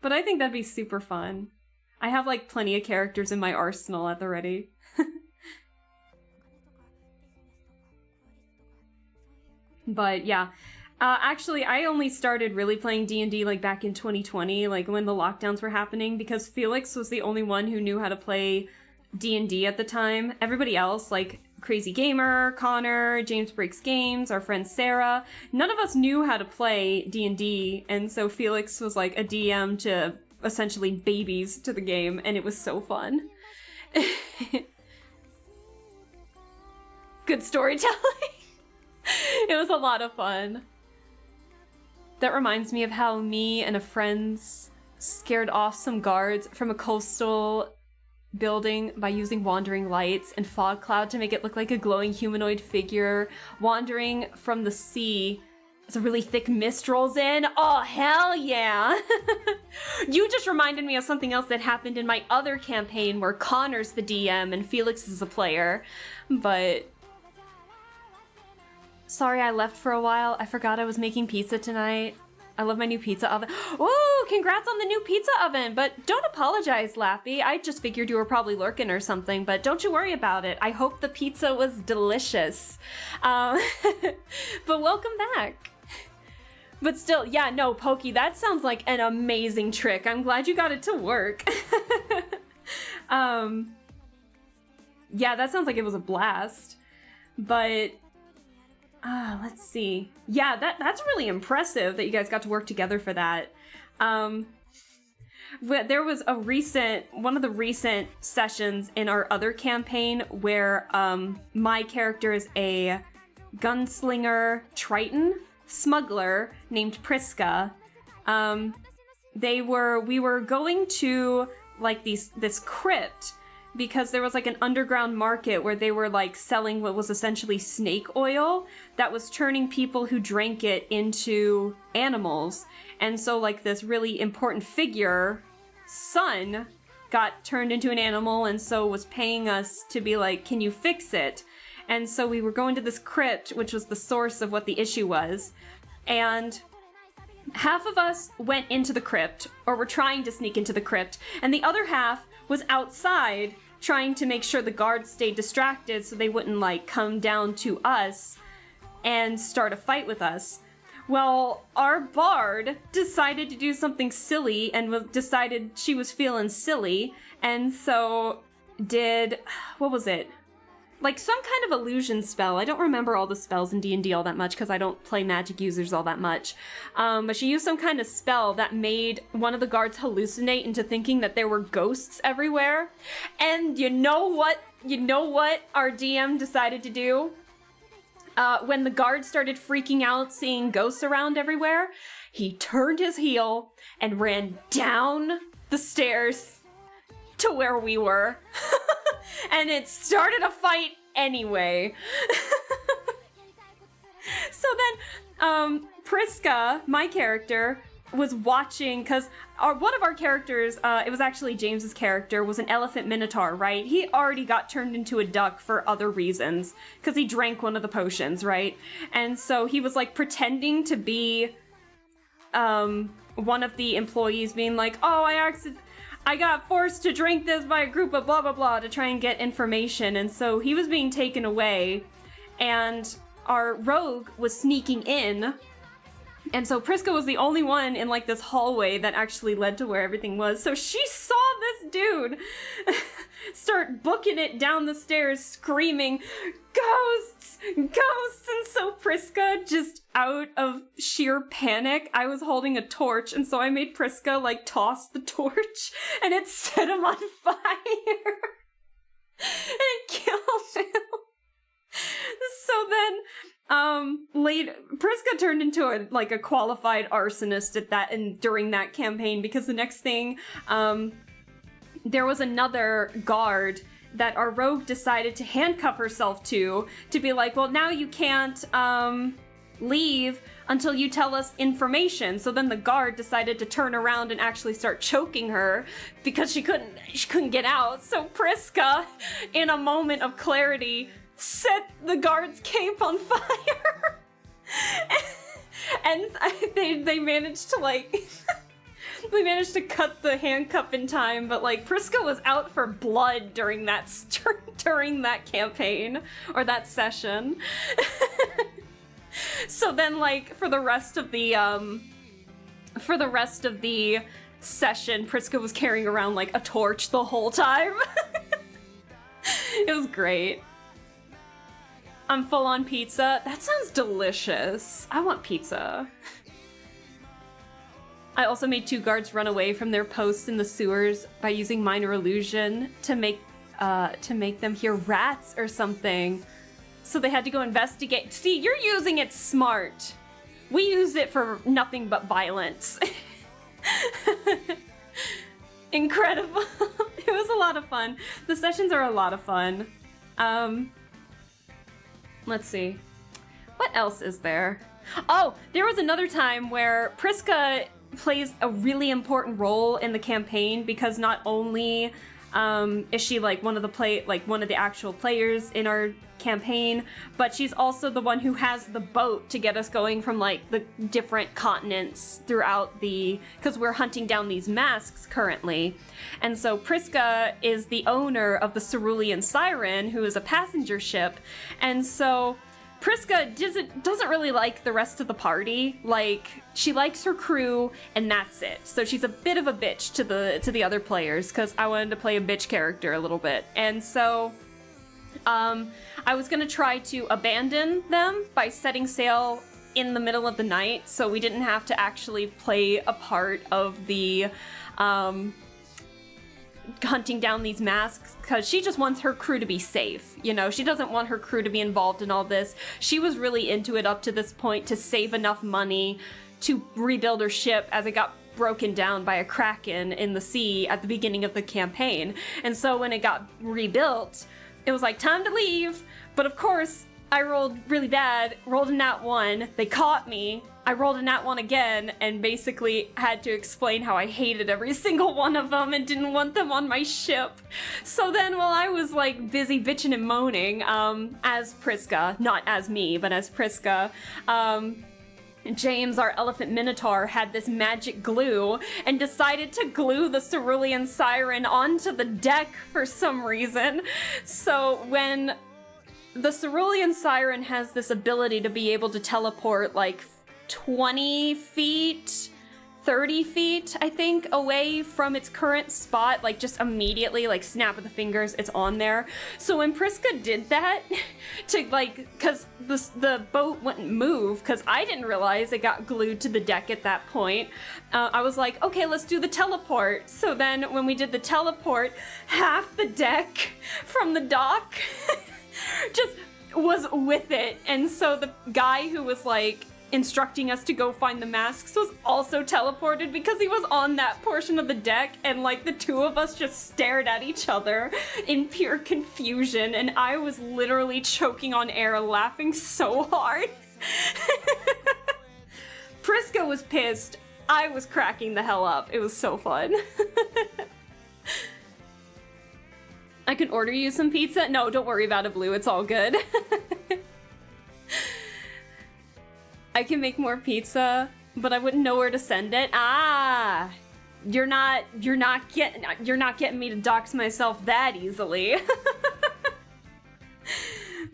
But I think that'd be super fun. I have like plenty of characters in my arsenal at the ready. But yeah, actually I only started really playing D&D like back in 2020, like when the lockdowns were happening, because Felix was the only one who knew how to play D&D at the time. Everybody else, like Crazy Gamer, Connor, James Breaks Games, our friend Sarah, none of us knew how to play D&D, and so Felix was like a DM to essentially babies to the game, and it was so fun. Good storytelling. It was a lot of fun. That reminds me of how me and a friend scared off some guards from a coastal building by using wandering lights and fog cloud to make it look like a glowing humanoid figure wandering from the sea as a really thick mist rolls in. Oh, hell yeah! You just reminded me of something else that happened in my other campaign where Connor's the DM and Felix is a player. But sorry I left for a while. I forgot I was making pizza tonight. I love my new pizza oven. Oh, congrats on the new pizza oven. But don't apologize, Lappy. I just figured you were probably lurking or something, but don't you worry about it. I hope the pizza was delicious. But welcome back. But still, yeah, no, Pokey, that sounds like an amazing trick. I'm glad you got it to work. Yeah, that sounds like it was a blast. But let's see. Yeah, that's really impressive that you guys got to work together for that. There was one of the recent sessions in our other campaign where my character is a gunslinger Triton smuggler named Priska. We were going to like this crypt because there was like an underground market where they were like selling what was essentially snake oil that was turning people who drank it into animals. And so like this really important figure, Sun, got turned into an animal and so was paying us to be like, can you fix it? And so we were going to this crypt, which was the source of what the issue was. And half of us went into the crypt, or were trying to sneak into the crypt, and the other half was outside trying to make sure the guards stayed distracted so they wouldn't like come down to us and start a fight with us. Well, our bard decided to do something silly and decided she was feeling silly, and so did, what was it? Like some kind of illusion spell. I don't remember all the spells in D&D all that much because I don't play magic users all that much. But she used some kind of spell that made one of the guards hallucinate into thinking that there were ghosts everywhere. And you know what our DM decided to do? When the guard started freaking out seeing ghosts around everywhere, he turned his heel and ran down the stairs to where we were. And it started a fight anyway. So then, Priska, my character, was watching, because one of our characters, it was actually James's character, was an elephant minotaur, right? He already got turned into a duck for other reasons, because he drank one of the potions, right? And so he was like pretending to be one of the employees, being like, oh, I got forced to drink this by a group of blah blah blah to try and get information. And so he was being taken away, and our rogue was sneaking in. And so Priska was the only one in like this hallway that actually led to where everything was. So she saw this dude start booking it down the stairs, screaming, ghosts, ghosts. And so Priska, just out of sheer panic, I was holding a torch. And so I made Priska like toss the torch, and it set him on fire. And it killed him. So then, Priska turned into a qualified arsonist during that campaign, because the next thing, there was another guard that our rogue decided to handcuff herself to be like, well, now you can't, leave until you tell us information. So then the guard decided to turn around and actually start choking her because she couldn't get out. So Priska, in a moment of clarity, set the guard's cape on fire. And they managed to we managed to cut the handcuff in time, but like Priska was out for blood during that campaign or that session. So then like for the rest of the session, Priska was carrying around like a torch the whole time. It was great. I'm full on pizza. That sounds delicious. I want pizza. I also made 2 guards run away from their posts in the sewers by using minor illusion to make them hear rats or something. So they had to go investigate. See, you're using it smart. We use it for nothing but violence. Incredible. It was a lot of fun. The sessions are a lot of fun. Let's see. What else is there? Oh, there was another time where Priska plays a really important role in the campaign, because not only is she like one of the actual players in our campaign, but she's also the one who has the boat to get us going from like the different continents throughout because we're hunting down these masks currently. And so Priska is the owner of the Cerulean Siren, who is a passenger ship. And so Priska doesn't really like the rest of the party. Like, she likes her crew, and that's it. So she's a bit of a bitch to the other players, because I wanted to play a bitch character a little bit. And so I was gonna try to abandon them by setting sail in the middle of the night, so we didn't have to actually play a part of the hunting down these masks, because she just wants her crew to be safe. You know, she doesn't want her crew to be involved in all this. She was really into it up to this point to save enough money to rebuild her ship as it got broken down by a kraken in the sea at the beginning of the campaign. And so when it got rebuilt, it was like, time to leave. But of course, I rolled really bad, rolled a nat 1, they caught me, I rolled a nat 1 again, and basically had to explain how I hated every single one of them and didn't want them on my ship. So then while I was like busy bitching and moaning, as Priska, not as me, but as Priska, James, our elephant minotaur, had this magic glue and decided to glue the Cerulean Siren onto the deck for some reason. So when the Cerulean Siren has this ability to be able to teleport like 20 feet, 30 feet, I think, away from its current spot, like just immediately, like snap of the fingers, it's on there. So when Priska did that, to like, cause the boat wouldn't move, cause I didn't realize it got glued to the deck at that point, I was like, okay, let's do the teleport. So then when we did the teleport, half the deck from the dock just was with it. And so the guy who was like instructing us to go find the masks was also teleported because he was on that portion of the deck, and like the two of us just stared at each other in pure confusion, and I was literally choking on air laughing so hard. Priska was pissed. I was cracking the hell up. It was so fun. I can order you some pizza? No, don't worry about it, Blue. It's all good. I can make more pizza, but I wouldn't know where to send it. Ah, you're not getting me to dox myself that easily.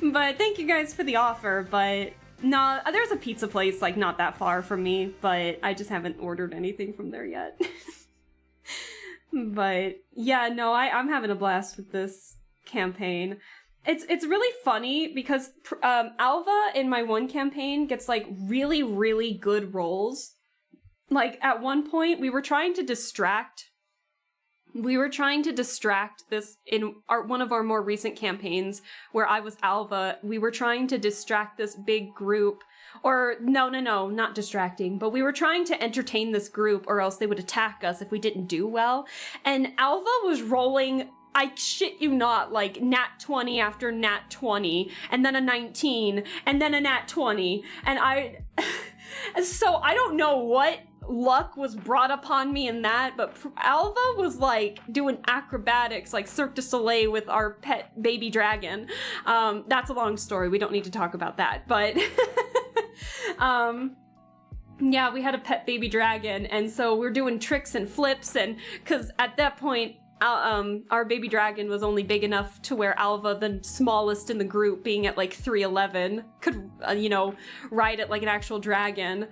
But thank you guys for the offer, but no, there's a pizza place like not that far from me, but I just haven't ordered anything from there yet. But yeah, no, I'm having a blast with this campaign. It's really funny because Alva in my one campaign gets like really, really good rolls. Like at one point we were trying to distract this in one of our more recent campaigns where I was Alva. We were trying to distract this big group. Or, no, not distracting, but we were trying to entertain this group or else they would attack us if we didn't do well. And Alva was rolling, I shit you not, like nat 20 after nat 20, and then a 19, and then a nat 20. And so I don't know what luck was brought upon me in that, but Alva was like doing acrobatics like Cirque du Soleil with our pet baby dragon. That's a long story. We don't need to talk about that, but yeah, we had a pet baby dragon, and so we're doing tricks and flips, and because at that point our baby dragon was only big enough to where Alva, the smallest in the group, being at like 3'11", could ride it like an actual dragon.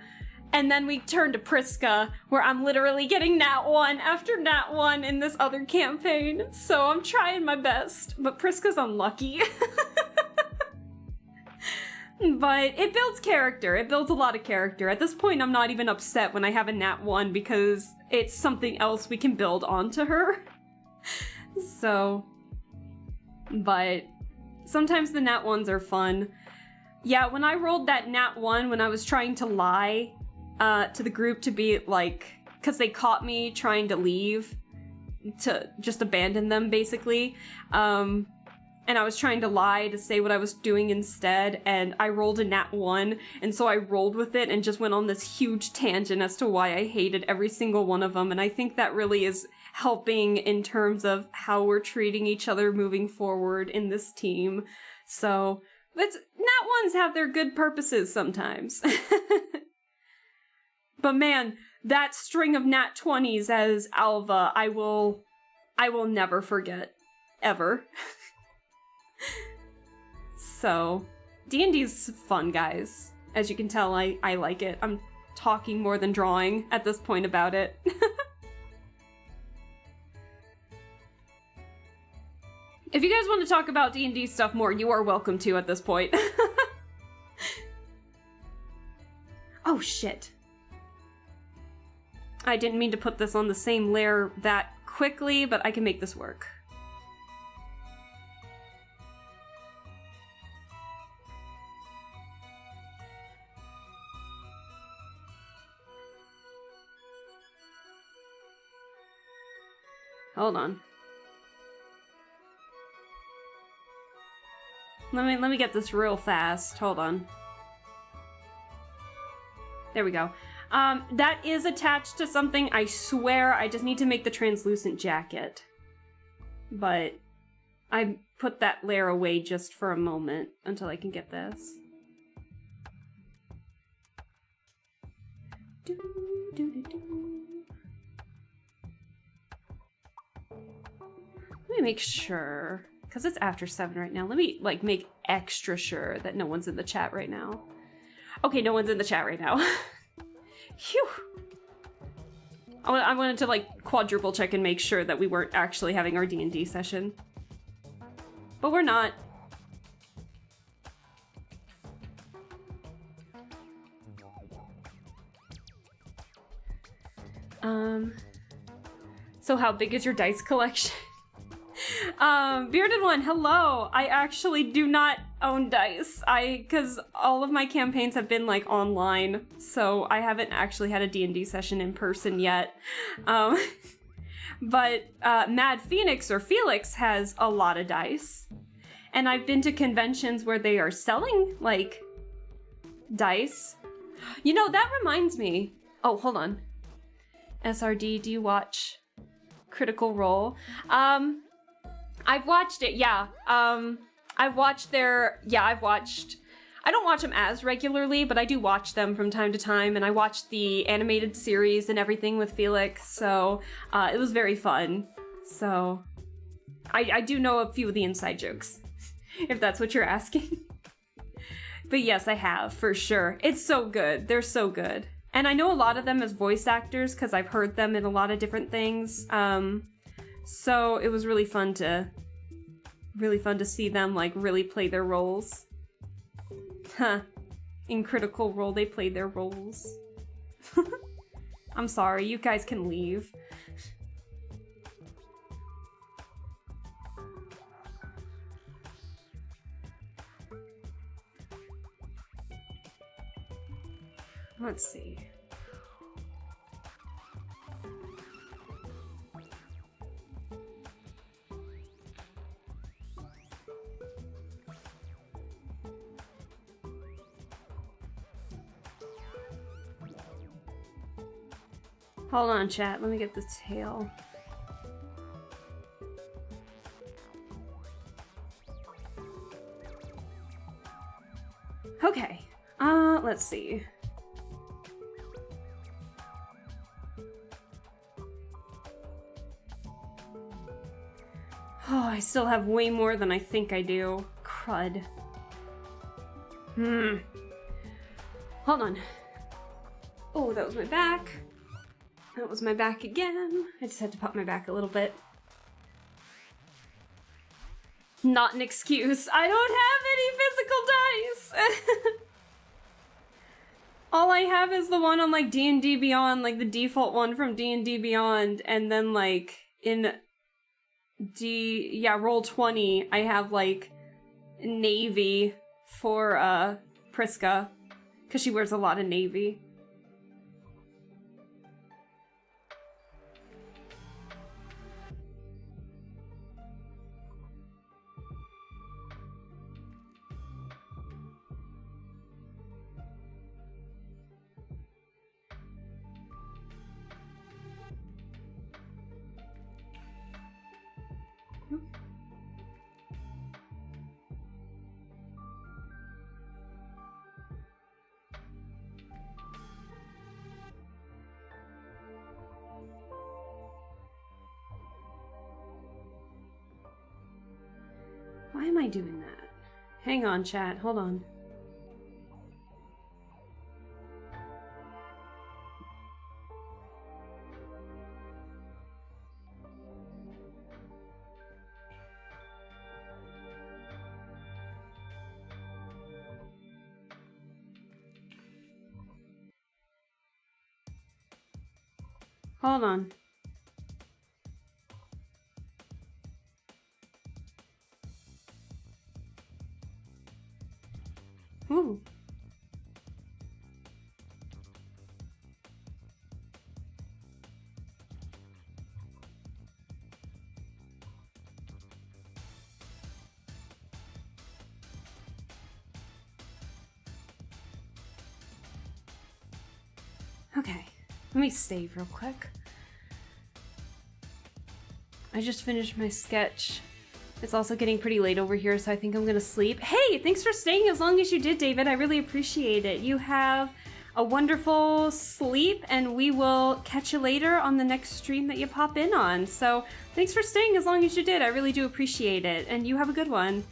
And then we turned to Priska, where I'm literally getting nat 1 after nat 1 in this other campaign. So I'm trying my best, but Priska's unlucky. But it builds character. It builds a lot of character. At this point, I'm not even upset when I have a nat 1 because it's something else we can build onto her. So, but sometimes the nat 1s are fun. Yeah, when I rolled that nat 1 when I was trying to lie to the group to be like, because they caught me trying to leave, to just abandon them basically, and I was trying to lie to say what I was doing instead, and I rolled a nat 1, and so I rolled with it and just went on this huge tangent as to why I hated every single one of them, and I think that really is helping in terms of how we're treating each other moving forward in this team. So, nat 1s have their good purposes sometimes. But man, that string of nat 20s as Alva, I will never forget. Ever. So, D&D's fun, guys. As you can tell, I like it. I'm talking more than drawing at this point about it. If you guys want to talk about D&D stuff more, you are welcome to at this point. Oh, shit. I didn't mean to put this on the same layer that quickly, but I can make this work. Hold on. Let me get this real fast. Hold on. There we go. That is attached to something, I swear. I just need to make the translucent jacket. But I put that layer away just for a moment until I can get this. Let me make sure, because it's after 7 right now. Let me, like, make extra sure that no one's in the chat right now. Okay, no one's in the chat right now. Phew. I wanted to, like, quadruple check and make sure that we weren't actually having our D&D session. But we're not. So how big is your dice collection? Bearded One, hello! I actually do not own dice. Because all of my campaigns have been like online, so I haven't actually had a D&D session in person yet. But Mad Phoenix or Felix has a lot of dice. And I've been to conventions where they are selling, like, dice. You know, that reminds me. Oh, hold on. SRD, do you watch Critical Role? I've watched it, yeah. I've watched I don't watch them as regularly, but I do watch them from time to time, and I watched the animated series and everything with Felix, so it was very fun. So I do know a few of the inside jokes, if that's what you're asking. But yes, I have, for sure. It's so good. They're so good. And I know a lot of them as voice actors, because I've heard them in a lot of different things. So it was really fun to see them, like, really play their roles. Huh. In Critical Role, they played their roles. I'm sorry, you guys can leave. Let's see. Hold on, chat. Let me get the tail. Okay. Let's see. Oh, I still have way more than I think I do. Crud. Hold on. Oh, that was my back. That was my back again. I just had to pop my back a little bit. Not an excuse. I don't have any physical dice! All I have is the one on, like, D&D Beyond, like, the default one from D&D Beyond, and then, like, in Roll20, I have, like, navy for, Priska, because she wears a lot of navy. Why am I doing that? Hang on, chat. Hold on. Hold on. Ooh. Okay, let me save real quick. I just finished my sketch. It's also getting pretty late over here, so I think I'm gonna sleep. Hey, thanks for staying as long as you did, David. I really appreciate it. You have a wonderful sleep, and we will catch you later on the next stream that you pop in on. So thanks for staying as long as you did. I really do appreciate it, and you have a good one.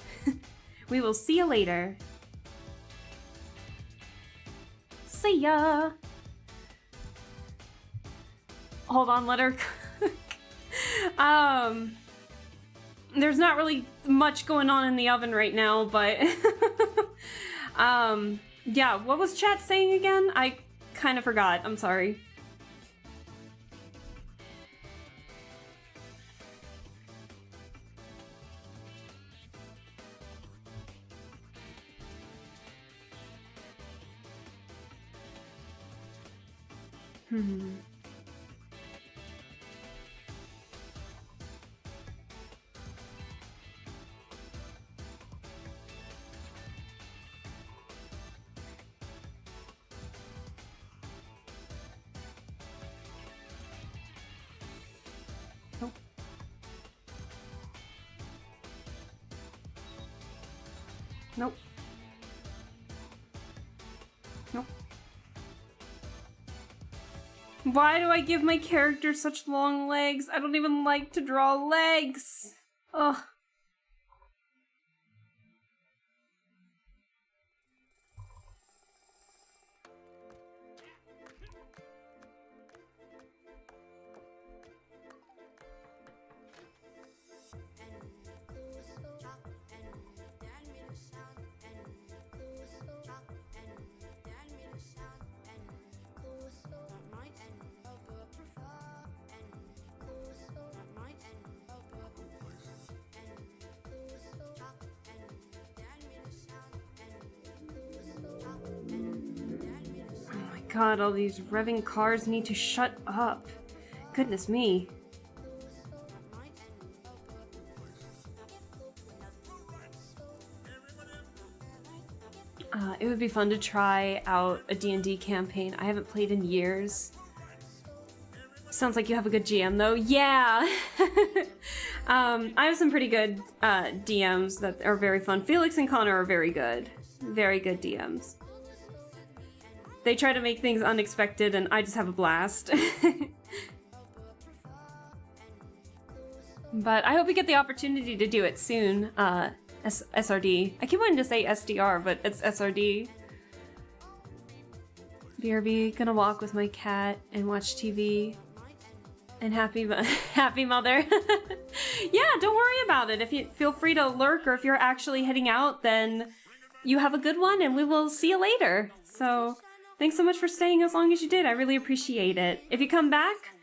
We will see you later. See ya. Hold on, let her cook. There's not really much going on in the oven right now, but yeah, what was chat saying again? I kind of forgot. I'm sorry. Hmm. Nope. Nope. Nope. Why do I give my character such long legs? I don't even like to draw legs. Ugh. God, all these revving cars need to shut up. Goodness me. It would be fun to try out a D&D campaign. I haven't played in years. Sounds like you have a good GM though. Yeah! I have some pretty good DMs that are very fun. Felix and Connor are very good. Very good DMs. They try to make things unexpected and I just have a blast. But I hope we get the opportunity to do it soon. SRD. I keep wanting to say SDR, but it's SRD. BRB, gonna walk with my cat and watch TV. And happy mother. Yeah, don't worry about it. If you feel free to lurk or if you're actually heading out, then you have a good one and we will see you later. So thanks so much for staying as long as you did. I really appreciate it. If you come back,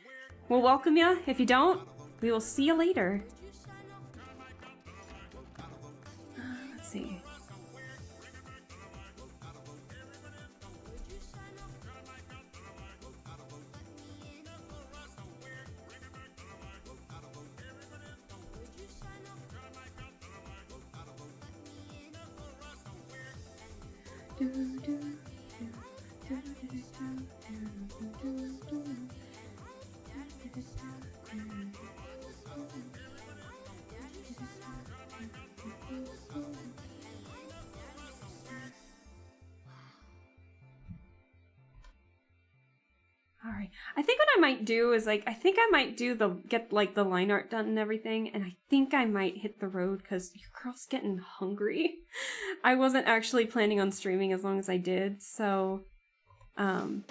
we'll welcome you. If you don't, we will see you later. Let's see. Alright, I think what I might do is I think I might do get the line art done and everything, and I think I might hit the road because your girl's getting hungry. I wasn't actually planning on streaming as long as I did, so I'm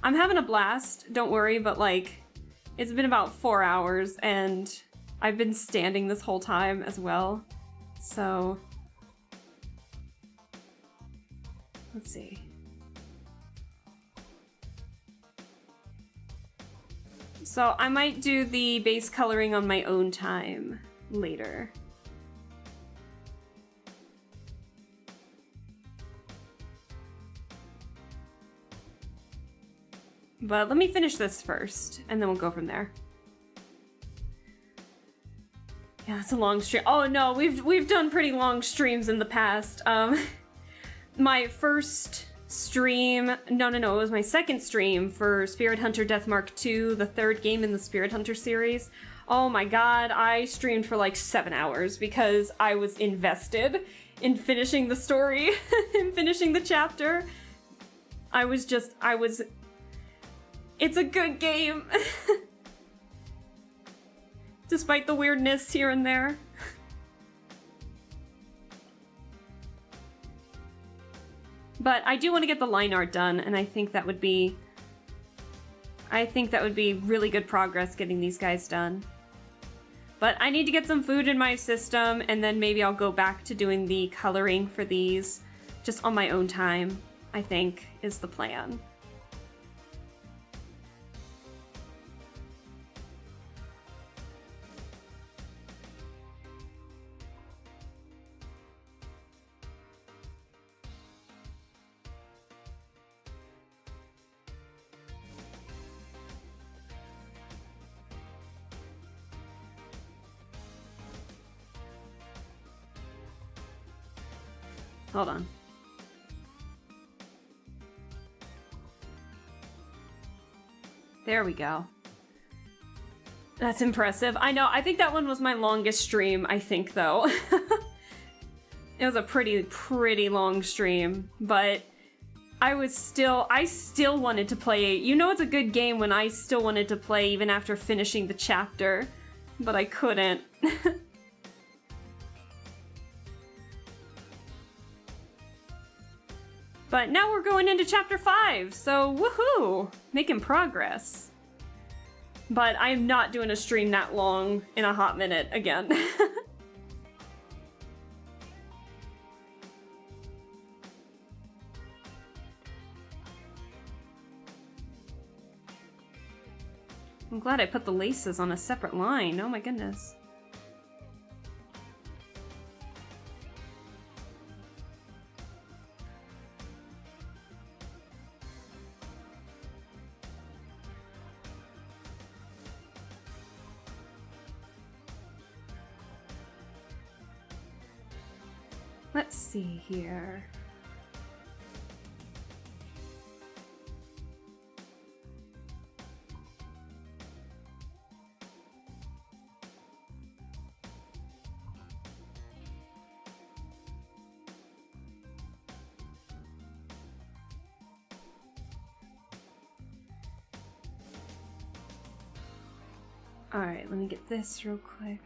having a blast, don't worry, but it's been about 4 hours and I've been standing this whole time as well, so let's see. So I might do the base coloring on my own time later. But let me finish this first, and then we'll go from there. Yeah, that's a long stream. Oh no, we've done pretty long streams in the past. My first stream, no, it was my second stream for Spirit Hunter Death Mark 2, the third game in the Spirit Hunter series. Oh my god, I streamed for 7 hours because I was invested in finishing the story and finishing the chapter. It's a good game. Despite the weirdness here and there. But I do want to get the line art done, and I think that would be really good progress getting these guys done. But I need to get some food in my system, and then maybe I'll go back to doing the coloring for these just on my own time, I think, is the plan. hold on. There we go. That's impressive. I know, I think that one was my longest stream, I think, though. It was a pretty long stream, but I still wanted to play. You know it's a good game when I still wanted to play even after finishing the chapter, but I couldn't. But now we're going into chapter 5, so woohoo! Making progress. But I am not doing a stream that long in a hot minute again. I'm glad I put the laces on a separate line. Oh my goodness. Let's see here. Alright, let me get this real quick.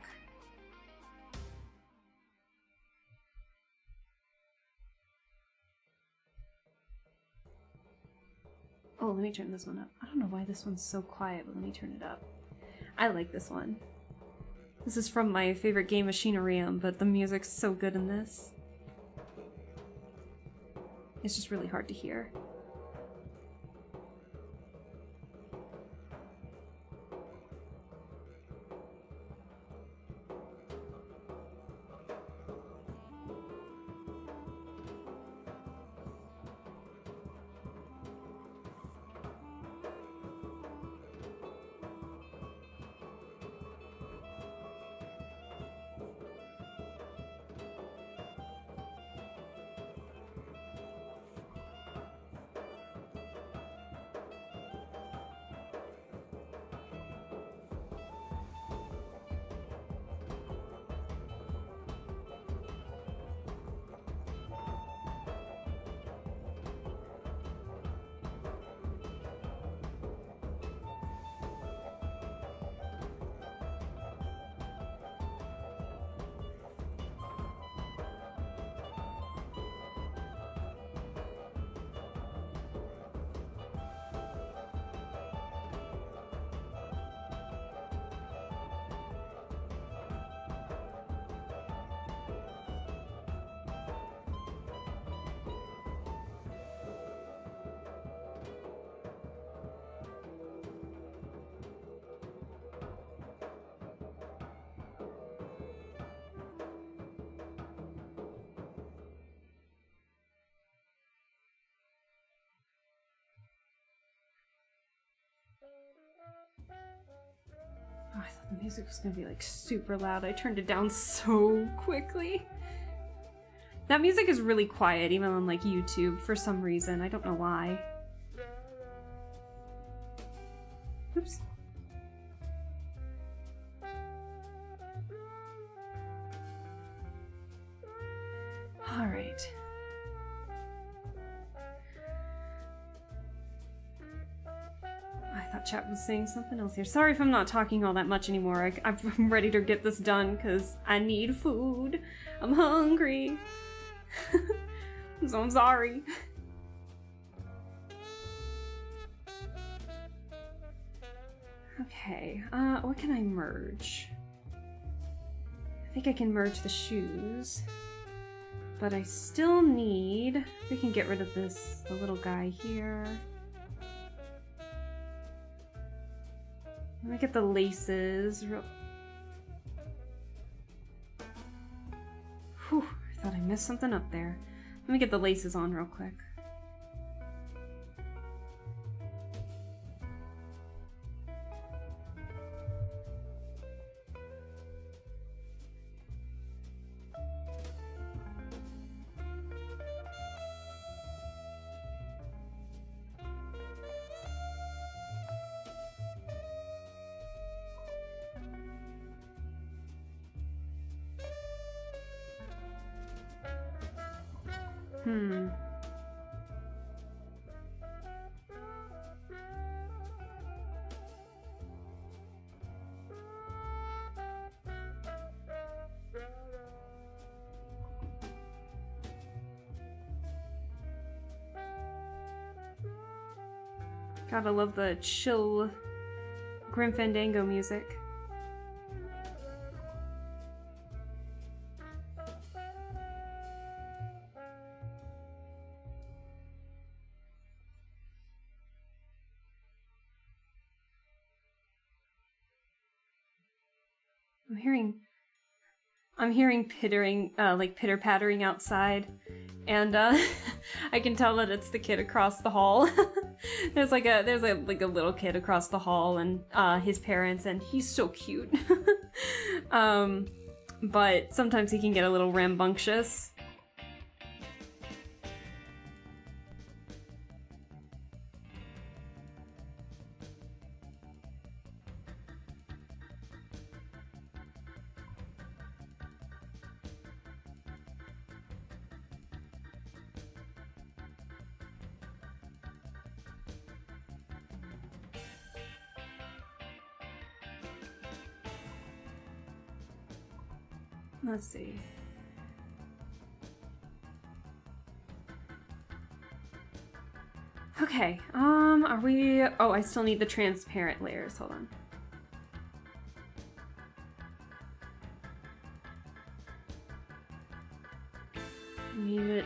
Oh, let me turn this one up. I don't know why this one's so quiet, but let me turn it up. I like this one. This is from my favorite game, Machinarium, but the music's so good in this. It's just really hard to hear. Oh, I thought the music was gonna be like super loud. I turned it down so quickly. That music is really quiet, even on like YouTube for some reason. I don't know why. Oops. All right. I thought chat was saying something else here. Sorry if I'm not talking all that much anymore. I'm ready to get this done because I need food. I'm hungry. So I'm sorry. Okay, what can I merge? I think I can merge the shoes. But I still need... We can get rid of this, the little guy here. Let me get the laces. Whew, I thought I missed something up there. Let me get the laces on real quick. Gotta love the chill Grim Fandango music. I'm hearing pittering, like pitter-pattering outside, and I can tell that it's the kid across the hall. there's a little kid across the hall, and his parents, and he's so cute. But sometimes he can get a little rambunctious. Let's see. Okay, are we... Oh, I still need the transparent layers. Hold on. Need it.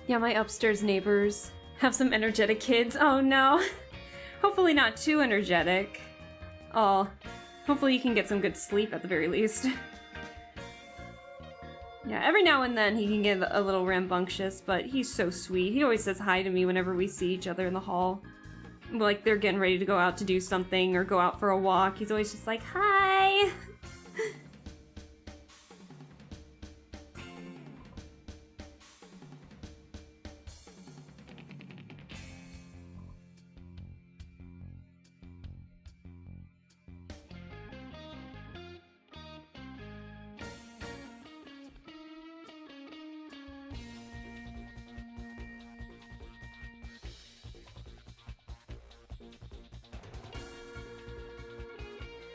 Yeah, my upstairs neighbors have some energetic kids. Oh no. Hopefully not too energetic. Oh, hopefully you can get some good sleep at the very least. Yeah, every now and then he can get a little rambunctious, but he's so sweet. He always says hi to me whenever we see each other in the hall. Like they're getting ready to go out to do something or go out for a walk. He's always just like, hi!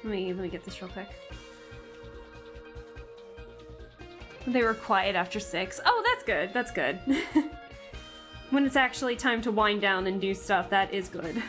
Let me get this real quick. They were quiet after 6. Oh, that's good. That's good. When it's actually time to wind down and do stuff, that is good.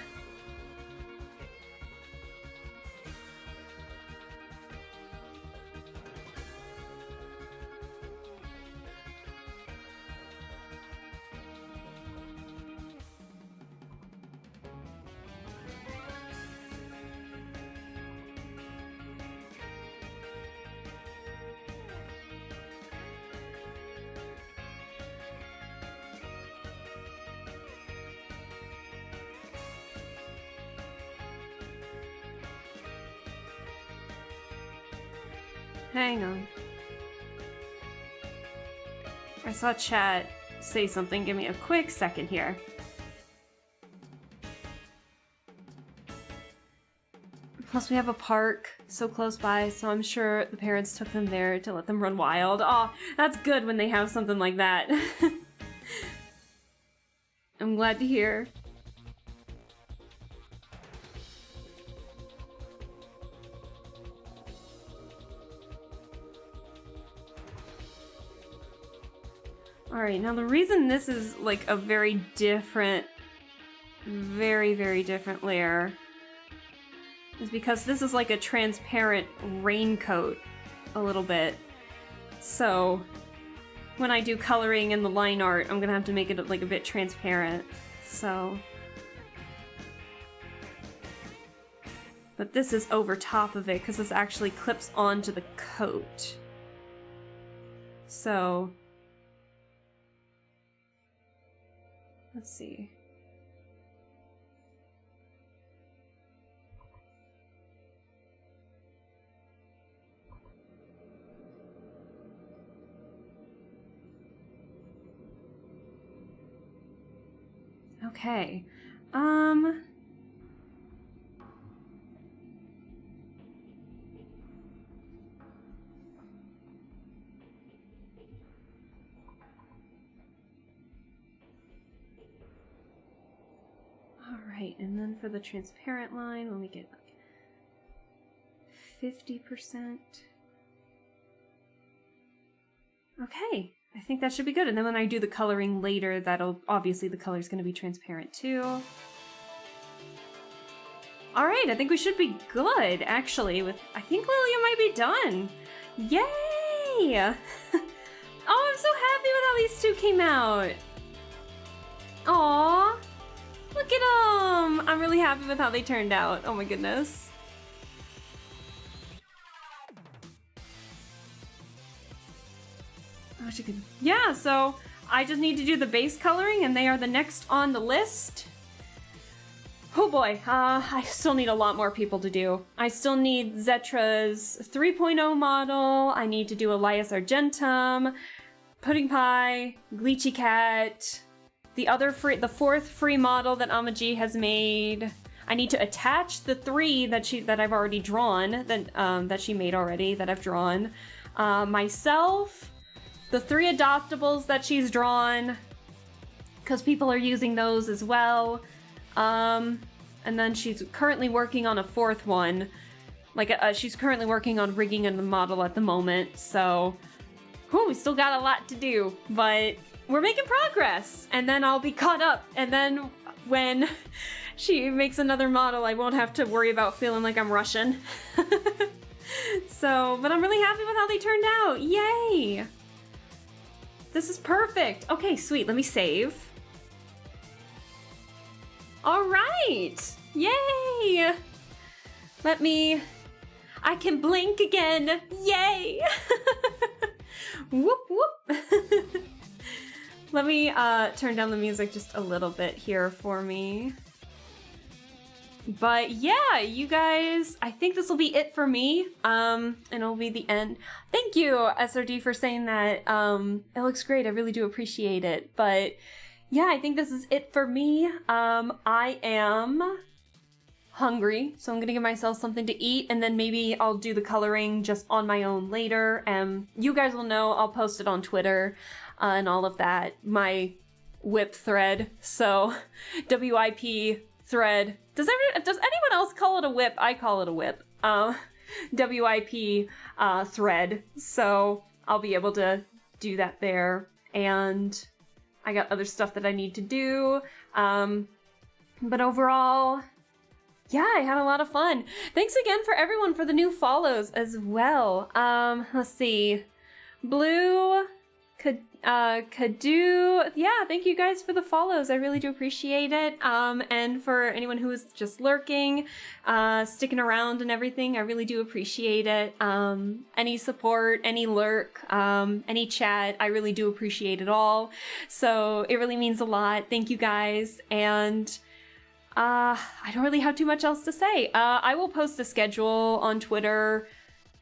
Hang on. I saw chat say something. Give me a quick second here. Plus we have a park so close by, so I'm sure the parents took them there to let them run wild. Aw, that's good when they have something like that. I'm glad to hear. Alright, now the reason this is like a very different, very different layer is because this is like a transparent raincoat a little bit. So when I do coloring in the line art, I'm gonna have to make it like a bit transparent. So, but this is over top of it because this actually clips onto the coat. So let's see. Okay. for the transparent line when we get like 50%. Okay, I think that should be good. And then when I do the coloring later, that'll obviously the color's going to be transparent too. All right, I think we should be good actually. I think Lilia might be done. Yay! Oh, I'm so happy with how these two came out. Aww, look at them. I'm really happy with how they turned out. Oh my goodness. Oh, she could. Yeah, so I just need to do the base coloring and they are the next on the list. Oh boy, I still need a lot more people to do. I still need Zetra's 3.0 model. I need to do Elias Argentum, Pudding Pie, Glitchy Cat, the fourth free model that Amaji has made. I need to attach the 3 that I've already drawn, that she made already, that I've drawn. Myself, the 3 adoptables that she's drawn, because people are using those as well. And then she's currently working on a 4th one. She's currently working on rigging a model at the moment, so we still got a lot to do, but we're making progress, and then I'll be caught up, and then when she makes another model, I won't have to worry about feeling like I'm rushing. So, but I'm really happy with how they turned out. Yay! This is perfect. Okay, sweet, let me save. All right, yay! I can blink again, yay! Whoop, whoop. Let me turn down the music just a little bit here for me. But yeah, you guys, I think this will be it for me, and it'll be the end. Thank you, SRD, for saying that. It looks great, I really do appreciate it, but yeah, I think this is it for me. I am hungry, so I'm gonna give myself something to eat, and then maybe I'll do the coloring just on my own later. You guys will know, I'll post it on Twitter and all of that. My whip thread, so WIP thread. Does anyone else call it a whip? I call it a whip. WIP thread, so I'll be able to do that there, and I got other stuff that I need to do, but overall, yeah, I had a lot of fun. Thanks again for everyone for the new follows as well. Let's see, Blue, Kadu, yeah, thank you guys for the follows. I really do appreciate it. And for anyone who is just lurking, sticking around and everything, I really do appreciate it. Any support, any lurk, any chat, I really do appreciate it all. So it really means a lot. Thank you guys. And I don't really have too much else to say. I will post a schedule on Twitter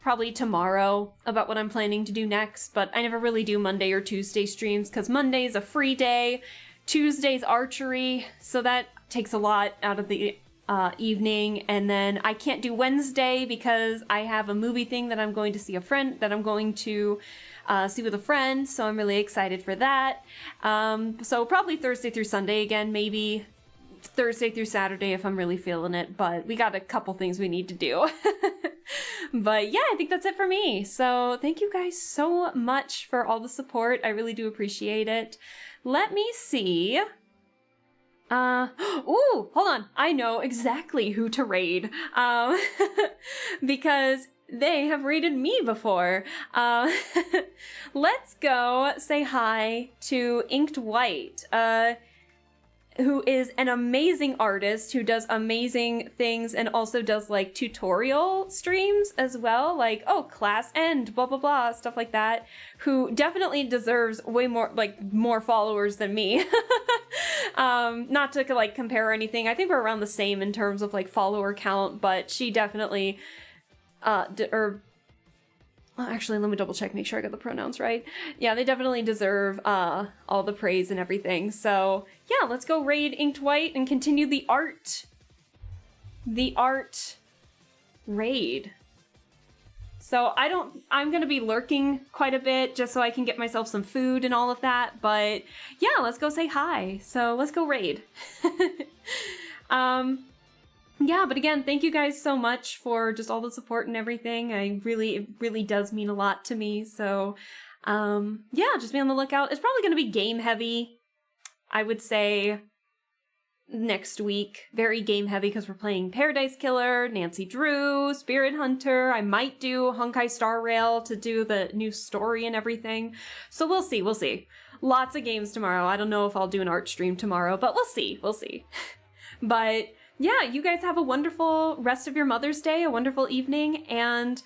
probably tomorrow about what I'm planning to do next, but I never really do Monday or Tuesday streams because Monday's a free day, Tuesday's archery, so that takes a lot out of the evening, and then I can't do Wednesday because I have a movie thing that I'm going to see with a friend, so I'm really excited for that. So probably Thursday through Sunday again, maybe Thursday through Saturday if I'm really feeling it, but we got a couple things we need to do. But yeah, I think that's it for me. So thank you guys so much for all the support. I really do appreciate it. Let me see. Ooh, hold on. I know exactly who to raid. Because they have raided me before. Let's go say hi to Inked White. Who is an amazing artist who does amazing things and also does like tutorial streams as well, like, oh, class end, blah blah blah, stuff like that, who definitely deserves way more followers than me. Not to like compare or anything, I think we're around the same in terms of like follower count, but she definitely actually, let me double check, make sure I got the pronouns right. Yeah, they definitely deserve all the praise and everything. So yeah, let's go raid Inked White and continue the art raid. So I'm gonna be lurking quite a bit just so I can get myself some food and all of that. But yeah, let's go say hi. So let's go raid. yeah, but again, thank you guys so much for just all the support and everything. It really does mean a lot to me. So, yeah, just be on the lookout. It's probably going to be game heavy, I would say, next week. Very game heavy because we're playing Paradise Killer, Nancy Drew, Spirit Hunter. I might do Honkai Star Rail to do the new story and everything. So we'll see. Lots of games tomorrow. I don't know if I'll do an art stream tomorrow, but we'll see. But yeah, you guys have a wonderful rest of your Mother's Day, a wonderful evening, and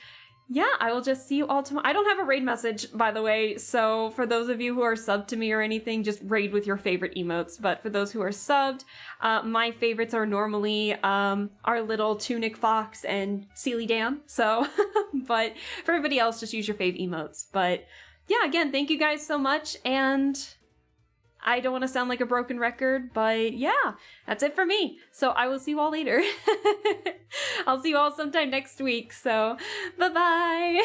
yeah, I will just see you all tomorrow. I don't have a raid message, by the way, so for those of you who are subbed to me or anything, just raid with your favorite emotes. But for those who are subbed, my favorites are normally our little Tunic Fox and Sealy Dam, so, but for everybody else, just use your fave emotes. But yeah, again, thank you guys so much, and I don't want to sound like a broken record, but yeah, that's it for me. So I will see you all later. I'll see you all sometime next week. So bye-bye.